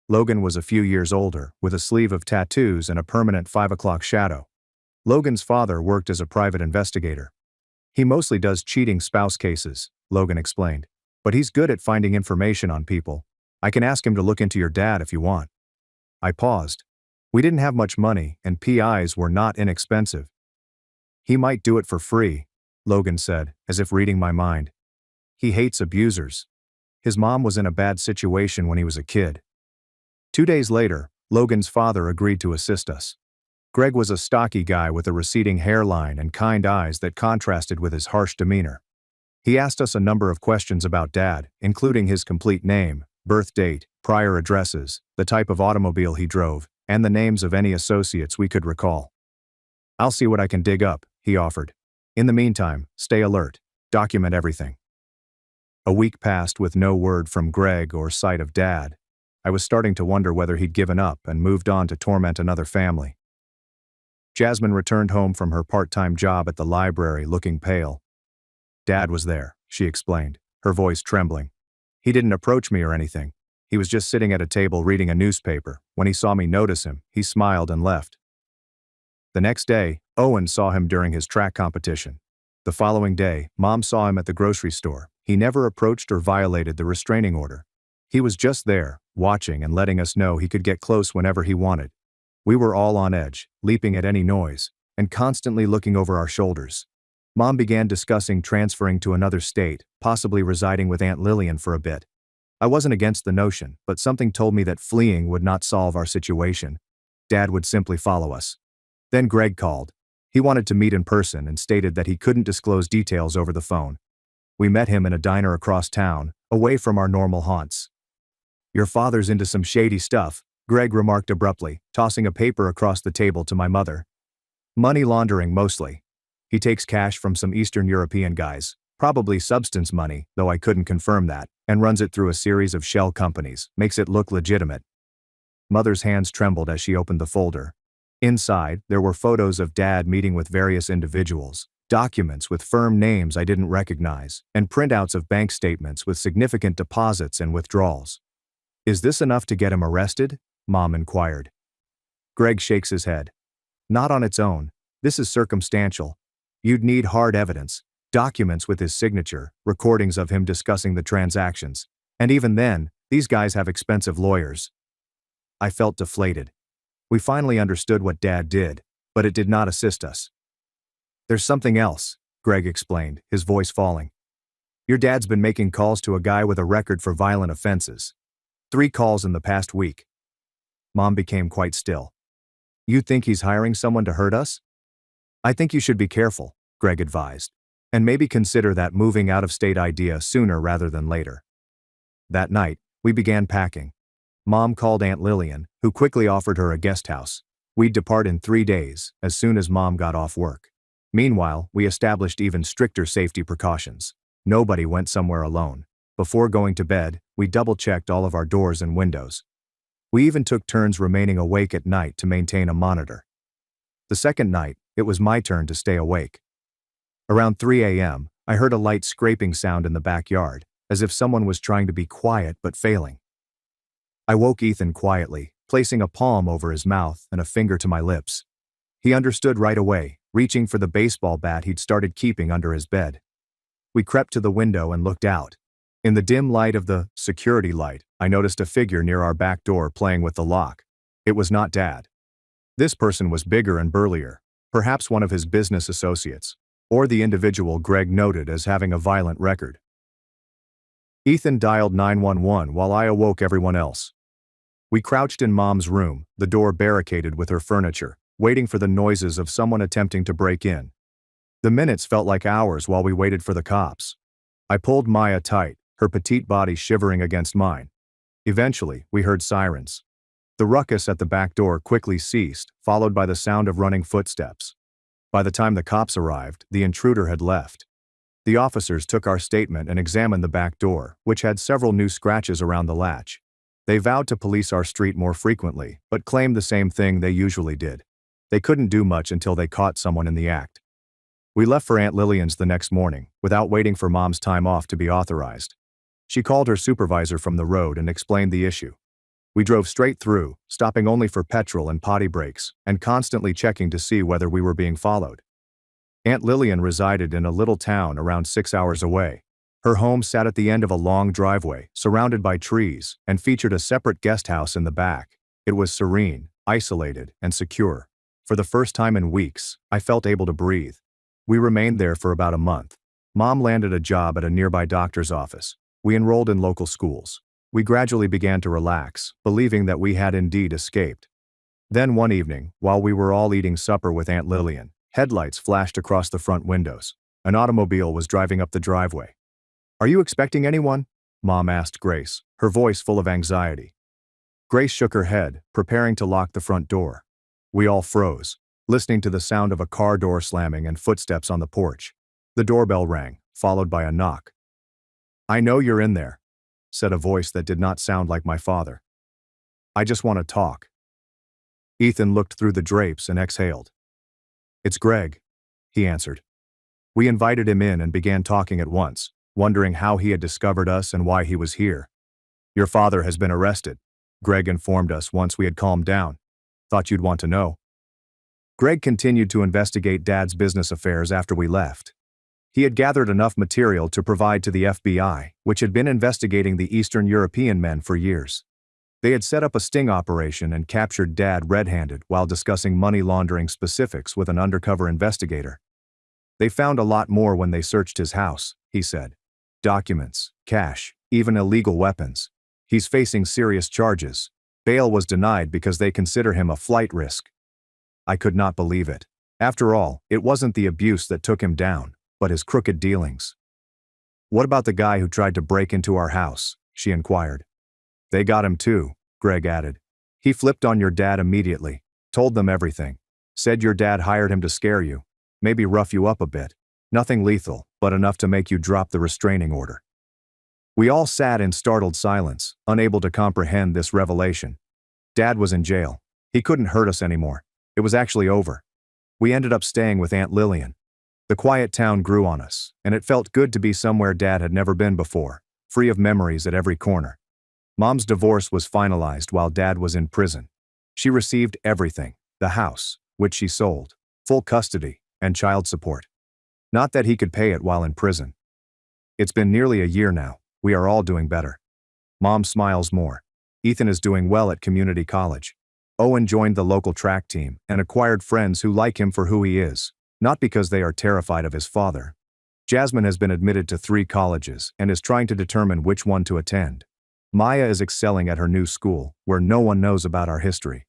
Logan was a few years older, with a sleeve of tattoos and a permanent 5 o'clock shadow. Logan's father worked as a private investigator. He mostly does cheating spouse cases, Logan explained. But he's good at finding information on people. I can ask him to look into your dad if you want. I paused. We didn't have much money, and PIs were not inexpensive. He might do it for free, Logan said, as if reading my mind. He hates abusers. His mom was in a bad situation when he was a kid. 2 days later, Logan's father agreed to assist us. Greg was a stocky guy with a receding hairline and kind eyes that contrasted with his harsh demeanor. He asked us a number of questions about Dad, including his complete name, birth date, prior addresses, the type of automobile he drove, and the names of any associates we could recall. "I'll see what I can dig up," he offered. "In the meantime, stay alert. Document everything." A week passed with no word from Greg or sight of Dad. I was starting to wonder whether he'd given up and moved on to torment another family. Jasmine returned home from her part-time job at the library looking pale. "Dad was there," she explained, her voice trembling. "He didn't approach me or anything. He was just sitting at a table reading a newspaper. When he saw me notice him, he smiled and left." The next day, Owen saw him during his track competition. The following day, Mom saw him at the grocery store. He never approached or violated the restraining order. He was just there, watching and letting us know he could get close whenever he wanted. We were all on edge, leaping at any noise, and constantly looking over our shoulders. Mom began discussing transferring to another state, possibly residing with Aunt Lillian for a bit. I wasn't against the notion, but something told me that fleeing would not solve our situation. Dad would simply follow us. Then Greg called. He wanted to meet in person and stated that he couldn't disclose details over the phone. We met him in a diner across town, away from our normal haunts. "Your father's into some shady stuff," Greg remarked abruptly, tossing a paper across the table to my mother. "Money laundering mostly. He takes cash from some Eastern European guys, probably substance money, though I couldn't confirm that, and runs it through a series of shell companies, makes it look legitimate." Mother's hands trembled as she opened the folder. Inside, there were photos of Dad meeting with various individuals, documents with firm names I didn't recognize, and printouts of bank statements with significant deposits and withdrawals. "Is this enough to get him arrested?" Mom inquired. Greg shakes his head. "Not on its own. This is circumstantial. You'd need hard evidence, documents with his signature, recordings of him discussing the transactions. And even then, these guys have expensive lawyers." I felt deflated. We finally understood what Dad did, but it did not assist us. "There's something else," Greg explained, his voice falling. "Your dad's been making calls to a guy with a record for violent offenses. 3 calls in the past week." Mom became quite still. "You think he's hiring someone to hurt us?" "I think you should be careful," Greg advised, "and maybe consider that moving out-of-state idea sooner rather than later." That night, we began packing. Mom called Aunt Lillian, who quickly offered her a guest house. We'd depart in 3 days, as soon as Mom got off work. Meanwhile, we established even stricter safety precautions. Nobody went somewhere alone. Before going to bed, we double-checked all of our doors and windows. We even took turns remaining awake at night to maintain a monitor. The second night, it was my turn to stay awake. Around 3 a.m., I heard a light scraping sound in the backyard, as if someone was trying to be quiet but failing. I woke Ethan quietly, placing a palm over his mouth and a finger to my lips. He understood right away, reaching for the baseball bat he'd started keeping under his bed. We crept to the window and looked out. In the dim light of the security light, I noticed a figure near our back door playing with the lock. It was not Dad. This person was bigger and burlier, perhaps one of his business associates, or the individual Greg noted as having a violent record. Ethan dialed 911 while I awoke everyone else. We crouched in Mom's room, the door barricaded with her furniture, waiting for the noises of someone attempting to break in. The minutes felt like hours while we waited for the cops. I pulled Maya tight, her petite body shivering against mine. Eventually, we heard sirens. The ruckus at the back door quickly ceased, followed by the sound of running footsteps. By the time the cops arrived, the intruder had left. The officers took our statement and examined the back door, which had several new scratches around the latch. They vowed to police our street more frequently, but claimed the same thing they usually did. They couldn't do much until they caught someone in the act. We left for Aunt Lillian's the next morning, without waiting for Mom's time off to be authorized. She called her supervisor from the road and explained the issue. We drove straight through, stopping only for petrol and potty breaks, and constantly checking to see whether we were being followed. Aunt Lillian resided in a little town around 6 hours away. Her home sat at the end of a long driveway, surrounded by trees, and featured a separate guest house in the back. It was serene, isolated, and secure. For the first time in weeks, I felt able to breathe. We remained there for about a month. Mom landed a job at a nearby doctor's office. We enrolled in local schools. We gradually began to relax, believing that we had indeed escaped. Then one evening, while we were all eating supper with Aunt Lillian, headlights flashed across the front windows. An automobile was driving up the driveway. "Are you expecting anyone?" Mom asked Grace, her voice full of anxiety. Grace shook her head, preparing to lock the front door. We all froze, listening to the sound of a car door slamming and footsteps on the porch. The doorbell rang, followed by a knock. "I know you're in there," said a voice that did not sound like my father. "I just want to talk." Ethan looked through the drapes and exhaled. "It's Greg," he answered. We invited him in and began talking at once, wondering how he had discovered us and why he was here. "Your father has been arrested," Greg informed us once we had calmed down. "Thought you'd want to know." Greg continued to investigate Dad's business affairs after we left. He had gathered enough material to provide to the FBI, which had been investigating the Eastern European men for years. They had set up a sting operation and captured Dad red-handed while discussing money laundering specifics with an undercover investigator. "They found a lot more when they searched his house," he said. "Documents, cash, even illegal weapons. He's facing serious charges. Bail was denied because they consider him a flight risk." I could not believe it. After all, it wasn't the abuse that took him down, but his crooked dealings. "What about the guy who tried to break into our house?" she inquired. "They got him too," Greg added. "He flipped on your dad immediately, told them everything. Said your dad hired him to scare you, maybe rough you up a bit. Nothing lethal, but enough to make you drop the restraining order." We all sat in startled silence, unable to comprehend this revelation. Dad was in jail. He couldn't hurt us anymore. It was actually over. We ended up staying with Aunt Lillian. The quiet town grew on us, and it felt good to be somewhere Dad had never been before, free of memories at every corner. Mom's divorce was finalized while Dad was in prison. She received everything: the house, which she sold, full custody, and child support. Not that he could pay it while in prison. It's been nearly a year now. We are all doing better. Mom smiles more. Ethan is doing well at community college. Owen joined the local track team and acquired friends who like him for who he is, not because they are terrified of his father. Jasmine has been admitted to 3 colleges and is trying to determine which one to attend. Maya is excelling at her new school, where no one knows about our history.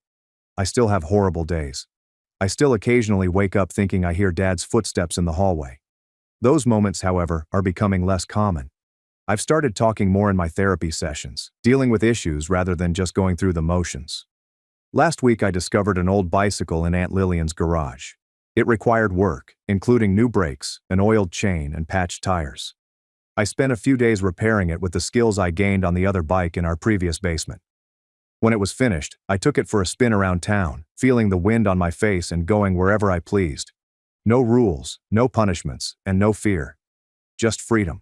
I still have horrible days. I still occasionally wake up thinking I hear Dad's footsteps in the hallway. Those moments, however, are becoming less common. I've started talking more in my therapy sessions, dealing with issues rather than just going through the motions. Last week I discovered an old bicycle in Aunt Lillian's garage. It required work, including new brakes, an oiled chain, and patched tires. I spent a few days repairing it with the skills I gained on the other bike in our previous basement. When it was finished, I took it for a spin around town, feeling the wind on my face and going wherever I pleased. No rules, no punishments, and no fear. Just freedom.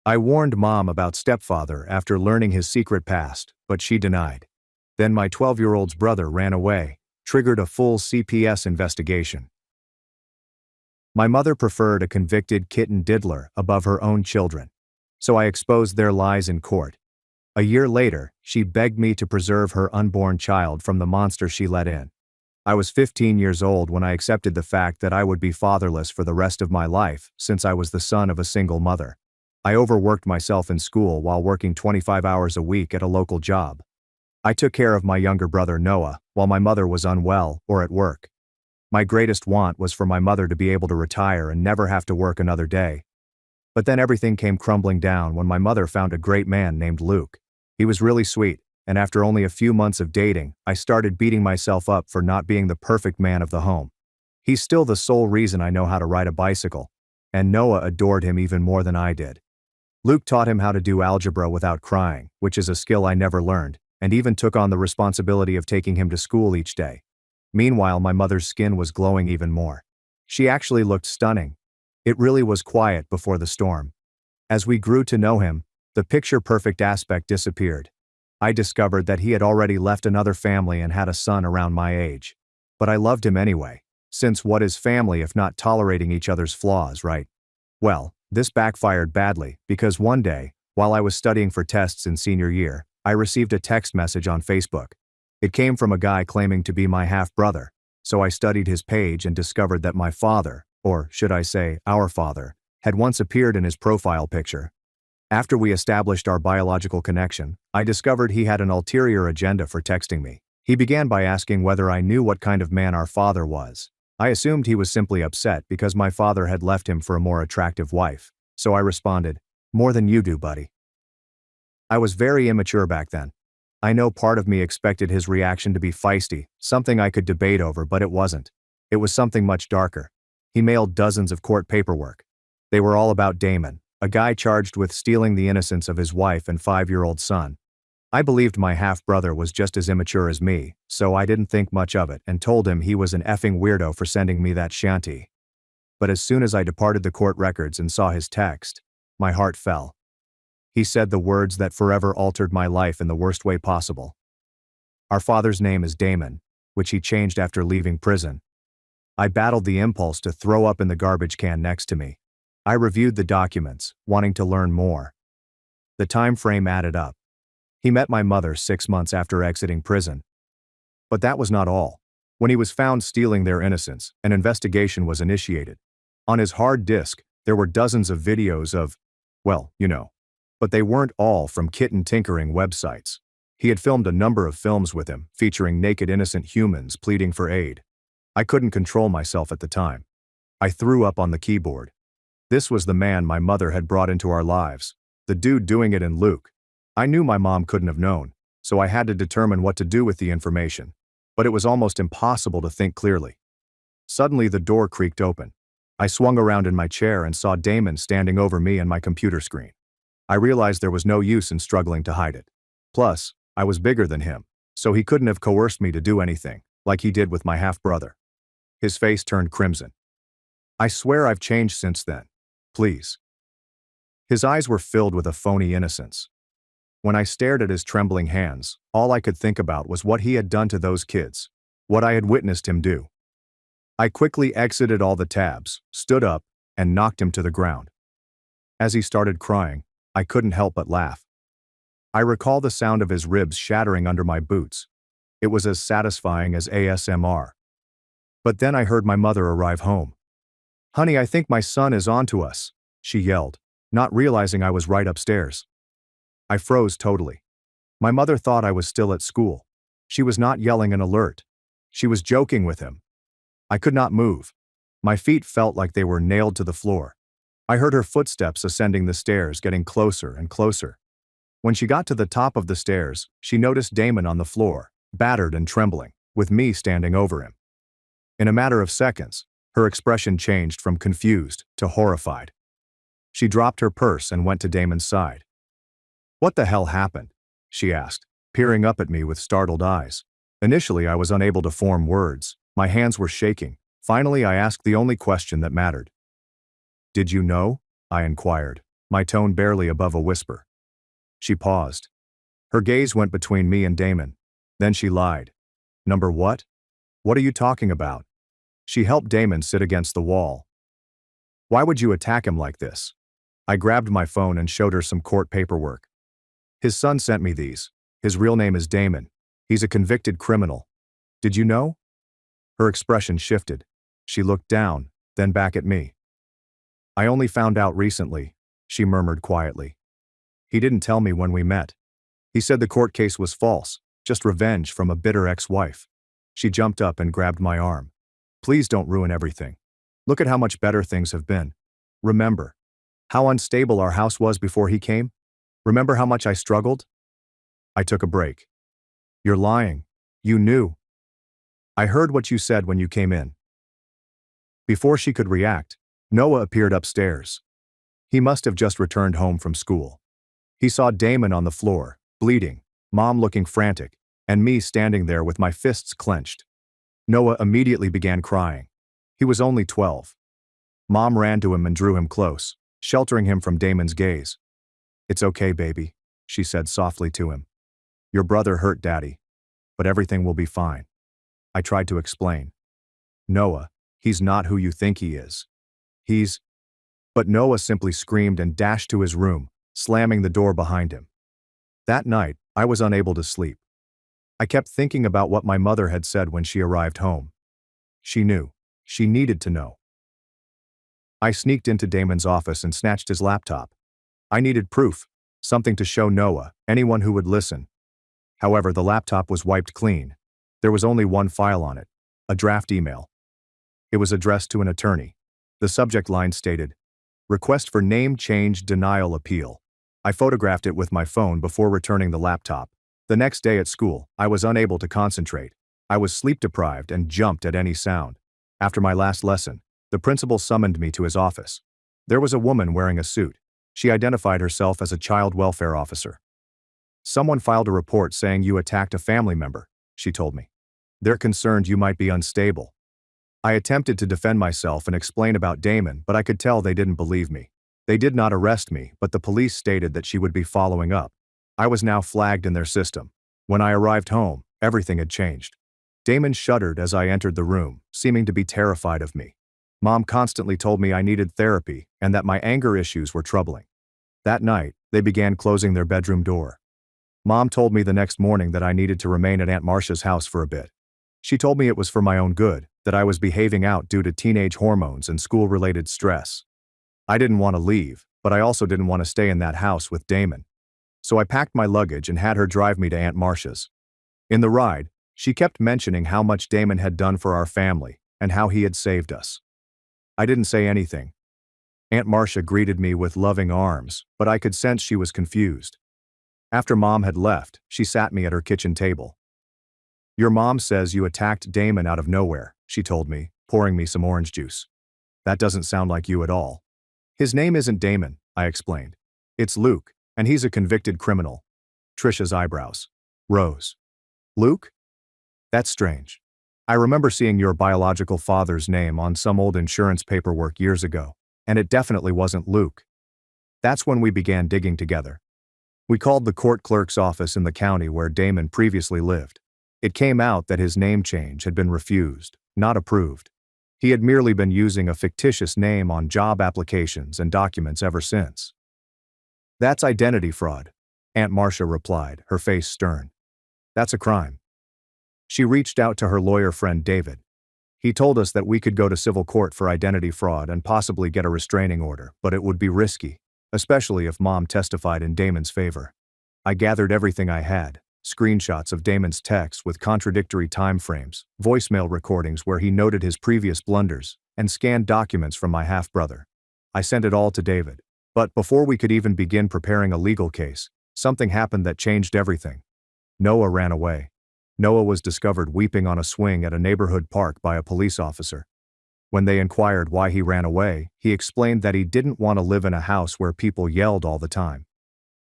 I warned Mom about stepfather after learning his secret past, but she denied. Then my 12-year-old's brother ran away, triggered a full CPS investigation. My mother preferred a convicted kitten diddler above her own children, so I exposed their lies in court. A year later, she begged me to preserve her unborn child from the monster she let in. I was 15 years old when I accepted the fact that I would be fatherless for the rest of my life since I was the son of a single mother. I overworked myself in school while working 25 hours a week at a local job. I took care of my younger brother Noah while my mother was unwell or at work. My greatest want was for my mother to be able to retire and never have to work another day. But then everything came crumbling down when my mother found a great man named Luke. He was really sweet, and after only a few months of dating, I started beating myself up for not being the perfect man of the home. He's still the sole reason I know how to ride a bicycle, and Noah adored him even more than I did. Luke taught him how to do algebra without crying, which is a skill I never learned, and even took on the responsibility of taking him to school each day. Meanwhile, my mother's skin was glowing even more. She actually looked stunning. It really was quiet before the storm. As we grew to know him, the picture-perfect aspect disappeared. I discovered that he had already left another family and had a son around my age. But I loved him anyway, since what is family if not tolerating each other's flaws, right? Well, this backfired badly, because one day, while I was studying for tests in senior year, I received a text message on Facebook. It came from a guy claiming to be my half-brother, so I studied his page and discovered that my father, or should I say, our father, had once appeared in his profile picture. After we established our biological connection, I discovered he had an ulterior agenda for texting me. He began by asking whether I knew what kind of man our father was. I assumed he was simply upset because my father had left him for a more attractive wife, so I responded, "More than you do, buddy." I was very immature back then. I know part of me expected his reaction to be feisty, something I could debate over, but it wasn't. It was something much darker. He mailed dozens of court paperwork. They were all about Damon, a guy charged with stealing the innocence of his wife and 5-year-old son. I believed my half-brother was just as immature as me, so I didn't think much of it and told him he was an effing weirdo for sending me that shanty. But as soon as I departed the court records and saw his text, my heart fell. He said the words that forever altered my life in the worst way possible. Our father's name is Damon, which he changed after leaving prison. I battled the impulse to throw up in the garbage can next to me. I reviewed the documents, wanting to learn more. The time frame added up. He met my mother 6 months after exiting prison. But that was not all. When he was found stealing their innocence, an investigation was initiated. On his hard disk, there were dozens of videos of, well, you know. But they weren't all from kitten tinkering websites. He had filmed a number of films with him, featuring naked innocent humans pleading for aid. I couldn't control myself at the time. I threw up on the keyboard. This was the man my mother had brought into our lives, the dude doing it in Luke. I knew my mom couldn't have known, so I had to determine what to do with the information. But it was almost impossible to think clearly. Suddenly the door creaked open. I swung around in my chair and saw Damon standing over me and my computer screen. I realized there was no use in struggling to hide it. Plus, I was bigger than him, so he couldn't have coerced me to do anything, like he did with my half-brother. His face turned crimson. "I swear I've changed since then. Please." His eyes were filled with a phony innocence. When I stared at his trembling hands, all I could think about was what he had done to those kids, what I had witnessed him do. I quickly exited all the tabs, stood up, and knocked him to the ground. As he started crying, I couldn't help but laugh. I recall the sound of his ribs shattering under my boots. It was as satisfying as ASMR. But then I heard my mother arrive home. "Honey, I think my son is onto us," she yelled, not realizing I was right upstairs. I froze totally. My mother thought I was still at school. She was not yelling an alert. She was joking with him. I could not move. My feet felt like they were nailed to the floor. I heard her footsteps ascending the stairs, getting closer and closer. When she got to the top of the stairs, she noticed Damon on the floor, battered and trembling, with me standing over him. In a matter of seconds, her expression changed from confused to horrified. She dropped her purse and went to Damon's side. "What the hell happened?" she asked, peering up at me with startled eyes. Initially, I was unable to form words. My hands were shaking. Finally, I asked the only question that mattered. "Did you know?" I inquired, my tone barely above a whisper. She paused. Her gaze went between me and Damon. Then she lied. "Number what? What are you talking about?" She helped Damon sit against the wall. "Why would you attack him like this?" I grabbed my phone and showed her some court paperwork. "His son sent me these. His real name is Damon. He's a convicted criminal. Did you know?" Her expression shifted. She looked down, then back at me. "I only found out recently," she murmured quietly. "He didn't tell me when we met. He said the court case was false, just revenge from a bitter ex-wife." She jumped up and grabbed my arm. "Please don't ruin everything. Look at how much better things have been. Remember how unstable our house was before he came? Remember how much I struggled?" I took a break. "You're lying. You knew." "I heard what you said when you came in." Before she could react, Noah appeared upstairs. He must have just returned home from school. He saw Damon on the floor, bleeding, Mom looking frantic, and me standing there with my fists clenched. Noah immediately began crying. He was only 12. Mom ran to him and drew him close. sheltering him from Damon's gaze. "It's okay, baby," she said softly to him. "Your brother hurt Daddy, but everything will be fine." I tried to explain. "Noah, he's not who you think he is. He's—" But Noah simply screamed and dashed to his room, slamming the door behind him. That night, I was unable to sleep. I kept thinking about what my mother had said when she arrived home. She knew. She needed to know. I sneaked into Damon's office and snatched his laptop. I needed proof, something to show Noah, anyone who would listen. However, the laptop was wiped clean. There was only one file on it, a draft email. It was addressed to an attorney. The subject line stated, "Request for name change denial appeal." I photographed it with my phone before returning the laptop. The next day at school, I was unable to concentrate. I was sleep-deprived and jumped at any sound. After my last lesson, the principal summoned me to his office. There was a woman wearing a suit. She identified herself as a child welfare officer. "Someone filed a report saying you attacked a family member," she told me. "They're concerned you might be unstable." I attempted to defend myself and explain about Damon, but I could tell they didn't believe me. They did not arrest me, but the police stated that she would be following up. I was now flagged in their system. When I arrived home, everything had changed. Damon shuddered as I entered the room, seeming to be terrified of me. Mom constantly told me I needed therapy and that my anger issues were troubling. That night, they began closing their bedroom door. Mom told me the next morning that I needed to remain at Aunt Marcia's house for a bit. She told me it was for my own good, that I was behaving out due to teenage hormones and school-related stress. I didn't want to leave, but I also didn't want to stay in that house with Damon. So I packed my luggage and had her drive me to Aunt Marcia's. In the ride, she kept mentioning how much Damon had done for our family and how he had saved us. I didn't say anything. Aunt Marcia greeted me with loving arms, but I could sense she was confused. After Mom had left, she sat me at her kitchen table. "Your mom says you attacked Damon out of nowhere," she told me, pouring me some orange juice. "That doesn't sound like you at all." "His name isn't Damon," I explained. "It's Luke, and he's a convicted criminal." Trisha's eyebrows rose. "Luke? That's strange. I remember seeing your biological father's name on some old insurance paperwork years ago, and it definitely wasn't Luke." That's when we began digging together. We called the court clerk's office in the county where Damon previously lived. It came out that his name change had been refused, not approved. He had merely been using a fictitious name on job applications and documents ever since. "That's identity fraud," Aunt Marcia replied, her face stern. "That's a crime." She reached out to her lawyer friend David. He told us that we could go to civil court for identity fraud and possibly get a restraining order, but it would be risky, especially if Mom testified in Damon's favor. I gathered everything I had. Screenshots of Damon's texts with contradictory time frames, voicemail recordings where he noted his previous blunders, and scanned documents from my half-brother. I sent it all to David. But before we could even begin preparing a legal case, something happened that changed everything. Noah ran away. Noah was discovered weeping on a swing at a neighborhood park by a police officer. When they inquired why he ran away, he explained that he didn't want to live in a house where people yelled all the time.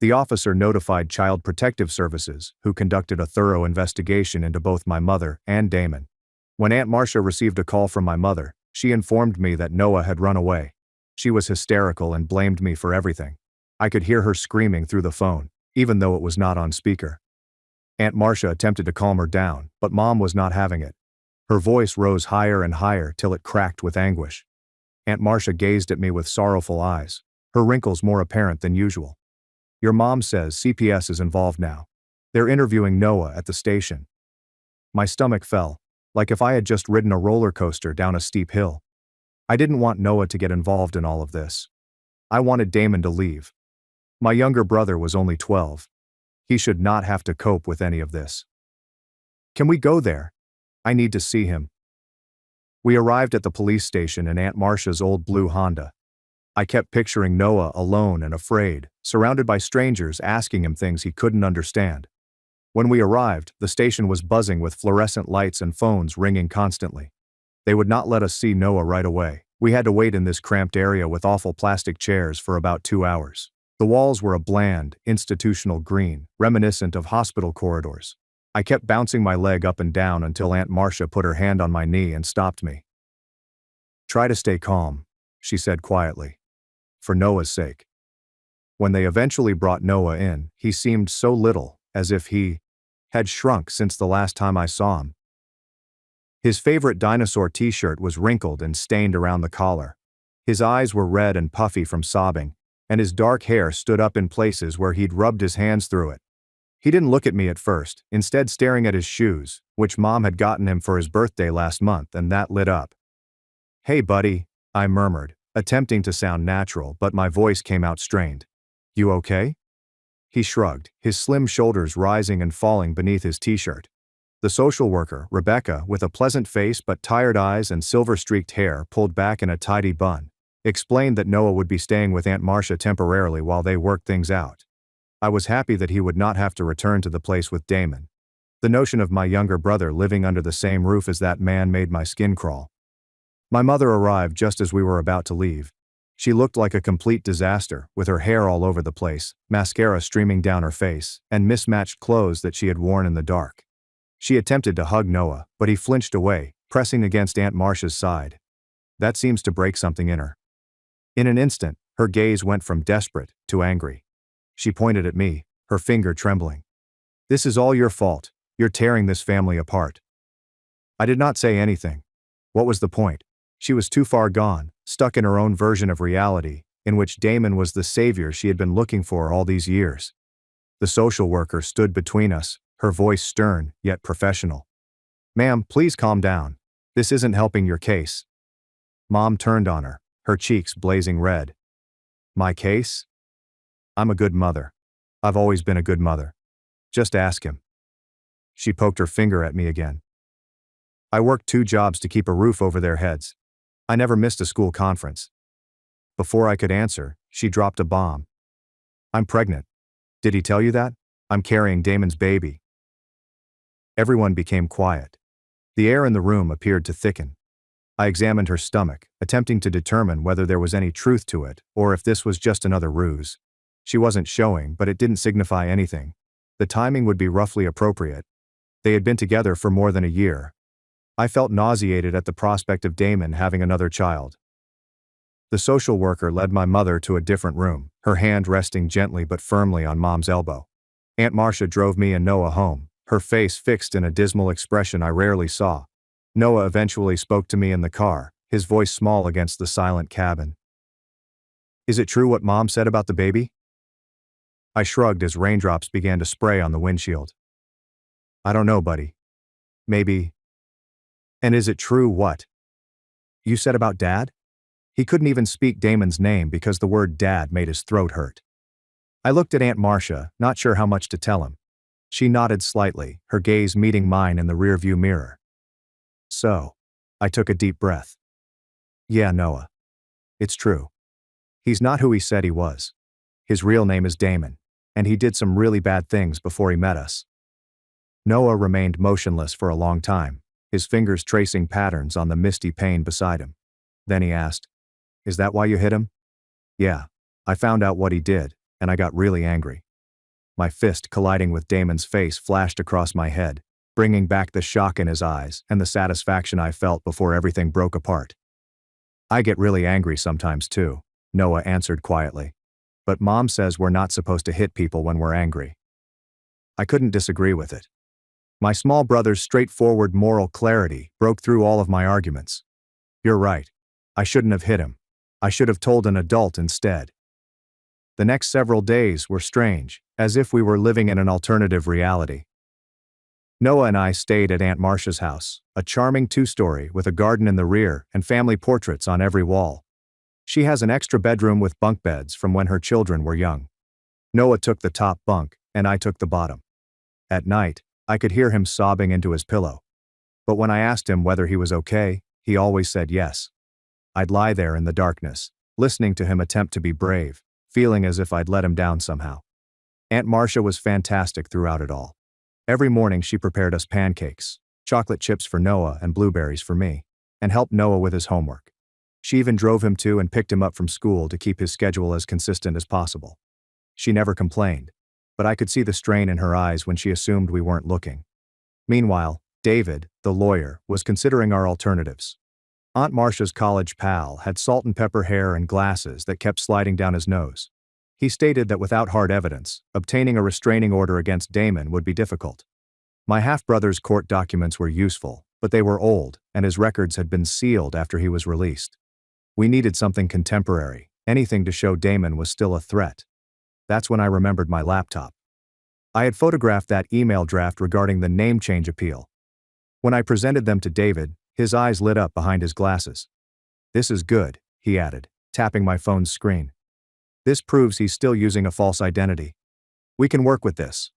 The officer notified Child Protective Services, who conducted a thorough investigation into both my mother and Damon. When Aunt Marcia received a call from my mother, she informed me that Noah had run away. She was hysterical and blamed me for everything. I could hear her screaming through the phone, even though it was not on speaker. Aunt Marcia attempted to calm her down, but Mom was not having it. Her voice rose higher and higher till it cracked with anguish. Aunt Marcia gazed at me with sorrowful eyes, her wrinkles more apparent than usual. "Your mom says CPS is involved now. They're interviewing Noah at the station." My stomach fell, like if I had just ridden a roller coaster down a steep hill. I didn't want Noah to get involved in all of this. I wanted Damon to leave. My younger brother was only 12. He should not have to cope with any of this. "Can we go there? I need to see him." We arrived at the police station in Aunt Marcia's old blue Honda. I kept picturing Noah alone and afraid, surrounded by strangers asking him things he couldn't understand. When we arrived, the station was buzzing with fluorescent lights and phones ringing constantly. They would not let us see Noah right away. We had to wait in this cramped area with awful plastic chairs for about 2 hours. The walls were a bland, institutional green, reminiscent of hospital corridors. I kept bouncing my leg up and down until Aunt Marcia put her hand on my knee and stopped me. "Try to stay calm," she said quietly. for Noah's sake. When they eventually brought Noah in, he seemed so little, as if he had shrunk since the last time I saw him. His favorite dinosaur t-shirt was wrinkled and stained around the collar. His eyes were red and puffy from sobbing, and his dark hair stood up in places where he'd rubbed his hands through it. He didn't look at me at first, instead staring at his shoes, which Mom had gotten him for his birthday last month, and that lit up. "Hey buddy," I murmured, attempting to sound natural, but my voice came out strained. "You okay?" He shrugged, his slim shoulders rising and falling beneath his t-shirt. The social worker, Rebecca, with a pleasant face but tired eyes and silver-streaked hair pulled back in a tidy bun, explained that Noah would be staying with Aunt Marcia temporarily while they worked things out. I was happy that he would not have to return to the place with Damon. The notion of my younger brother living under the same roof as that man made my skin crawl. My mother arrived just as we were about to leave. She looked like a complete disaster, with her hair all over the place, mascara streaming down her face, and mismatched clothes that she had worn in the dark. She attempted to hug Noah, but he flinched away, pressing against Aunt Marcia's side. That seems to break something in her. In an instant, her gaze went from desperate to angry. She pointed at me, her finger trembling. "This is all your fault. You're tearing this family apart." I did not say anything. What was the point? She was too far gone, stuck in her own version of reality, in which Damon was the savior she had been looking for all these years. The social worker stood between us, her voice stern, yet professional. "Ma'am, please calm down. This isn't helping your case." Mom turned on her, her cheeks blazing red. "My case? I'm a good mother. I've always been a good mother. Just ask him." She poked her finger at me again. "I worked 2 jobs to keep a roof over their heads. I never missed a school conference." Before I could answer, she dropped a bomb. "I'm pregnant. Did he tell you that? I'm carrying Damon's baby." Everyone became quiet. The air in the room appeared to thicken. I examined her stomach, attempting to determine whether there was any truth to it, or if this was just another ruse. She wasn't showing, but it didn't signify anything. The timing would be roughly appropriate. They had been together for more than a year. I felt nauseated at the prospect of Damon having another child. The social worker led my mother to a different room, her hand resting gently but firmly on Mom's elbow. Aunt Marcia drove me and Noah home, her face fixed in a dismal expression I rarely saw. Noah eventually spoke to me in the car, his voice small against the silent cabin. "Is it true what Mom said about the baby?" I shrugged as raindrops began to spray on the windshield. "I don't know, buddy. Maybe." "And is it true what you said about Dad?" He couldn't even speak Damon's name because the word Dad made his throat hurt. I looked at Aunt Marcia, not sure how much to tell him. She nodded slightly, her gaze meeting mine in the rearview mirror. "So." I took a deep breath. "Yeah, Noah. It's true. He's not who he said he was. His real name is Damon, and he did some really bad things before he met us." Noah remained motionless for a long time, his fingers tracing patterns on the misty pane beside him. Then he asked, "Is that why you hit him?" "Yeah. I found out what he did, and I got really angry." My fist colliding with Damon's face flashed across my head, bringing back the shock in his eyes and the satisfaction I felt before everything broke apart. "I get really angry sometimes too," Noah answered quietly. "But Mom says we're not supposed to hit people when we're angry." I couldn't disagree with it. My small brother's straightforward moral clarity broke through all of my arguments. "You're right. I shouldn't have hit him. I should have told an adult instead." The next several days were strange, as if we were living in an alternative reality. Noah and I stayed at Aunt Marcia's house, a charming 2-story with a garden in the rear and family portraits on every wall. She has an extra bedroom with bunk beds from when her children were young. Noah took the top bunk, and I took the bottom. At night, I could hear him sobbing into his pillow. But when I asked him whether he was okay, he always said yes. I'd lie there in the darkness, listening to him attempt to be brave, feeling as if I'd let him down somehow. Aunt Marcia was fantastic throughout it all. Every morning she prepared us pancakes, chocolate chips for Noah and blueberries for me, and helped Noah with his homework. She even drove him to and picked him up from school to keep his schedule as consistent as possible. She never complained, but I could see the strain in her eyes when she assumed we weren't looking. Meanwhile, David, the lawyer, was considering our alternatives. Aunt Marcia's college pal had salt and pepper hair and glasses that kept sliding down his nose. He stated that without hard evidence, obtaining a restraining order against Damon would be difficult. My half-brother's court documents were useful, but they were old, and his records had been sealed after he was released. We needed something contemporary, anything to show Damon was still a threat. That's when I remembered my laptop. I had photographed that email draft regarding the name change appeal. When I presented them to David, his eyes lit up behind his glasses. "This is good," he added, tapping my phone's screen. "This proves he's still using a false identity. We can work with this."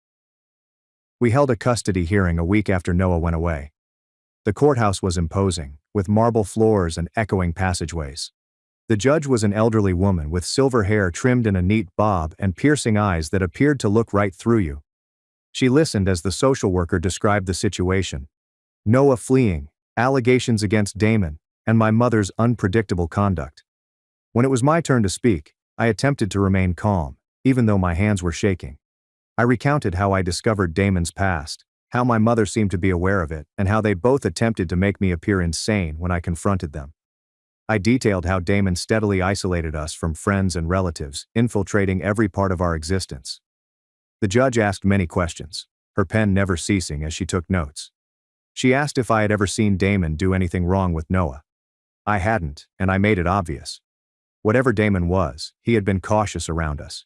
We held a custody hearing a week after Noah went away. The courthouse was imposing, with marble floors and echoing passageways. The judge was an elderly woman with silver hair trimmed in a neat bob and piercing eyes that appeared to look right through you. She listened as the social worker described the situation. Noah fleeing, allegations against Damon, and my mother's unpredictable conduct. When it was my turn to speak, I attempted to remain calm, even though my hands were shaking. I recounted how I discovered Damon's past, how my mother seemed to be aware of it, and how they both attempted to make me appear insane when I confronted them. I detailed how Damon steadily isolated us from friends and relatives, infiltrating every part of our existence. The judge asked many questions, her pen never ceasing as she took notes. She asked if I had ever seen Damon do anything wrong with Noah. I hadn't, and I made it obvious. Whatever Damon was, he had been cautious around us.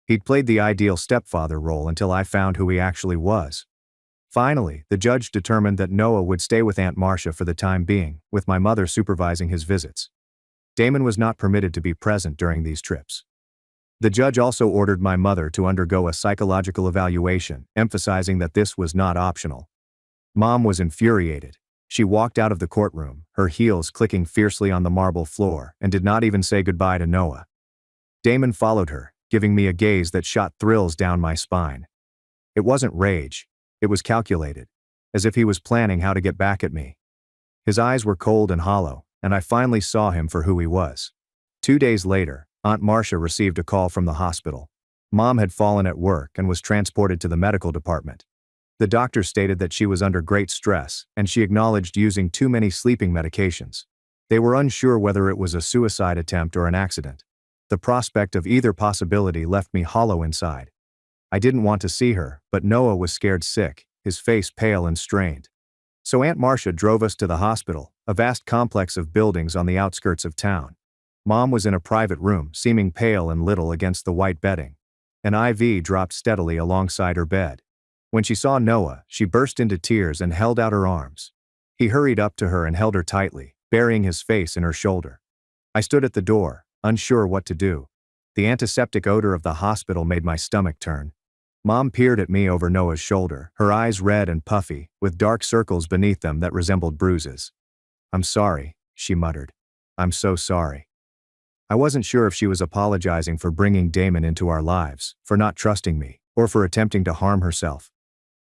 He'd played the ideal stepfather role until I found who he actually was. Finally, the judge determined that Noah would stay with Aunt Marcia for the time being, with my mother supervising his visits. Damon was not permitted to be present during these trips. The judge also ordered my mother to undergo a psychological evaluation, emphasizing that this was not optional. Mom was infuriated. She walked out of the courtroom, her heels clicking fiercely on the marble floor, and did not even say goodbye to Noah. Damon followed her, giving me a gaze that shot thrills down my spine. It wasn't rage, it was calculated, as if he was planning how to get back at me. His eyes were cold and hollow, and I finally saw him for who he was. 2 days later, Aunt Marcia received a call from the hospital. Mom had fallen at work and was transported to the medical department. The doctor stated that she was under great stress, and she acknowledged using too many sleeping medications. They were unsure whether it was a suicide attempt or an accident. The prospect of either possibility left me hollow inside. I didn't want to see her, but Noah was scared sick, his face pale and strained. So Aunt Marcia drove us to the hospital, a vast complex of buildings on the outskirts of town. Mom was in a private room, seeming pale and little against the white bedding. An IV dropped steadily alongside her bed. When she saw Noah, she burst into tears and held out her arms. He hurried up to her and held her tightly, burying his face in her shoulder. I stood at the door, unsure what to do. The antiseptic odor of the hospital made my stomach turn. Mom peered at me over Noah's shoulder, her eyes red and puffy, with dark circles beneath them that resembled bruises. "I'm sorry," she muttered. "I'm so sorry." I wasn't sure if she was apologizing for bringing Damon into our lives, for not trusting me, or for attempting to harm herself.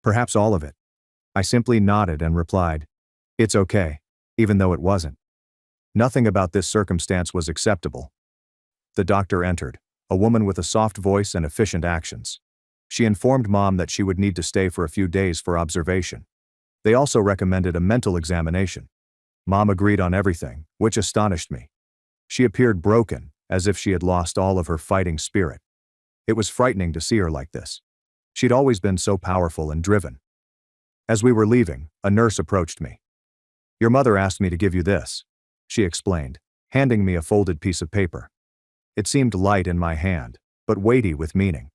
Perhaps all of it. I simply nodded and replied, "It's okay," even though it wasn't. Nothing about this circumstance was acceptable. The doctor entered, a woman with a soft voice and efficient actions. She informed Mom that she would need to stay for a few days for observation. They also recommended a mental examination. Mom agreed on everything, which astonished me. She appeared broken, as if she had lost all of her fighting spirit. It was frightening to see her like this. She'd always been so powerful and driven. As we were leaving, a nurse approached me. "Your mother asked me to give you this," she explained, handing me a folded piece of paper. It seemed light in my hand, but weighty with meaning.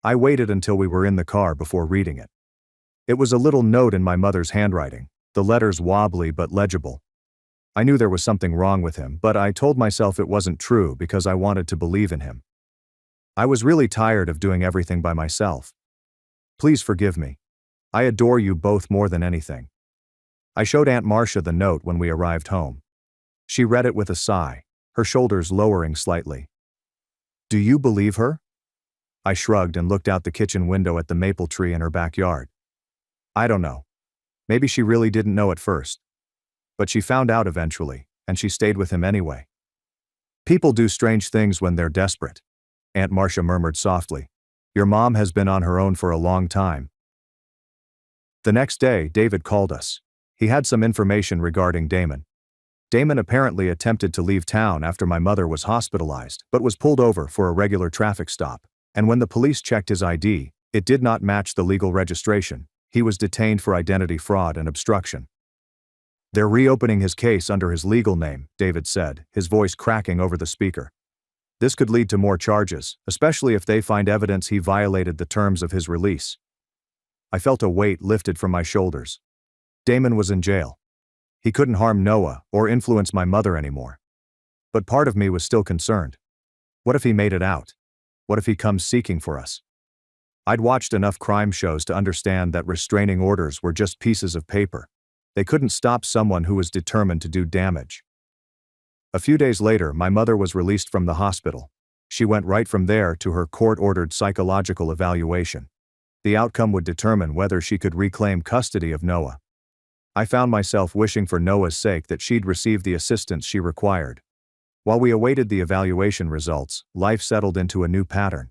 I waited until we were in the car before reading it. It was a little note in my mother's handwriting, the letters wobbly but legible. I knew there was something wrong with him, but I told myself it wasn't true because I wanted to believe in him. I was really tired of doing everything by myself. Please forgive me. I adore you both more than anything. I showed Aunt Marcia the note when we arrived home. She read it with a sigh, her shoulders lowering slightly. "Do you believe her?" I shrugged and looked out the kitchen window at the maple tree in her backyard. I don't know. Maybe she really didn't know at first. But she found out eventually, and she stayed with him anyway. "People do strange things when they're desperate," Aunt Marcia murmured softly. "Your mom has been on her own for a long time." The next day, David called us. He had some information regarding Damon. Damon apparently attempted to leave town after my mother was hospitalized, but was pulled over for a regular traffic stop, and when the police checked his ID, it did not match the legal registration. He was detained for identity fraud and obstruction. "They're reopening his case under his legal name," David said, his voice cracking over the speaker. "This could lead to more charges, especially if they find evidence he violated the terms of his release." I felt a weight lifted from my shoulders. Damon was in jail. He couldn't harm Noah or influence my mother anymore. But part of me was still concerned. What if he made it out? What if he comes seeking for us? I'd watched enough crime shows to understand that restraining orders were just pieces of paper. They couldn't stop someone who was determined to do damage. A few days later, my mother was released from the hospital. She went right from there to her court-ordered psychological evaluation. The outcome would determine whether she could reclaim custody of Noah. I found myself wishing for Noah's sake that she'd receive the assistance she required. While we awaited the evaluation results, life settled into a new pattern.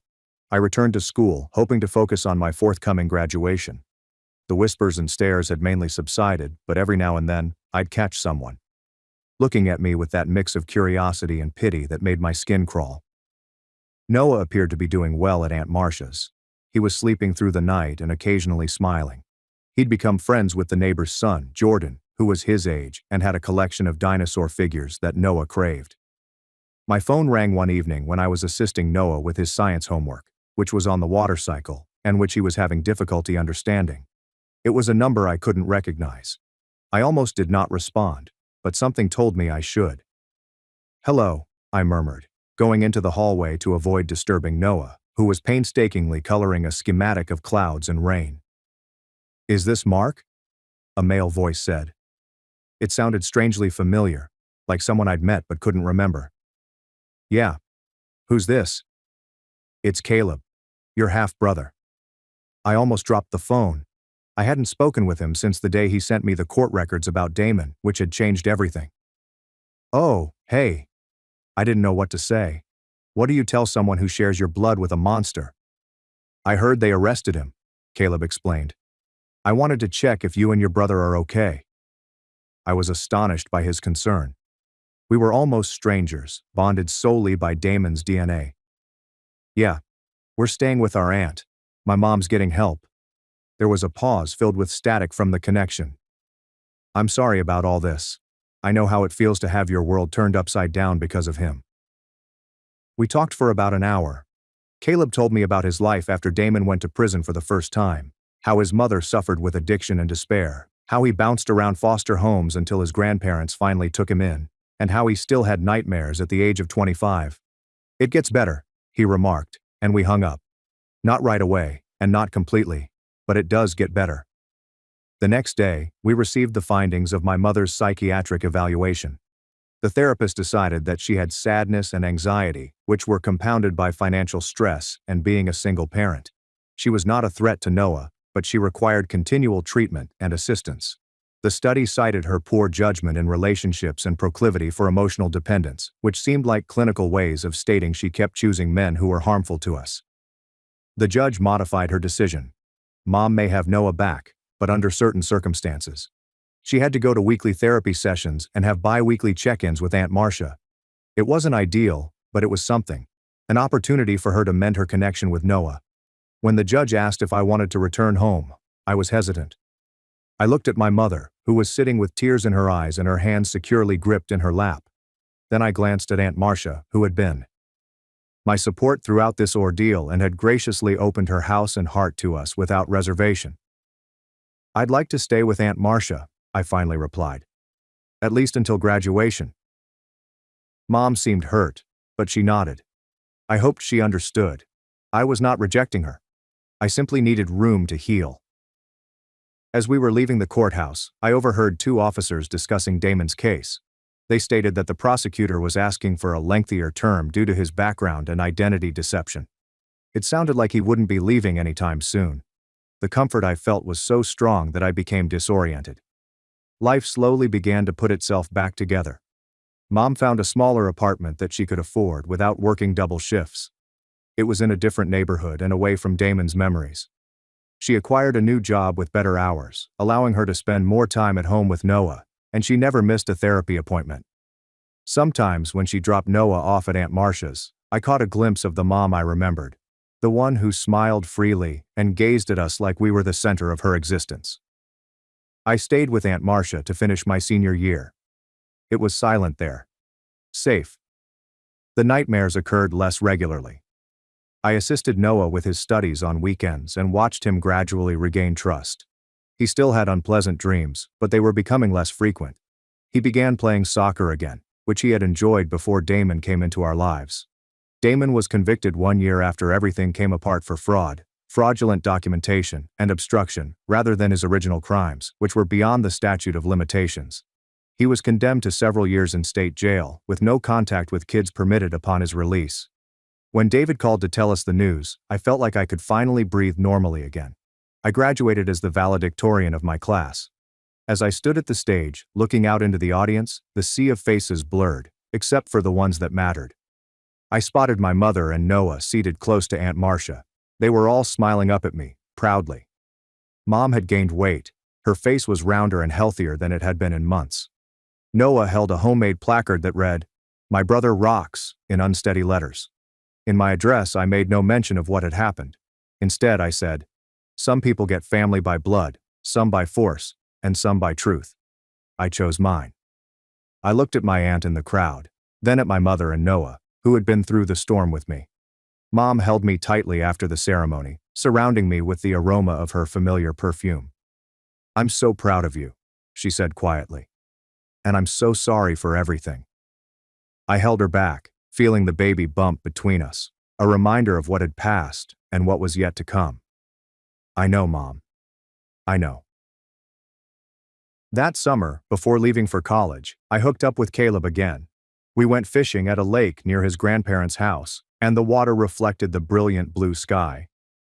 I returned to school, hoping to focus on my forthcoming graduation. The whispers and stares had mainly subsided, but every now and then, I'd catch someone looking at me with that mix of curiosity and pity that made my skin crawl. Noah appeared to be doing well at Aunt Marcia's. He was sleeping through the night and occasionally smiling. He'd become friends with the neighbor's son, Jordan, who was his age and had a collection of dinosaur figures that Noah craved. My phone rang one evening when I was assisting Noah with his science homework, which was on the water cycle, and which he was having difficulty understanding. It was a number I couldn't recognize. I almost did not respond, but something told me I should. "Hello," I murmured, going into the hallway to avoid disturbing Noah, who was painstakingly coloring a schematic of clouds and rain. "Is this Mark?" a male voice said. It sounded strangely familiar, like someone I'd met but couldn't remember. "Yeah. Who's this?" "It's Caleb, your half-brother." I almost dropped the phone. I hadn't spoken with him since the day he sent me the court records about Damon, which had changed everything. "Oh, hey." I didn't know what to say. What do you tell someone who shares your blood with a monster? "I heard they arrested him," Caleb explained. "I wanted to check if you and your brother are okay." I was astonished by his concern. We were almost strangers, bonded solely by Damon's DNA. "Yeah, we're staying with our aunt. My mom's getting help." There was a pause filled with static from the connection. "I'm sorry about all this. I know how it feels to have your world turned upside down because of him." We talked for about an hour. Caleb told me about his life after Damon went to prison for the first time, how his mother suffered with addiction and despair, how he bounced around foster homes until his grandparents finally took him in, and how he still had nightmares at the age of 25. "It gets better," he remarked, and we hung up. Not right away, and not completely, but it does get better. The next day, we received the findings of my mother's psychiatric evaluation. The therapist decided that she had sadness and anxiety, which were compounded by financial stress and being a single parent. She was not a threat to Noah, but she required continual treatment and assistance. The study cited her poor judgment in relationships and proclivity for emotional dependence, which seemed like clinical ways of stating she kept choosing men who were harmful to us. The judge modified her decision. Mom may have Noah back, but under certain circumstances. She had to go to weekly therapy sessions and have bi-weekly check-ins with Aunt Marcia. It wasn't ideal, but it was something. An opportunity for her to mend her connection with Noah. When the judge asked if I wanted to return home, I was hesitant. I looked at my mother, who was sitting with tears in her eyes and her hands securely gripped in her lap. Then I glanced at Aunt Marcia, who had been my support throughout this ordeal and had graciously opened her house and heart to us without reservation. "I'd like to stay with Aunt Marcia," I finally replied. "At least until graduation." Mom seemed hurt, but she nodded. I hoped she understood. I was not rejecting her. I simply needed room to heal. As we were leaving the courthouse, I overheard two officers discussing Damon's case. They stated that the prosecutor was asking for a lengthier term due to his background and identity deception. It sounded like he wouldn't be leaving anytime soon. The comfort I felt was so strong that I became disoriented. Life slowly began to put itself back together. Mom found a smaller apartment that she could afford without working double shifts. It was in a different neighborhood and away from Damon's memories. She acquired a new job with better hours, allowing her to spend more time at home with Noah, and she never missed a therapy appointment. Sometimes when she dropped Noah off at Aunt Marcia's, I caught a glimpse of the mom I remembered. The one who smiled freely and gazed at us like we were the center of her existence. I stayed with Aunt Marcia to finish my senior year. It was silent there. Safe. The nightmares occurred less regularly. I assisted Noah with his studies on weekends and watched him gradually regain trust. He still had unpleasant dreams, but they were becoming less frequent. He began playing soccer again, which he had enjoyed before Damon came into our lives. Damon was convicted 1 year after everything came apart for fraud, fraudulent documentation, and obstruction, rather than his original crimes, which were beyond the statute of limitations. He was condemned to several years in state jail, with no contact with kids permitted upon his release. When David called to tell us the news, I felt like I could finally breathe normally again. I graduated as the valedictorian of my class. As I stood at the stage, looking out into the audience, the sea of faces blurred, except for the ones that mattered. I spotted my mother and Noah seated close to Aunt Marcia. They were all smiling up at me, proudly. Mom had gained weight. Her face was rounder and healthier than it had been in months. Noah held a homemade placard that read, "My brother rocks," in unsteady letters. In my address, I made no mention of what had happened. Instead, I said, "Some people get family by blood, some by force, and some by truth. I chose mine." I looked at my aunt in the crowd, then at my mother and Noah, who had been through the storm with me. Mom held me tightly after the ceremony, surrounding me with the aroma of her familiar perfume. "I'm so proud of you," she said quietly. "And I'm so sorry for everything." I held her back, feeling the baby bump between us, a reminder of what had passed and what was yet to come. "I know, Mom. I know." That summer, before leaving for college, I hooked up with Caleb again. We went fishing at a lake near his grandparents' house, and the water reflected the brilliant blue sky.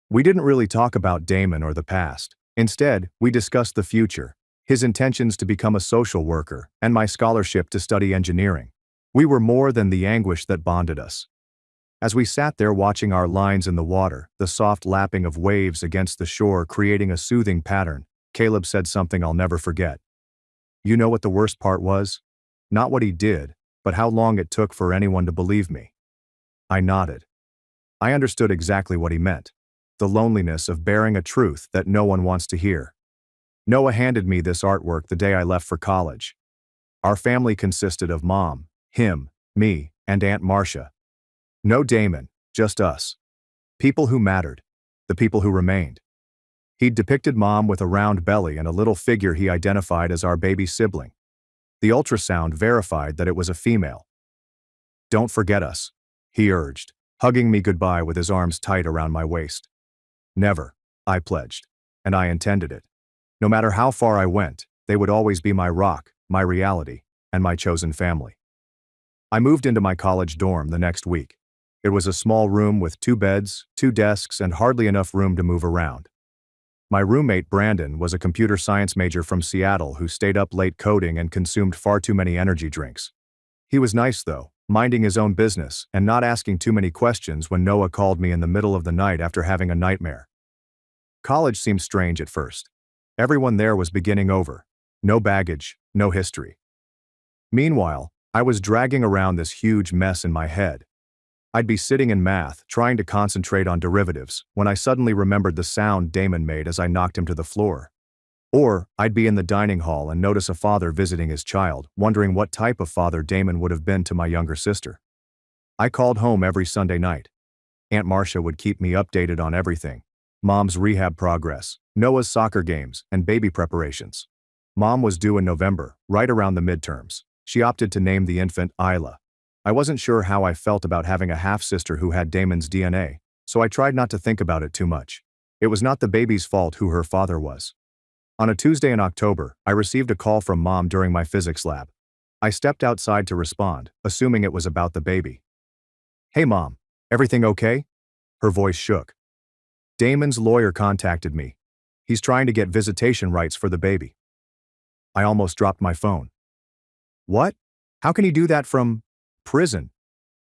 We didn't really talk about Damon or the past. Instead, we discussed the future, his intentions to become a social worker, and my scholarship to study engineering. We were more than the anguish that bonded us. As we sat there watching our lines in the water, the soft lapping of waves against the shore creating a soothing pattern, Caleb said something I'll never forget. "You know what the worst part was? Not what he did, but how long it took for anyone to believe me." I nodded. I understood exactly what he meant. The loneliness of bearing a truth that no one wants to hear. Noah handed me this artwork the day I left for college. Our family consisted of Mom, him, me, and Aunt Marcia. No Damon, just us. People who mattered. The people who remained. He'd depicted Mom with a round belly and a little figure he identified as our baby sibling. The ultrasound verified that it was a female. "Don't forget us," he urged, hugging me goodbye with his arms tight around my waist. "Never," I pledged, and I intended it. No matter how far I went, they would always be my rock, my reality, and my chosen family. I moved into my college dorm the next week. It was a small room with 2 beds, 2 desks, and hardly enough room to move around. My roommate, Brandon, was a computer science major from Seattle who stayed up late coding and consumed far too many energy drinks. He was nice though, minding his own business and not asking too many questions when Noah called me in the middle of the night after having a nightmare. College seemed strange at first. Everyone there was beginning over. No baggage, no history. Meanwhile, I was dragging around this huge mess in my head. I'd be sitting in math, trying to concentrate on derivatives, when I suddenly remembered the sound Damon made as I knocked him to the floor. Or, I'd be in the dining hall and notice a father visiting his child, wondering what type of father Damon would have been to my younger sister. I called home every Sunday night. Aunt Marcia would keep me updated on everything. Mom's rehab progress, Noah's soccer games, and baby preparations. Mom was due in November, right around the midterms. She opted to name the infant Isla. I wasn't sure how I felt about having a half-sister who had Damon's DNA, so I tried not to think about it too much. It was not the baby's fault who her father was. On a Tuesday in October, I received a call from Mom during my physics lab. I stepped outside to respond, assuming it was about the baby. "Hey Mom, everything okay?" Her voice shook. "Damon's lawyer contacted me. He's trying to get visitation rights for the baby." I almost dropped my phone. "What? How can he do that from prison?"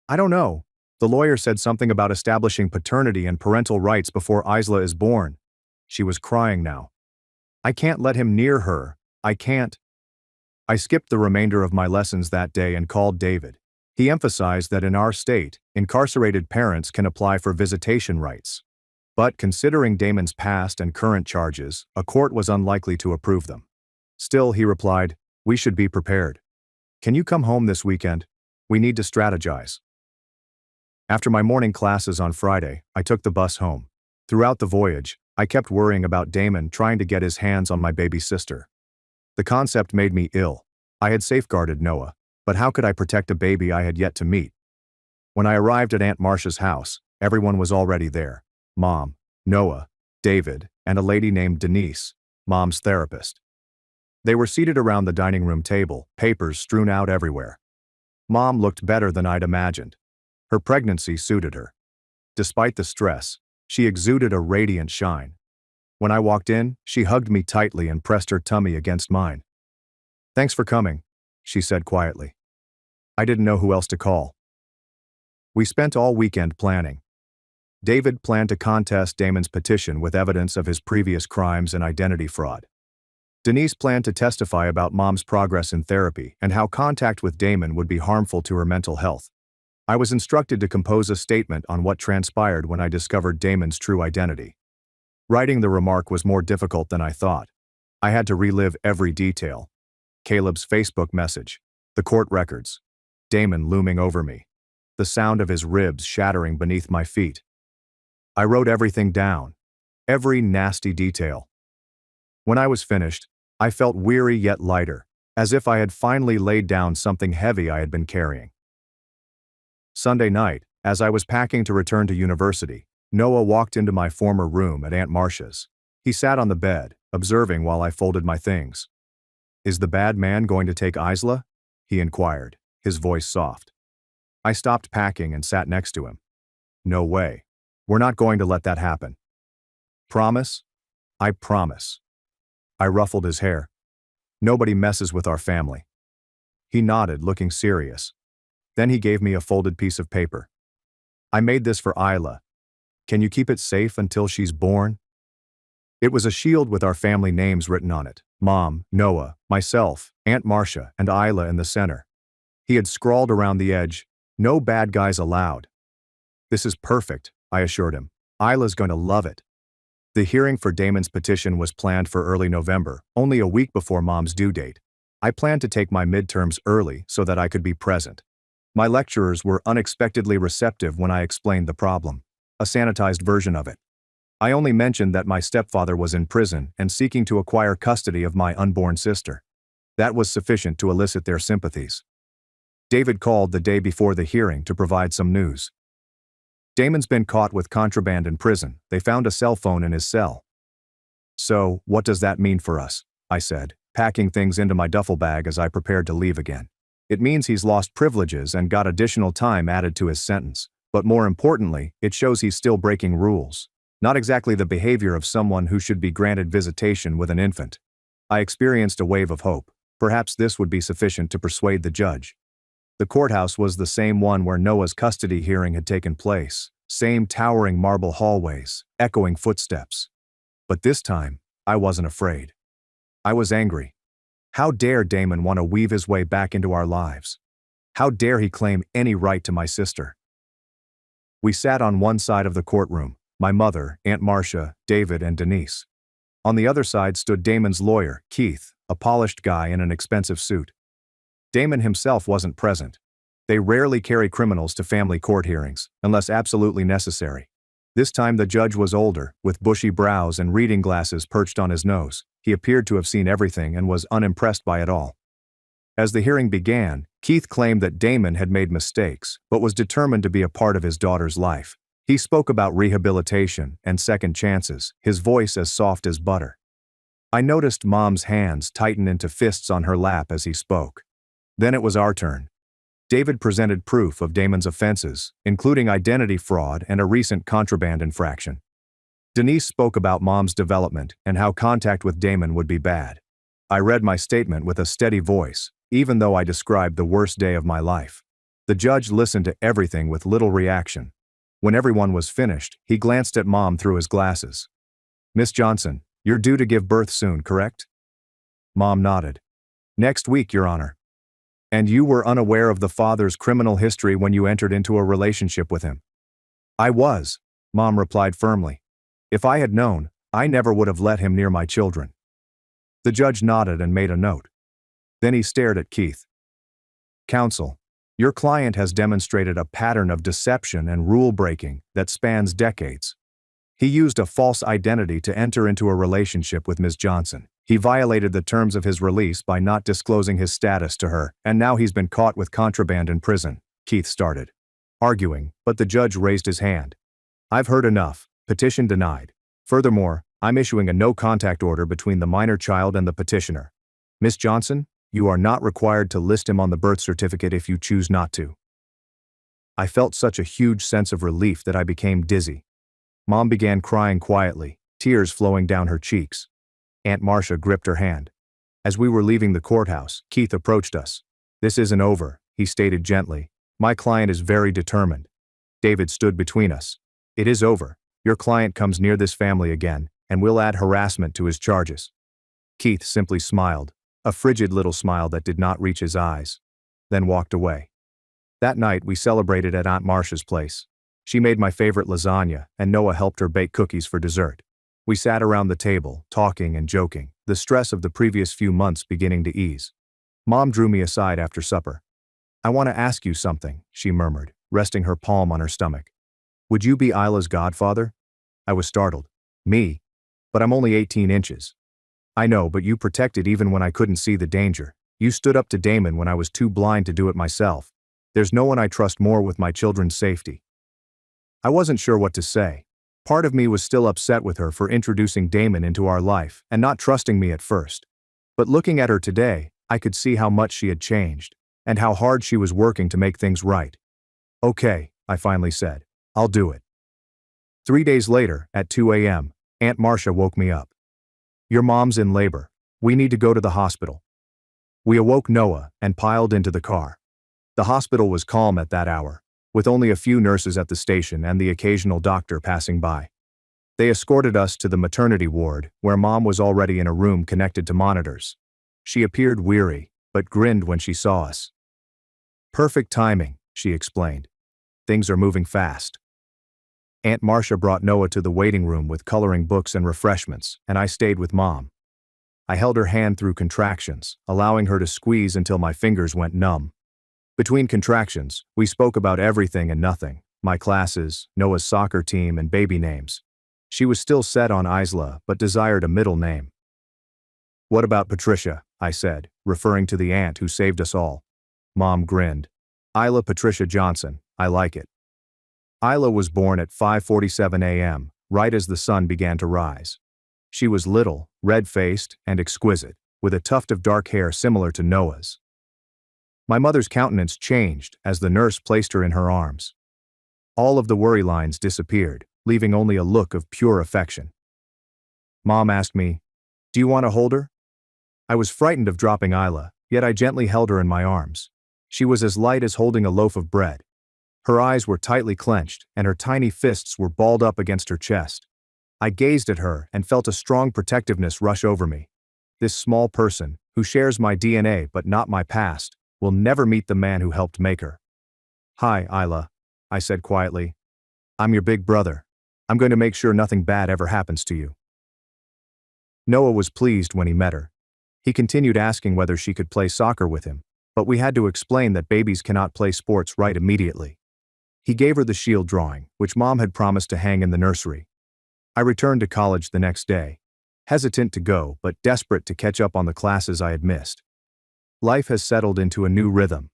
"I don't know. The lawyer said something about establishing paternity and parental rights before Isla is born." She was crying now. "I can't let him near her. I can't." I skipped the remainder of my lessons that day and called David. He emphasized that in our state, incarcerated parents can apply for visitation rights. But considering Damon's past and current charges, a court was unlikely to approve them. Still, he replied, "We should be prepared. Can you come home this weekend? We need to strategize." After my morning classes on Friday, I took the bus home. Throughout the voyage, I kept worrying about Damon trying to get his hands on my baby sister. The concept made me ill. I had safeguarded Noah, but how could I protect a baby I had yet to meet? When I arrived at Aunt Marcia's house, everyone was already there. Mom, Noah, David, and a lady named Denise, Mom's therapist. They were seated around the dining room table, papers strewn out everywhere. Mom looked better than I'd imagined. Her pregnancy suited her. Despite the stress, she exuded a radiant shine. When I walked in, she hugged me tightly and pressed her tummy against mine. "Thanks for coming," she said quietly. I didn't know who else to call. We spent all weekend planning. David planned to contest Damon's petition with evidence of his previous crimes and identity fraud. Denise planned to testify about Mom's progress in therapy and how contact with Damon would be harmful to her mental health. I was instructed to compose a statement on what transpired when I discovered Damon's true identity. Writing the remark was more difficult than I thought. I had to relive every detail. Caleb's Facebook message, the court records, Damon looming over me, the sound of his ribs shattering beneath my feet. I wrote everything down, every nasty detail. When I was finished, I felt weary yet lighter, as if I had finally laid down something heavy I had been carrying. Sunday night, as I was packing to return to university, Noah walked into my former room at Aunt Marcia's. He sat on the bed, observing while I folded my things. "Is the bad man going to take Isla?" he inquired, his voice soft. I stopped packing and sat next to him. "No way. We're not going to let that happen." "Promise?" "I promise." I ruffled his hair. "Nobody messes with our family." He nodded, looking serious. Then he gave me a folded piece of paper. "I made this for Isla. Can you keep it safe until she's born?" It was a shield with our family names written on it. Mom, Noah, myself, Aunt Marcia, and Isla in the center. He had scrawled around the edge, "No bad guys allowed." "This is perfect," I assured him. "Isla's going to love it." The hearing for Damon's petition was planned for early November, only a week before Mom's due date. I planned to take my midterms early so that I could be present. My lecturers were unexpectedly receptive when I explained the problem, a sanitized version of it. I only mentioned that my stepfather was in prison and seeking to acquire custody of my unborn sister. That was sufficient to elicit their sympathies. David called the day before the hearing to provide some news. "Damon's been caught with contraband in prison. They found a cell phone in his cell." "So, what does that mean for us?" I said, packing things into my duffel bag as I prepared to leave again. "It means he's lost privileges and got additional time added to his sentence. But more importantly, it shows he's still breaking rules. Not exactly the behavior of someone who should be granted visitation with an infant." I experienced a wave of hope. Perhaps this would be sufficient to persuade the judge. The courthouse was the same one where Noah's custody hearing had taken place. Same towering marble hallways, echoing footsteps. But this time, I wasn't afraid. I was angry. How dare Damon want to weave his way back into our lives? How dare he claim any right to my sister? We sat on one side of the courtroom, my mother, Aunt Marcia, David, and Denise. On the other side stood Damon's lawyer, Keith, a polished guy in an expensive suit. Damon himself wasn't present. They rarely carry criminals to family court hearings, unless absolutely necessary. This time the judge was older, with bushy brows and reading glasses perched on his nose. He appeared to have seen everything and was unimpressed by it all. As the hearing began, Keith claimed that Damon had made mistakes, but was determined to be a part of his daughter's life. He spoke about rehabilitation and second chances, his voice as soft as butter. I noticed Mom's hands tighten into fists on her lap as he spoke. Then it was our turn. David presented proof of Damon's offenses, including identity fraud and a recent contraband infraction. Denise spoke about Mom's development and how contact with Damon would be bad. I read my statement with a steady voice, even though I described the worst day of my life. The judge listened to everything with little reaction. When everyone was finished, he glanced at Mom through his glasses. "Miss Johnson, you're due to give birth soon, correct?" Mom nodded. Next week, Your Honor. And you were unaware of the father's criminal history when you entered into a relationship with him? I was, Mom replied firmly. If I had known, I never would have let him near my children. The judge nodded and made a note. Then he stared at Keith. Counsel, your client has demonstrated a pattern of deception and rule-breaking that spans decades. He used a false identity to enter into a relationship with Ms. Johnson. He violated the terms of his release by not disclosing his status to her, and now he's been caught with contraband in prison, Keith started, arguing, but the judge raised his hand. I've heard enough. Petition denied. Furthermore, I'm issuing a no-contact order between the minor child and the petitioner. Ms. Johnson, you are not required to list him on the birth certificate if you choose not to. I felt such a huge sense of relief that I became dizzy. Mom began crying quietly, tears flowing down her cheeks. Aunt Marcia gripped her hand. As we were leaving the courthouse, Keith approached us. This isn't over, he stated gently. My client is very determined. David stood between us. It is over. Your client comes near this family again, and we'll add harassment to his charges. Keith simply smiled, a frigid little smile that did not reach his eyes, then walked away. That night we celebrated at Aunt Marcia's place. She made my favorite lasagna, and Noah helped her bake cookies for dessert. We sat around the table, talking and joking, the stress of the previous few months beginning to ease. Mom drew me aside after supper. I want to ask you something, she murmured, resting her palm on her stomach. Would you be Isla's godfather? I was startled. Me? But I'm only 18 inches. I know, but you protected even when I couldn't see the danger. You stood up to Damon when I was too blind to do it myself. There's no one I trust more with my children's safety. I wasn't sure what to say. Part of me was still upset with her for introducing Damon into our life and not trusting me at first. But looking at her today, I could see how much she had changed, and how hard she was working to make things right. Okay, I finally said. I'll do it. 3 days later, at 2 a.m., Aunt Marcia woke me up. Your mom's in labor. We need to go to the hospital. We awoke Noah and piled into the car. The hospital was calm at that hour, with only a few nurses at the station and the occasional doctor passing by. They escorted us to the maternity ward, where Mom was already in a room connected to monitors. She appeared weary, but grinned when she saw us. Perfect timing, she explained. Things are moving fast. Aunt Marcia brought Noah to the waiting room with coloring books and refreshments, and I stayed with Mom. I held her hand through contractions, allowing her to squeeze until my fingers went numb. Between contractions, we spoke about everything and nothing, my classes, Noah's soccer team, and baby names. She was still set on Isla, but desired a middle name. What about Patricia? I said, referring to the aunt who saved us all. Mom grinned. Isla Patricia Johnson, I like it. Isla was born at 5:47 a.m., right as the sun began to rise. She was little, red-faced, and exquisite, with a tuft of dark hair similar to Noah's. My mother's countenance changed as the nurse placed her in her arms. All of the worry lines disappeared, leaving only a look of pure affection. Mom asked me, "Do you want to hold her?" I was frightened of dropping Isla, yet I gently held her in my arms. She was as light as holding a loaf of bread. Her eyes were tightly clenched, and her tiny fists were balled up against her chest. I gazed at her and felt a strong protectiveness rush over me. This small person, who shares my DNA but not my past, will never meet the man who helped make her. "Hi, Isla," I said quietly. "I'm your big brother. I'm going to make sure nothing bad ever happens to you." Noah was pleased when he met her. He continued asking whether she could play soccer with him, but we had to explain that babies cannot play sports right immediately. He gave her the shield drawing, which Mom had promised to hang in the nursery. I returned to college the next day, hesitant to go but desperate to catch up on the classes I had missed. Life has settled into a new rhythm.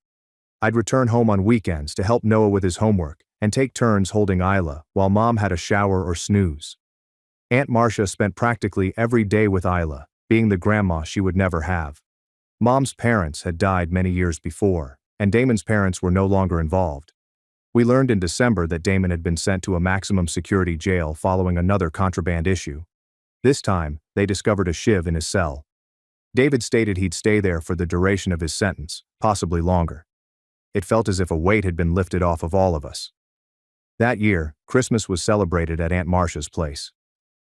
I'd return home on weekends to help Noah with his homework and take turns holding Isla while Mom had a shower or snooze. Aunt Marcia spent practically every day with Isla, being the grandma she would never have. Mom's parents had died many years before, and Damon's parents were no longer involved. We learned in December that Damon had been sent to a maximum security jail following another contraband issue. This time, they discovered a shiv in his cell. David stated he'd stay there for the duration of his sentence, possibly longer. It felt as if a weight had been lifted off of all of us. That year, Christmas was celebrated at Aunt Marcia's place.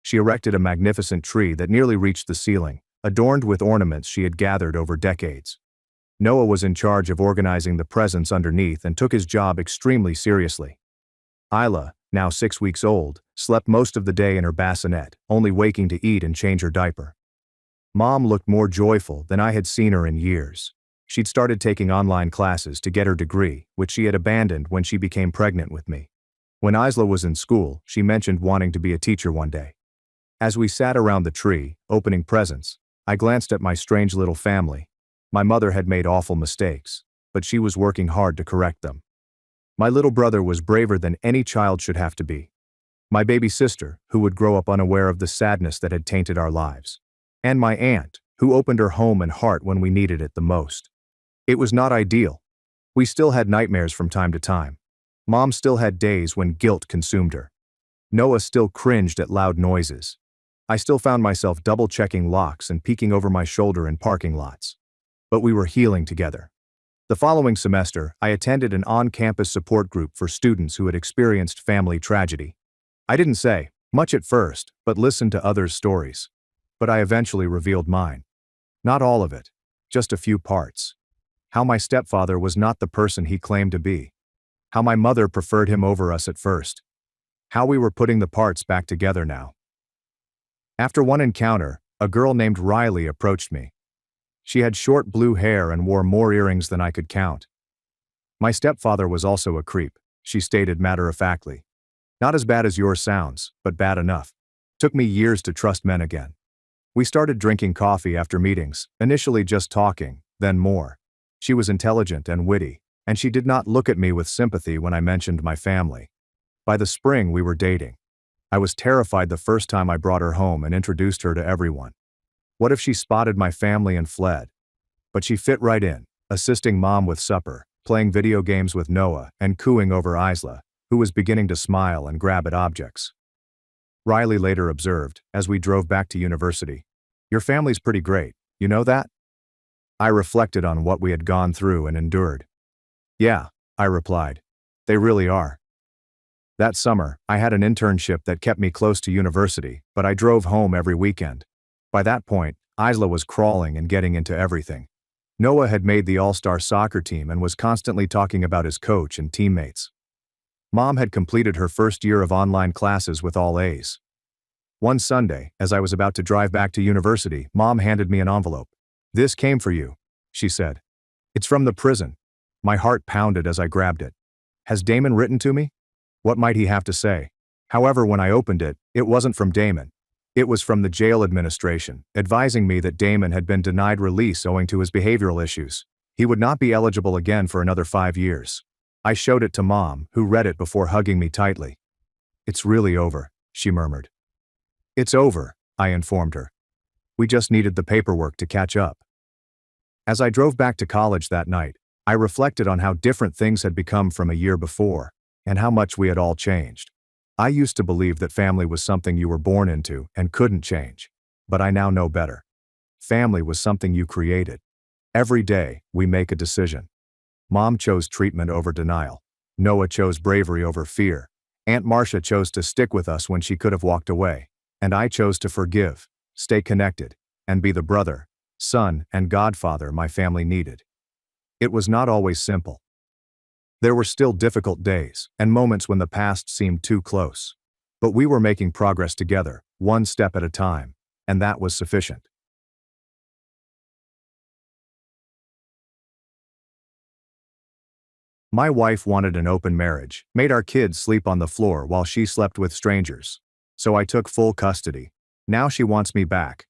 She erected a magnificent tree that nearly reached the ceiling, adorned with ornaments she had gathered over decades. Noah was in charge of organizing the presents underneath and took his job extremely seriously. Isla, now 6 weeks old, slept most of the day in her bassinet, only waking to eat and change her diaper. Mom looked more joyful than I had seen her in years. She'd started taking online classes to get her degree, which she had abandoned when she became pregnant with me. When Isla was in school, she mentioned wanting to be a teacher one day. As we sat around the tree, opening presents, I glanced at my strange little family. My mother had made awful mistakes, but she was working hard to correct them. My little brother was braver than any child should have to be. My baby sister, who would grow up unaware of the sadness that had tainted our lives. And my aunt, who opened her home and heart when we needed it the most. It was not ideal. We still had nightmares from time to time. Mom still had days when guilt consumed her. Noah still cringed at loud noises. I still found myself double-checking locks and peeking over my shoulder in parking lots. But we were healing together. The following semester, I attended an on-campus support group for students who had experienced family tragedy. I didn't say much at first, but listened to others' stories. But I eventually revealed mine. Not all of it, just a few parts. How my stepfather was not the person he claimed to be. How my mother preferred him over us at first. How we were putting the parts back together now. After one encounter, a girl named Riley approached me. She had short blue hair and wore more earrings than I could count. My stepfather was also a creep, she stated matter-of-factly. Not as bad as yours sounds, but bad enough. Took me years to trust men again. We started drinking coffee after meetings, initially just talking, then more. She was intelligent and witty, and she did not look at me with sympathy when I mentioned my family. By the spring, we were dating. I was terrified the first time I brought her home and introduced her to everyone. What if she spotted my family and fled? But she fit right in, assisting Mom with supper, playing video games with Noah, and cooing over Isla, who was beginning to smile and grab at objects. Riley later observed, as we drove back to university, "Your family's pretty great, you know that?" I reflected on what we had gone through and endured. "Yeah," I replied. "They really are." That summer, I had an internship that kept me close to university, but I drove home every weekend. By that point, Isla was crawling and getting into everything. Noah had made the all-star soccer team and was constantly talking about his coach and teammates. Mom had completed her first year of online classes with all A's. One Sunday, as I was about to drive back to university, Mom handed me an envelope. "This came for you," she said. "It's from the prison." My heart pounded as I grabbed it. Has Damon written to me? What might he have to say? However, when I opened it, it wasn't from Damon. It was from the jail administration, advising me that Damon had been denied release owing to his behavioral issues. He would not be eligible again for another 5 years. I showed it to Mom, who read it before hugging me tightly. "It's really over," she murmured. "It's over," I informed her. "We just needed the paperwork to catch up." As I drove back to college that night, I reflected on how different things had become from a year before, and how much we had all changed. I used to believe that family was something you were born into and couldn't change. But I now know better. Family was something you created. Every day, we make a decision. Mom chose treatment over denial. Noah chose bravery over fear. Aunt Marcia chose to stick with us when she could have walked away. And I chose to forgive, stay connected, and be the brother, son, and godfather my family needed. It was not always simple. There were still difficult days and moments when the past seemed too close. But we were making progress together, one step at a time, and that was sufficient. My wife wanted an open marriage, made our kids sleep on the floor while she slept with strangers. So I took full custody. Now she wants me back.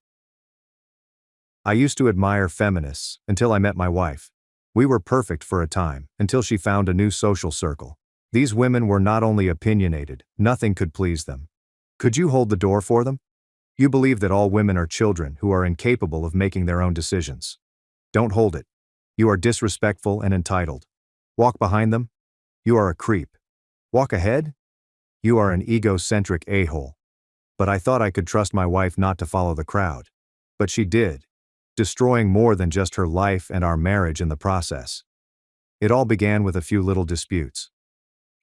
I used to admire feminists until I met my wife. We were perfect for a time, until she found a new social circle. These women were not only opinionated, nothing could please them. Could you hold the door for them? You believe that all women are children who are incapable of making their own decisions. Don't hold it. You are disrespectful and entitled. Walk behind them? You are a creep. Walk ahead? You are an egocentric a-hole. But I thought I could trust my wife not to follow the crowd. But she did, destroying more than just her life and our marriage in the process. It all began with a few little disputes.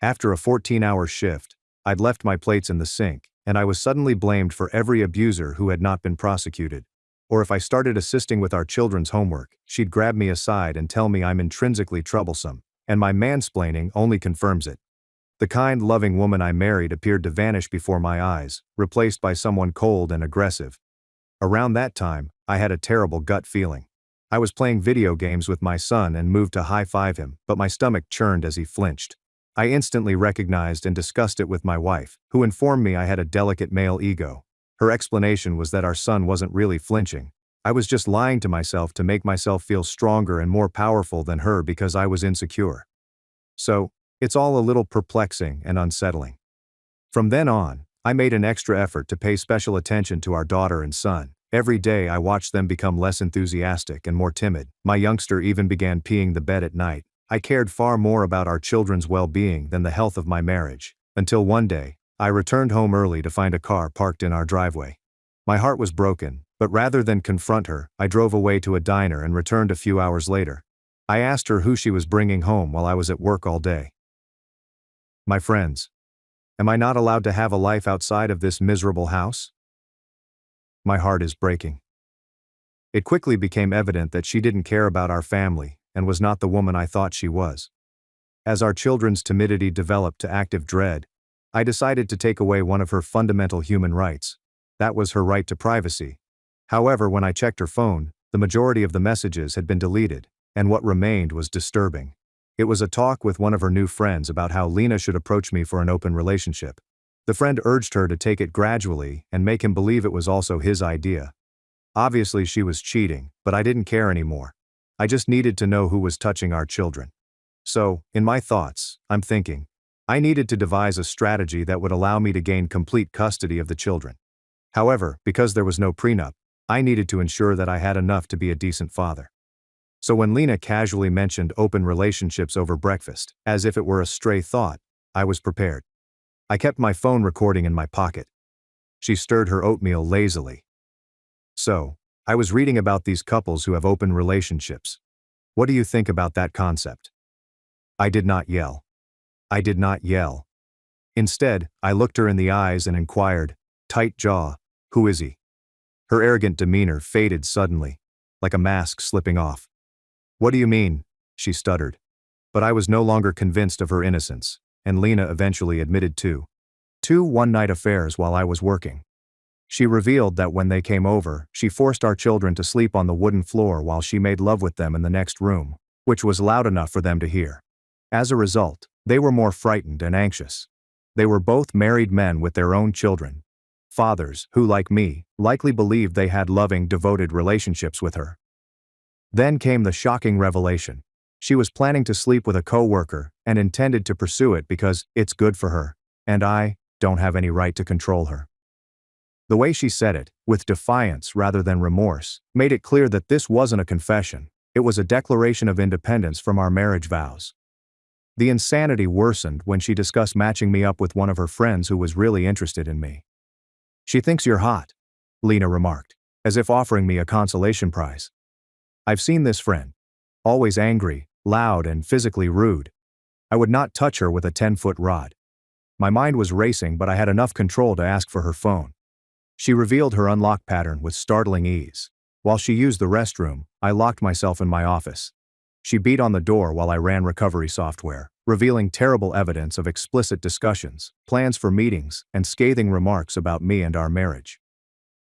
After a 14-hour shift, I'd left my plates in the sink, and I was suddenly blamed for every abuser who had not been prosecuted, Or if I started assisting with our children's homework, she'd grab me aside and tell me I'm intrinsically troublesome, and my mansplaining only confirms it. The kind, loving woman I married appeared to vanish before my eyes, replaced by someone cold and aggressive. Around that time, I had a terrible gut feeling. I was playing video games with my son and moved to high-five him, but my stomach churned as he flinched. I instantly recognized and discussed it with my wife, who informed me I had a delicate male ego. Her explanation was that our son wasn't really flinching. I was just lying to myself to make myself feel stronger and more powerful than her because I was insecure. So, it's all a little perplexing and unsettling. From then on, I made an extra effort to pay special attention to our daughter and son. Every day I watched them become less enthusiastic and more timid. My youngster even began peeing the bed at night. I cared far more about our children's well-being than the health of my marriage, until one day, I returned home early to find a car parked in our driveway. My heart was broken, but rather than confront her, I drove away to a diner and returned a few hours later. I asked her who she was bringing home while I was at work all day. My friends. Am I not allowed to have a life outside of this miserable house? My heart is breaking. It quickly became evident that she didn't care about our family and was not the woman I thought she was. As our children's timidity developed to active dread, I decided to take away one of her fundamental human rights. That was her right to privacy. However, when I checked her phone, the majority of the messages had been deleted, and what remained was disturbing. It was a talk with one of her new friends about how Lena should approach me for an open relationship. The friend urged her to take it gradually and make him believe it was also his idea. Obviously she was cheating, but I didn't care anymore. I just needed to know who was touching our children. So, in my thoughts, I'm thinking, I needed to devise a strategy that would allow me to gain complete custody of the children. However, because there was no prenup, I needed to ensure that I had enough to be a decent father. So when Lena casually mentioned open relationships over breakfast, as if it were a stray thought, I was prepared. I kept my phone recording in my pocket. She stirred her oatmeal lazily. So, I was reading about these couples who have open relationships. What do you think about that concept? I did not yell. I did not yell. Instead, I looked her in the eyes and inquired, tight jaw, who is he? Her arrogant demeanor faded suddenly, like a mask slipping off. What do you mean? She stuttered. But I was no longer convinced of her innocence, and Lena eventually admitted to two one-night affairs while I was working. She revealed that when they came over, she forced our children to sleep on the wooden floor while she made love with them in the next room, which was loud enough for them to hear. As a result, they were more frightened and anxious. They were both married men with their own children. Fathers who, like me, likely believed they had loving, devoted relationships with her. Then came the shocking revelation. She was planning to sleep with a coworker and intended to pursue it because it's good for her, and I don't have any right to control her. The way she said it, with defiance rather than remorse, made it clear that this wasn't a confession. It was a declaration of independence from our marriage vows. The insanity worsened when she discussed matching me up with one of her friends who was really interested in me. She thinks you're hot, Lena remarked, as if offering me a consolation prize. I've seen this friend. Always angry, loud, and physically rude. I would not touch her with a 10-foot rod. My mind was racing, but I had enough control to ask for her phone. She revealed her unlock pattern with startling ease. While she used the restroom, I locked myself in my office. She beat on the door while I ran recovery software, revealing terrible evidence of explicit discussions, plans for meetings, and scathing remarks about me and our marriage.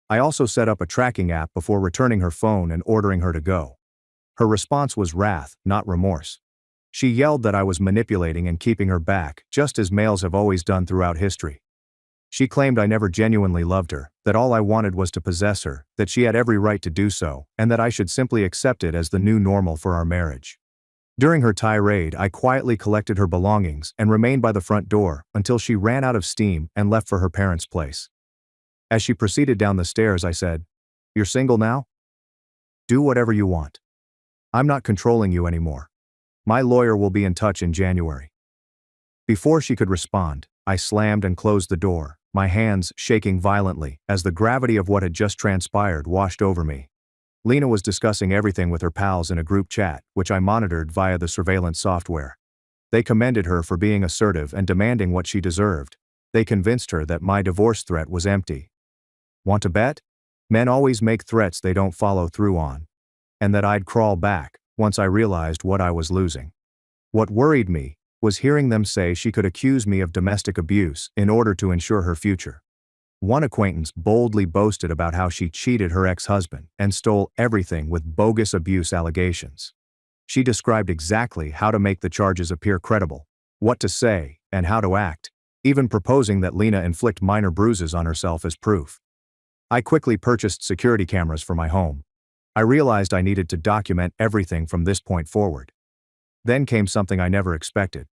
I also set up a tracking app before returning her phone and ordering her to go. Her response was wrath, not remorse. She yelled that I was manipulating and keeping her back, just as males have always done throughout history. She claimed I never genuinely loved her, that all I wanted was to possess her, that she had every right to do so, and that I should simply accept it as the new normal for our marriage. During her tirade, I quietly collected her belongings and remained by the front door until she ran out of steam and left for her parents' place. As she proceeded down the stairs, I said, "You're single now? Do whatever you want. I'm not controlling you anymore. My lawyer will be in touch in January." Before she could respond, I slammed and closed the door, my hands shaking violently as the gravity of what had just transpired washed over me. Lena was discussing everything with her pals in a group chat, which I monitored via the surveillance software. They commended her for being assertive and demanding what she deserved. They convinced her that my divorce threat was empty. Want to bet? Men always make threats they don't follow through on. And that I'd crawl back once I realized what I was losing. What worried me was hearing them say she could accuse me of domestic abuse in order to ensure her future. One acquaintance boldly boasted about how she cheated her ex-husband and stole everything with bogus abuse allegations. She described exactly how to make the charges appear credible, what to say, and how to act, even proposing that Lena inflict minor bruises on herself as proof. I quickly purchased security cameras for my home. I realized I needed to document everything from this point forward. Then came something I never expected.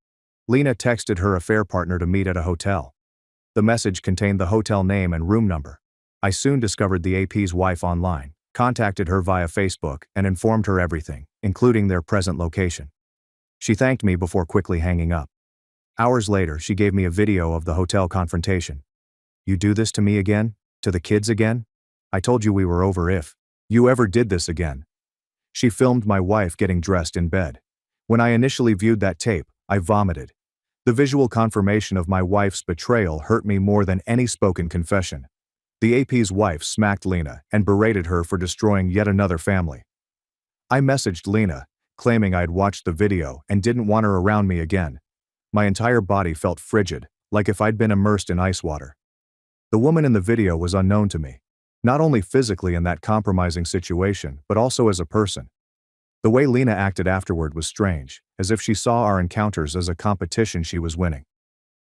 Lena texted her affair partner to meet at a hotel. The message contained the hotel name and room number. I soon discovered the AP's wife online, contacted her via Facebook, and informed her everything, including their present location. She thanked me before quickly hanging up. Hours later, she gave me a video of the hotel confrontation. "You do this to me again? To the kids again? I told you we were over if you ever did this again." She filmed my wife getting dressed in bed. When I initially viewed that tape, I vomited. The visual confirmation of my wife's betrayal hurt me more than any spoken confession. The AP's wife smacked Lena and berated her for destroying yet another family. I messaged Lena, claiming I'd watched the video and didn't want her around me again. My entire body felt frigid, like if I'd been immersed in ice water. The woman in the video was unknown to me, not only physically in that compromising situation, but also as a person. The way Lena acted afterward was strange, as if she saw our encounters as a competition she was winning.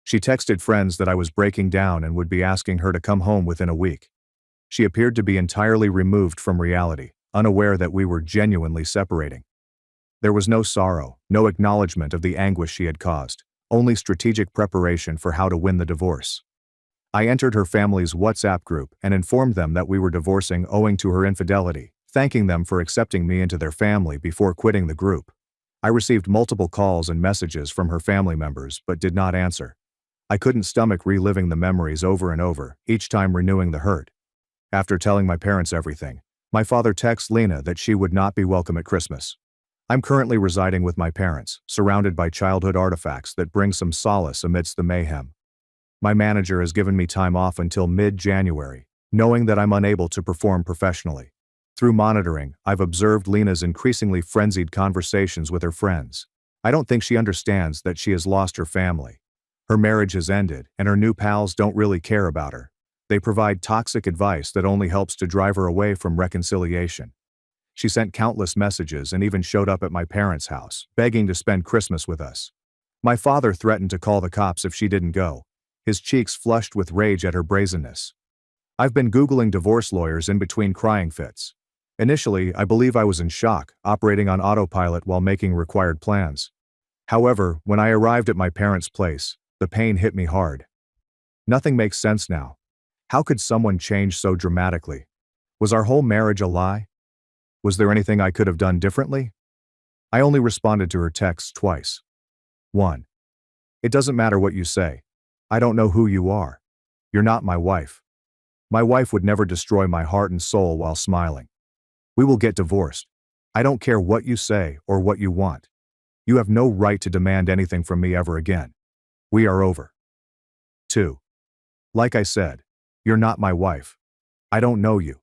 She texted friends that I was breaking down and would be asking her to come home within a week. She appeared to be entirely removed from reality, unaware that we were genuinely separating. There was no sorrow, no acknowledgement of the anguish she had caused, only strategic preparation for how to win the divorce. I entered her family's WhatsApp group and informed them that we were divorcing owing to her infidelity, thanking them for accepting me into their family before quitting the group. I received multiple calls and messages from her family members but did not answer. I couldn't stomach reliving the memories over and over, each time renewing the hurt. After telling my parents everything, my father texted Lena that she would not be welcome at Christmas. I'm currently residing with my parents, surrounded by childhood artifacts that bring some solace amidst the mayhem. My manager has given me time off until mid-January, knowing that I'm unable to perform professionally. Through monitoring, I've observed Lena's increasingly frenzied conversations with her friends. I don't think she understands that she has lost her family. Her marriage has ended, and her new pals don't really care about her. They provide toxic advice that only helps to drive her away from reconciliation. She sent countless messages and even showed up at my parents' house, begging to spend Christmas with us. My father threatened to call the cops if she didn't go, his cheeks flushed with rage at her brazenness. I've been Googling divorce lawyers in between crying fits. Initially, I believe I was in shock, operating on autopilot while making required plans. However, when I arrived at my parents' place, the pain hit me hard. Nothing makes sense now. How could someone change so dramatically? Was our whole marriage a lie? Was there anything I could have done differently? I only responded to her texts twice. 1. It doesn't matter what you say. I don't know who you are. You're not my wife. My wife would never destroy my heart and soul while smiling. We will get divorced. I don't care what you say or what you want. You have no right to demand anything from me ever again. We are over. 2. Like I said, you're not my wife. I don't know you.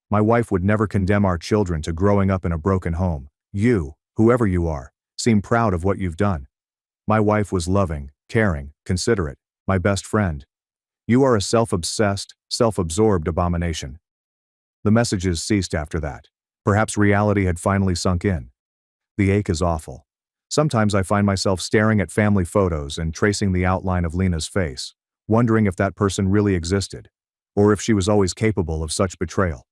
My wife would never condemn our children to growing up in a broken home. You, whoever you are, seem proud of what you've done. My wife was loving, caring, considerate, my best friend. You are a self-obsessed, self-absorbed abomination. The messages ceased after that. Perhaps reality had finally sunk in. The ache is awful. Sometimes I find myself staring at family photos and tracing the outline of Lena's face, wondering if that person really existed, or if she was always capable of such betrayal.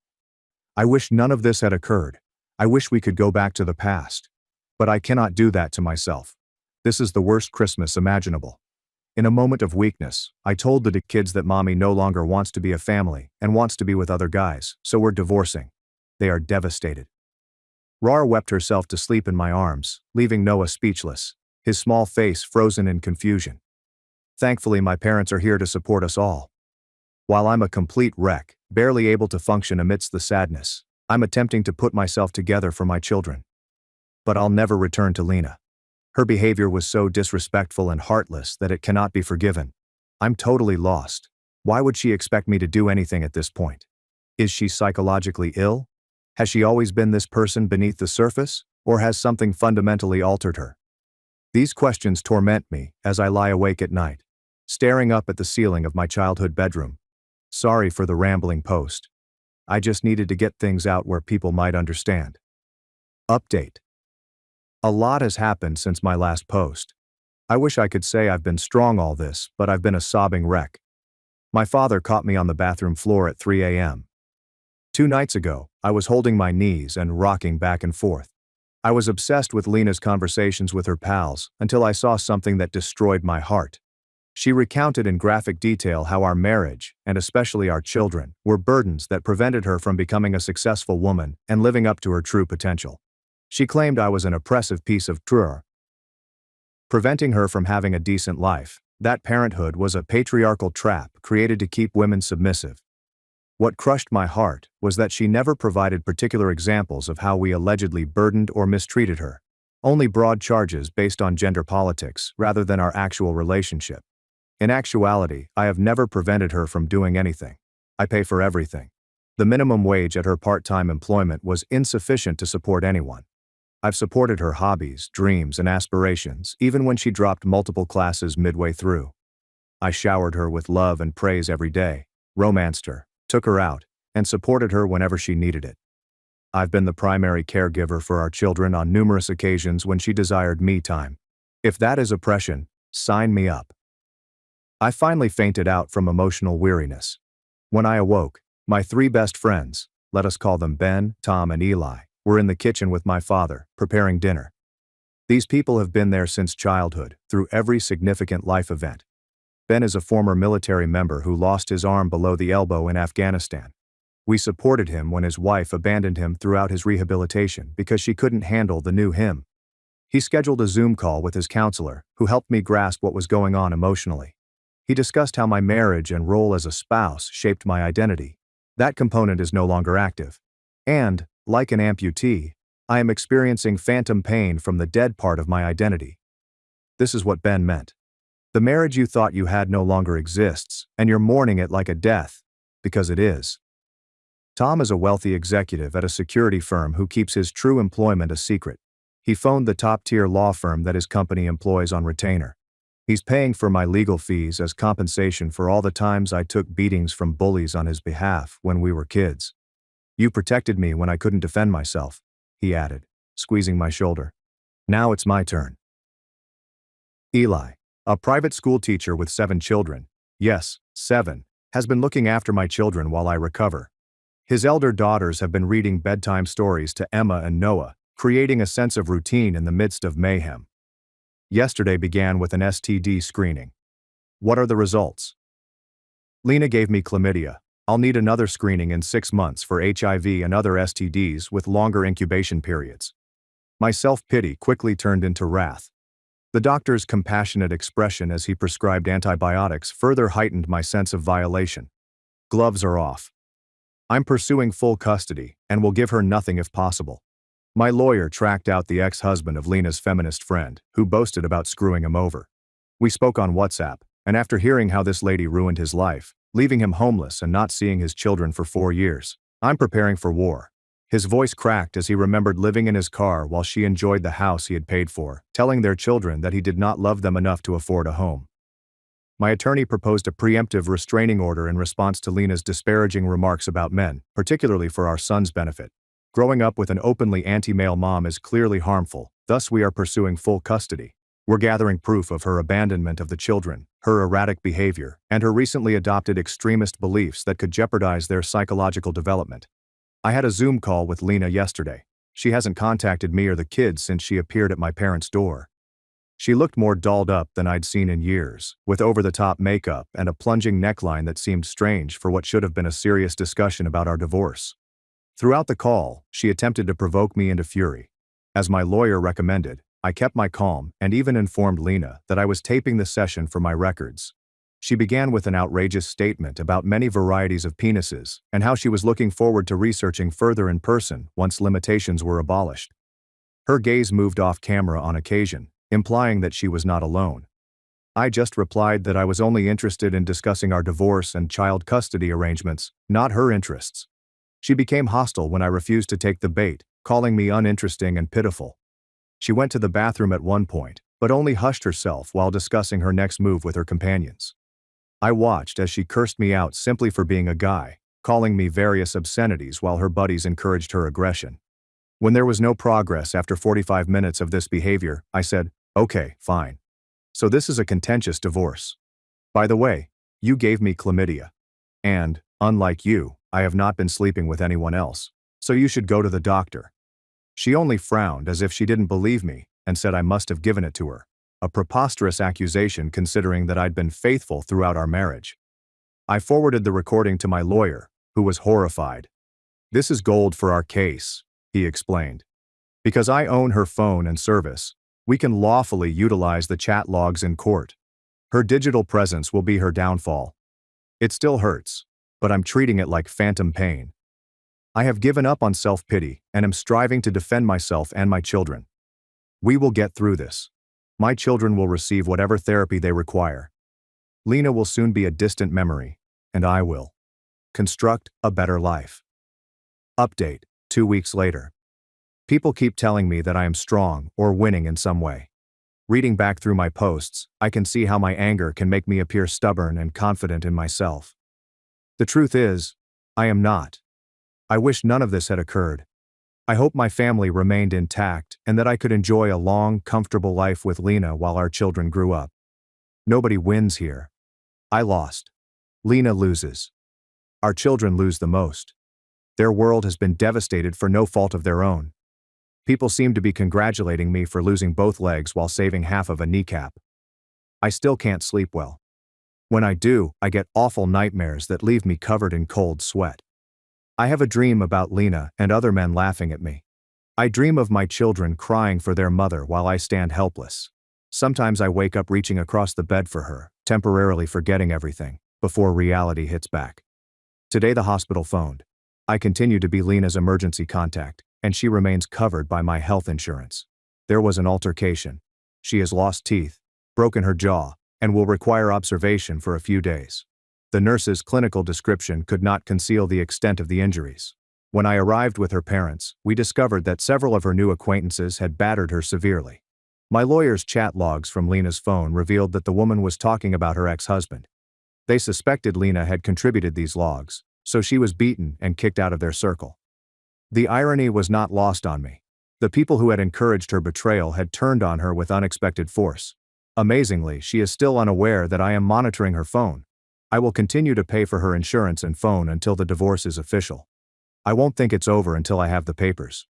I wish none of this had occurred. I wish we could go back to the past. But I cannot do that to myself. This is the worst Christmas imaginable. In a moment of weakness, I told the kids that mommy no longer wants to be a family and wants to be with other guys, so we're divorcing. They are devastated. Rar wept herself to sleep in my arms, leaving Noah speechless, his small face frozen in confusion. Thankfully, my parents are here to support us all. While I'm a complete wreck, barely able to function amidst the sadness, I'm attempting to put myself together for my children. But I'll never return to Lena. Her behavior was so disrespectful and heartless that it cannot be forgiven. I'm totally lost. Why would she expect me to do anything at this point? Is she psychologically ill? Has she always been this person beneath the surface, or has something fundamentally altered her? These questions torment me as I lie awake at night, staring up at the ceiling of my childhood bedroom. Sorry for the rambling post. I just needed to get things out where people might understand. Update. A lot has happened since my last post. I wish I could say I've been strong all this, but I've been a sobbing wreck. My father caught me on the bathroom floor at 3 a.m. 2 nights ago, I was holding my knees and rocking back and forth. I was obsessed with Lena's conversations with her pals until I saw something that destroyed my heart. She recounted in graphic detail how our marriage, and especially our children, were burdens that prevented her from becoming a successful woman and living up to her true potential. She claimed I was an oppressive piece of trur, preventing her from having a decent life. That parenthood was a patriarchal trap created to keep women submissive. What crushed my heart was that she never provided particular examples of how we allegedly burdened or mistreated her. Only broad charges based on gender politics rather than our actual relationship. In actuality, I have never prevented her from doing anything. I pay for everything. The minimum wage at her part-time employment was insufficient to support anyone. I've supported her hobbies, dreams, and aspirations, even when she dropped multiple classes midway through. I showered her with love and praise every day, romanced her, took her out, and supported her whenever she needed it. I've been the primary caregiver for our children on numerous occasions when she desired me time. If that is oppression, sign me up. I finally fainted out from emotional weariness. When I awoke, my 3 best friends, let us call them Ben, Tom, and Eli, were in the kitchen with my father, preparing dinner. These people have been there since childhood, through every significant life event. Ben is a former military member who lost his arm below the elbow in Afghanistan. We supported him when his wife abandoned him throughout his rehabilitation because she couldn't handle the new him. He scheduled a Zoom call with his counselor, who helped me grasp what was going on emotionally. He discussed how my marriage and role as a spouse shaped my identity. That component is no longer active. And, like an amputee, I am experiencing phantom pain from the dead part of my identity. This is what Ben meant. The marriage you thought you had no longer exists, and you're mourning it like a death, because it is. Tom is a wealthy executive at a security firm who keeps his true employment a secret. He phoned the top-tier law firm that his company employs on retainer. He's paying for my legal fees as compensation for all the times I took beatings from bullies on his behalf when we were kids. You protected me when I couldn't defend myself, he added, squeezing my shoulder. Now it's my turn. Eli, a private school teacher with 7 children, yes, 7, has been looking after my children while I recover. His elder daughters have been reading bedtime stories to Emma and Noah, creating a sense of routine in the midst of mayhem. Yesterday began with an STD screening. What are the results? Lena gave me chlamydia. I'll need another screening in 6 months for HIV and other STDs with longer incubation periods. My self-pity quickly turned into wrath. The doctor's compassionate expression as he prescribed antibiotics further heightened my sense of violation. Gloves are off. I'm pursuing full custody and will give her nothing if possible. My lawyer tracked out the ex-husband of Lena's feminist friend, who boasted about screwing him over. We spoke on WhatsApp, and after hearing how this lady ruined his life, leaving him homeless and not seeing his children for 4 years, I'm preparing for war. His voice cracked as he remembered living in his car while she enjoyed the house he had paid for, telling their children that he did not love them enough to afford a home. My attorney proposed a preemptive restraining order in response to Lena's disparaging remarks about men, particularly for our son's benefit. Growing up with an openly anti-male mom is clearly harmful, thus we are pursuing full custody. We're gathering proof of her abandonment of the children, her erratic behavior, and her recently adopted extremist beliefs that could jeopardize their psychological development. I had a Zoom call with Lena yesterday. She hasn't contacted me or the kids since she appeared at my parents' door. She looked more dolled up than I'd seen in years, with over-the-top makeup and a plunging neckline that seemed strange for what should have been a serious discussion about our divorce. Throughout the call, she attempted to provoke me into fury. As my lawyer recommended, I kept my calm and even informed Lena that I was taping the session for my records. She began with an outrageous statement about many varieties of penises and how she was looking forward to researching further in person once limitations were abolished. Her gaze moved off camera on occasion, implying that she was not alone. I just replied that I was only interested in discussing our divorce and child custody arrangements, not her interests. She became hostile when I refused to take the bait, calling me uninteresting and pitiful. She went to the bathroom at one point, but only hushed herself while discussing her next move with her companions. I watched as she cursed me out simply for being a guy, calling me various obscenities while her buddies encouraged her aggression. When there was no progress after 45 minutes of this behavior, I said, "Okay, fine. So this is a contentious divorce. By the way, you gave me chlamydia. And, unlike you, I have not been sleeping with anyone else, so you should go to the doctor." She only frowned as if she didn't believe me and said I must have given it to her, a preposterous accusation considering that I'd been faithful throughout our marriage. I forwarded the recording to my lawyer, who was horrified. "This is gold for our case," he explained. "Because I own her phone and service, we can lawfully utilize the chat logs in court. Her digital presence will be her downfall. It still hurts, but I'm treating it like phantom pain. I have given up on self-pity and am striving to defend myself and my children. We will get through this. My children will receive whatever therapy they require. Lena will soon be a distant memory, and I will construct a better life." Update, 2 weeks later. People keep telling me that I am strong or winning in some way. Reading back through my posts, I can see how my anger can make me appear stubborn and confident in myself. The truth is, I am not. I wish none of this had occurred. I hope my family remained intact and that I could enjoy a long, comfortable life with Lena while our children grew up. Nobody wins here. I lost. Lena loses. Our children lose the most. Their world has been devastated for no fault of their own. People seem to be congratulating me for losing both legs while saving half of a kneecap. I still can't sleep well. When I do, I get awful nightmares that leave me covered in cold sweat. I have a dream about Lena and other men laughing at me. I dream of my children crying for their mother while I stand helpless. Sometimes I wake up reaching across the bed for her, temporarily forgetting everything, before reality hits back. Today the hospital phoned. I continue to be Lena's emergency contact, and she remains covered by my health insurance. There was an altercation. She has lost teeth, broken her jaw, and will require observation for a few days. The nurse's clinical description could not conceal the extent of the injuries. When I arrived with her parents, we discovered that several of her new acquaintances had battered her severely. My lawyer's chat logs from Lena's phone revealed that the woman was talking about her ex-husband. They suspected Lena had contributed these logs, so she was beaten and kicked out of their circle. The irony was not lost on me. The people who had encouraged her betrayal had turned on her with unexpected force. Amazingly, she is still unaware that I am monitoring her phone. I will continue to pay for her insurance and phone until the divorce is official. I won't think it's over until I have the papers.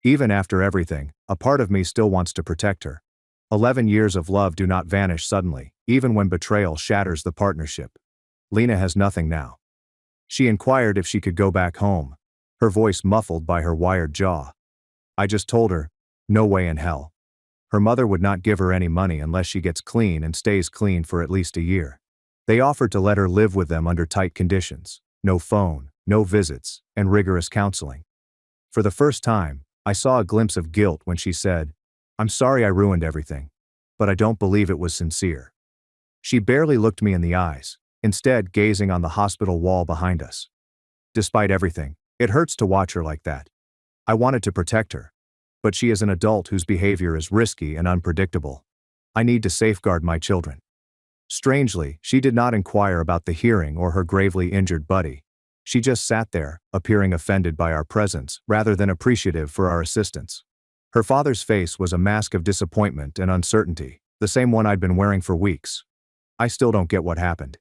Even after everything, a part of me still wants to protect her. 11 years of love do not vanish suddenly, even when betrayal shatters the partnership. Lena has nothing now. She inquired if she could go back home, her voice muffled by her wired jaw. I just told her, no way in hell. Her mother would not give her any money unless she gets clean and stays clean for at least a year. They offered to let her live with them under tight conditions, no phone, no visits, and rigorous counseling. For the first time, I saw a glimpse of guilt when she said, "I'm sorry I ruined everything, but I don't believe it was sincere." She barely looked me in the eyes, instead gazing on the hospital wall behind us. Despite everything, it hurts to watch her like that. I wanted to protect her, but she is an adult whose behavior is risky and unpredictable. I need to safeguard my children. Strangely, she did not inquire about the hearing or her gravely injured buddy. She just sat there, appearing offended by our presence rather than appreciative for our assistance. Her father's face was a mask of disappointment and uncertainty, the same one I'd been wearing for weeks. I still don't get what happened.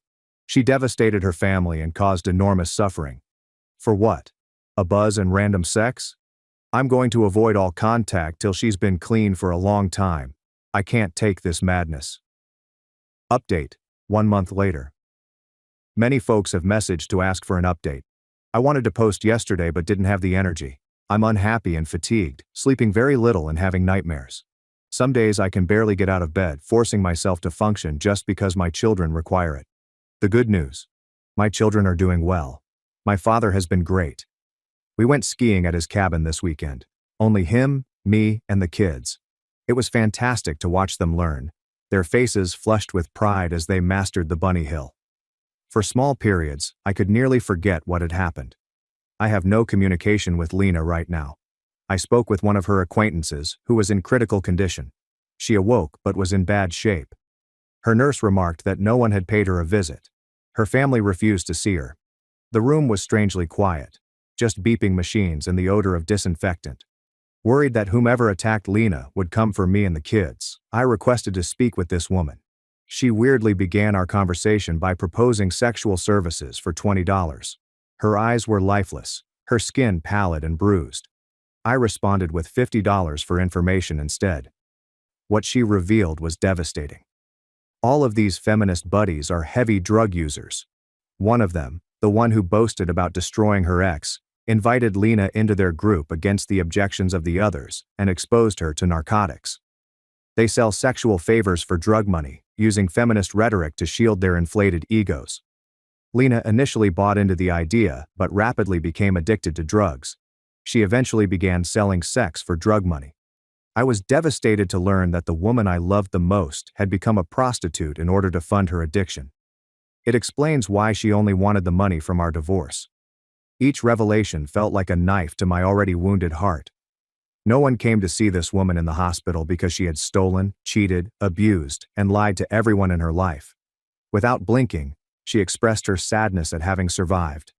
She devastated her family and caused enormous suffering. For what? A buzz and random sex? I'm going to avoid all contact till she's been clean for a long time. I can't take this madness. Update, 1 month later. Many folks have messaged to ask for an update. I wanted to post yesterday but didn't have the energy. I'm unhappy and fatigued, sleeping very little and having nightmares. Some days I can barely get out of bed, forcing myself to function just because my children require it. The good news. My children are doing well. My father has been great. We went skiing at his cabin this weekend. Only him, me, and the kids. It was fantastic to watch them learn, their faces flushed with pride as they mastered the bunny hill. For small periods, I could nearly forget what had happened. I have no communication with Lena right now. I spoke with one of her acquaintances, who was in critical condition. She awoke but was in bad shape. Her nurse remarked that no one had paid her a visit. Her family refused to see her. The room was strangely quiet, just beeping machines and the odor of disinfectant. Worried that whomever attacked Lena would come for me and the kids, I requested to speak with this woman. She weirdly began our conversation by proposing sexual services for $20. Her eyes were lifeless, her skin pallid and bruised. I responded with $50 for information instead. What she revealed was devastating. All of these feminist buddies are heavy drug users. One of them, the one who boasted about destroying her ex, invited Lena into their group against the objections of the others and exposed her to narcotics. They sell sexual favors for drug money, using feminist rhetoric to shield their inflated egos. Lena initially bought into the idea but rapidly became addicted to drugs. She eventually began selling sex for drug money. I was devastated to learn that the woman I loved the most had become a prostitute in order to fund her addiction. It explains why she only wanted the money from our divorce. Each revelation felt like a knife to my already wounded heart. No one came to see this woman in the hospital because she had stolen, cheated, abused, and lied to everyone in her life. Without blinking, she expressed her sadness at having survived.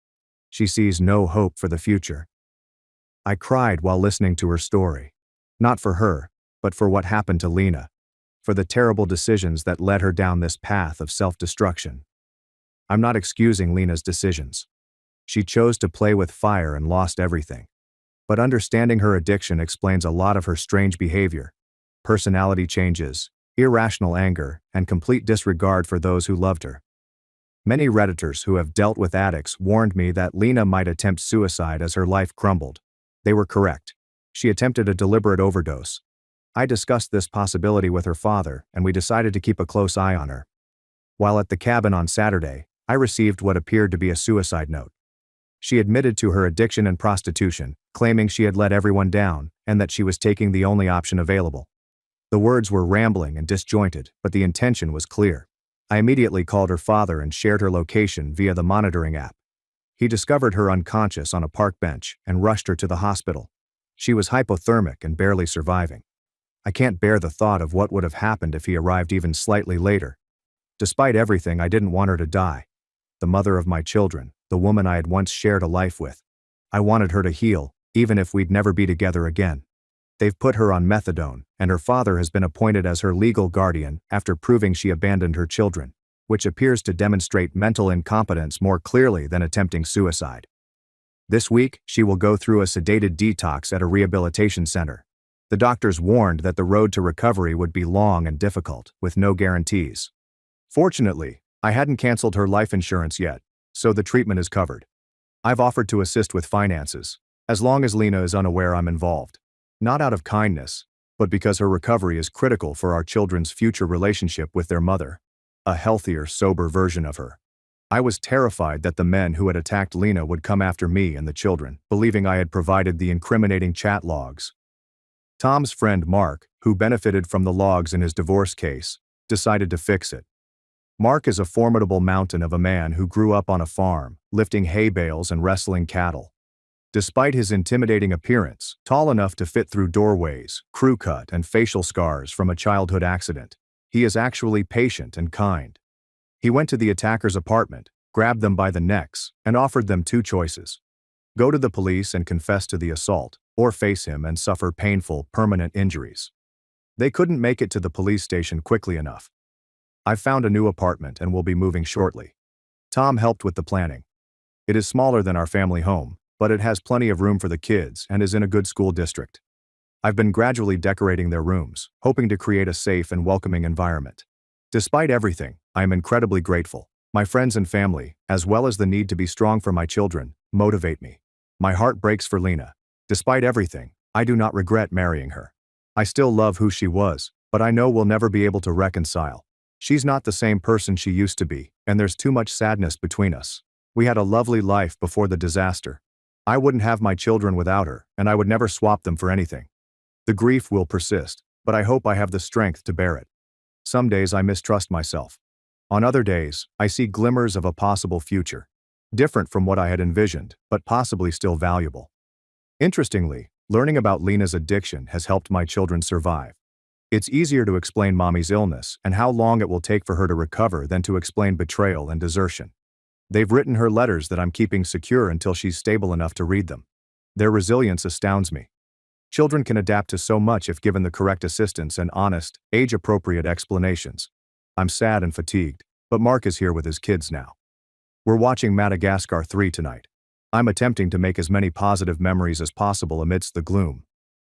She sees no hope for the future. I cried while listening to her story. Not for her, but for what happened to Lena. For the terrible decisions that led her down this path of self-destruction. I'm not excusing Lena's decisions. She chose to play with fire and lost everything. But understanding her addiction explains a lot of her strange behavior, personality changes, irrational anger, and complete disregard for those who loved her. Many Redditors who have dealt with addicts warned me that Lena might attempt suicide as her life crumbled. They were correct. She attempted a deliberate overdose. I discussed this possibility with her father, and we decided to keep a close eye on her. While at the cabin on Saturday, I received what appeared to be a suicide note. She admitted to her addiction and prostitution, claiming she had let everyone down and that she was taking the only option available. The words were rambling and disjointed, but the intention was clear. I immediately called her father and shared her location via the monitoring app. He discovered her unconscious on a park bench and rushed her to the hospital. She was hypothermic and barely surviving. I can't bear the thought of what would have happened if he arrived even slightly later. Despite everything, I didn't want her to die. The mother of my children, the woman I had once shared a life with. I wanted her to heal, even if we'd never be together again. They've put her on methadone, and her father has been appointed as her legal guardian after proving she abandoned her children, which appears to demonstrate mental incompetence more clearly than attempting suicide. This week, she will go through a sedated detox at a rehabilitation center. The doctors warned that the road to recovery would be long and difficult, with no guarantees. Fortunately, I hadn't canceled her life insurance yet, so the treatment is covered. I've offered to assist with finances, as long as Lena is unaware I'm involved. Not out of kindness, but because her recovery is critical for our children's future relationship with their mother. A healthier, sober version of her. I was terrified that the men who had attacked Lena would come after me and the children, believing I had provided the incriminating chat logs. Tom's friend Mark, who benefited from the logs in his divorce case, decided to fix it. Mark is a formidable mountain of a man who grew up on a farm, lifting hay bales and wrestling cattle. Despite his intimidating appearance, tall enough to fit through doorways, crew cut, and facial scars from a childhood accident, he is actually patient and kind. He went to the attacker's apartment, grabbed them by the necks, and offered them two choices. Go to the police and confess to the assault, or face him and suffer painful, permanent injuries. They couldn't make it to the police station quickly enough. I've found a new apartment and will be moving shortly. Tom helped with the planning. It is smaller than our family home, but it has plenty of room for the kids and is in a good school district. I've been gradually decorating their rooms, hoping to create a safe and welcoming environment. Despite everything, I am incredibly grateful. My friends and family, as well as the need to be strong for my children, motivate me. My heart breaks for Lena. Despite everything, I do not regret marrying her. I still love who she was, but I know we'll never be able to reconcile. She's not the same person she used to be, and there's too much sadness between us. We had a lovely life before the disaster. I wouldn't have my children without her, and I would never swap them for anything. The grief will persist, but I hope I have the strength to bear it. Some days I mistrust myself. On other days, I see glimmers of a possible future. Different from what I had envisioned, but possibly still valuable. Interestingly, learning about Lena's addiction has helped my children survive. It's easier to explain mommy's illness and how long it will take for her to recover than to explain betrayal and desertion. They've written her letters that I'm keeping secure until she's stable enough to read them. Their resilience astounds me. Children can adapt to so much if given the correct assistance and honest, age-appropriate explanations. I'm sad and fatigued, but Mark is here with his kids now. We're watching Madagascar 3 tonight. I'm attempting to make as many positive memories as possible amidst the gloom.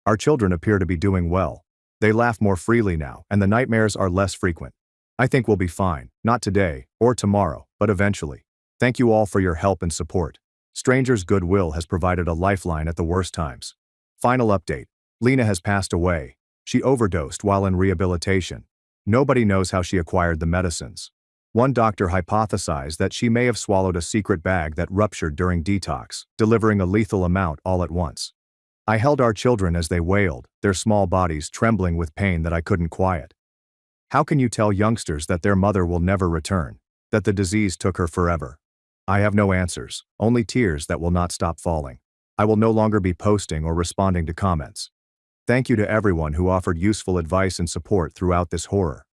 Our children appear to be doing well. They laugh more freely now, and the nightmares are less frequent. I think we'll be fine, not today, or tomorrow, but eventually. Thank you all for your help and support. Strangers' goodwill has provided a lifeline at the worst times. Final update. Lena has passed away. She overdosed while in rehabilitation. Nobody knows how she acquired the medicines. One doctor hypothesized that she may have swallowed a secret bag that ruptured during detox, delivering a lethal amount all at once. I held our children as they wailed, their small bodies trembling with pain that I couldn't quiet. How can you tell youngsters that their mother will never return, that the disease took her forever? I have no answers, only tears that will not stop falling. I will no longer be posting or responding to comments. Thank you to everyone who offered useful advice and support throughout this horror.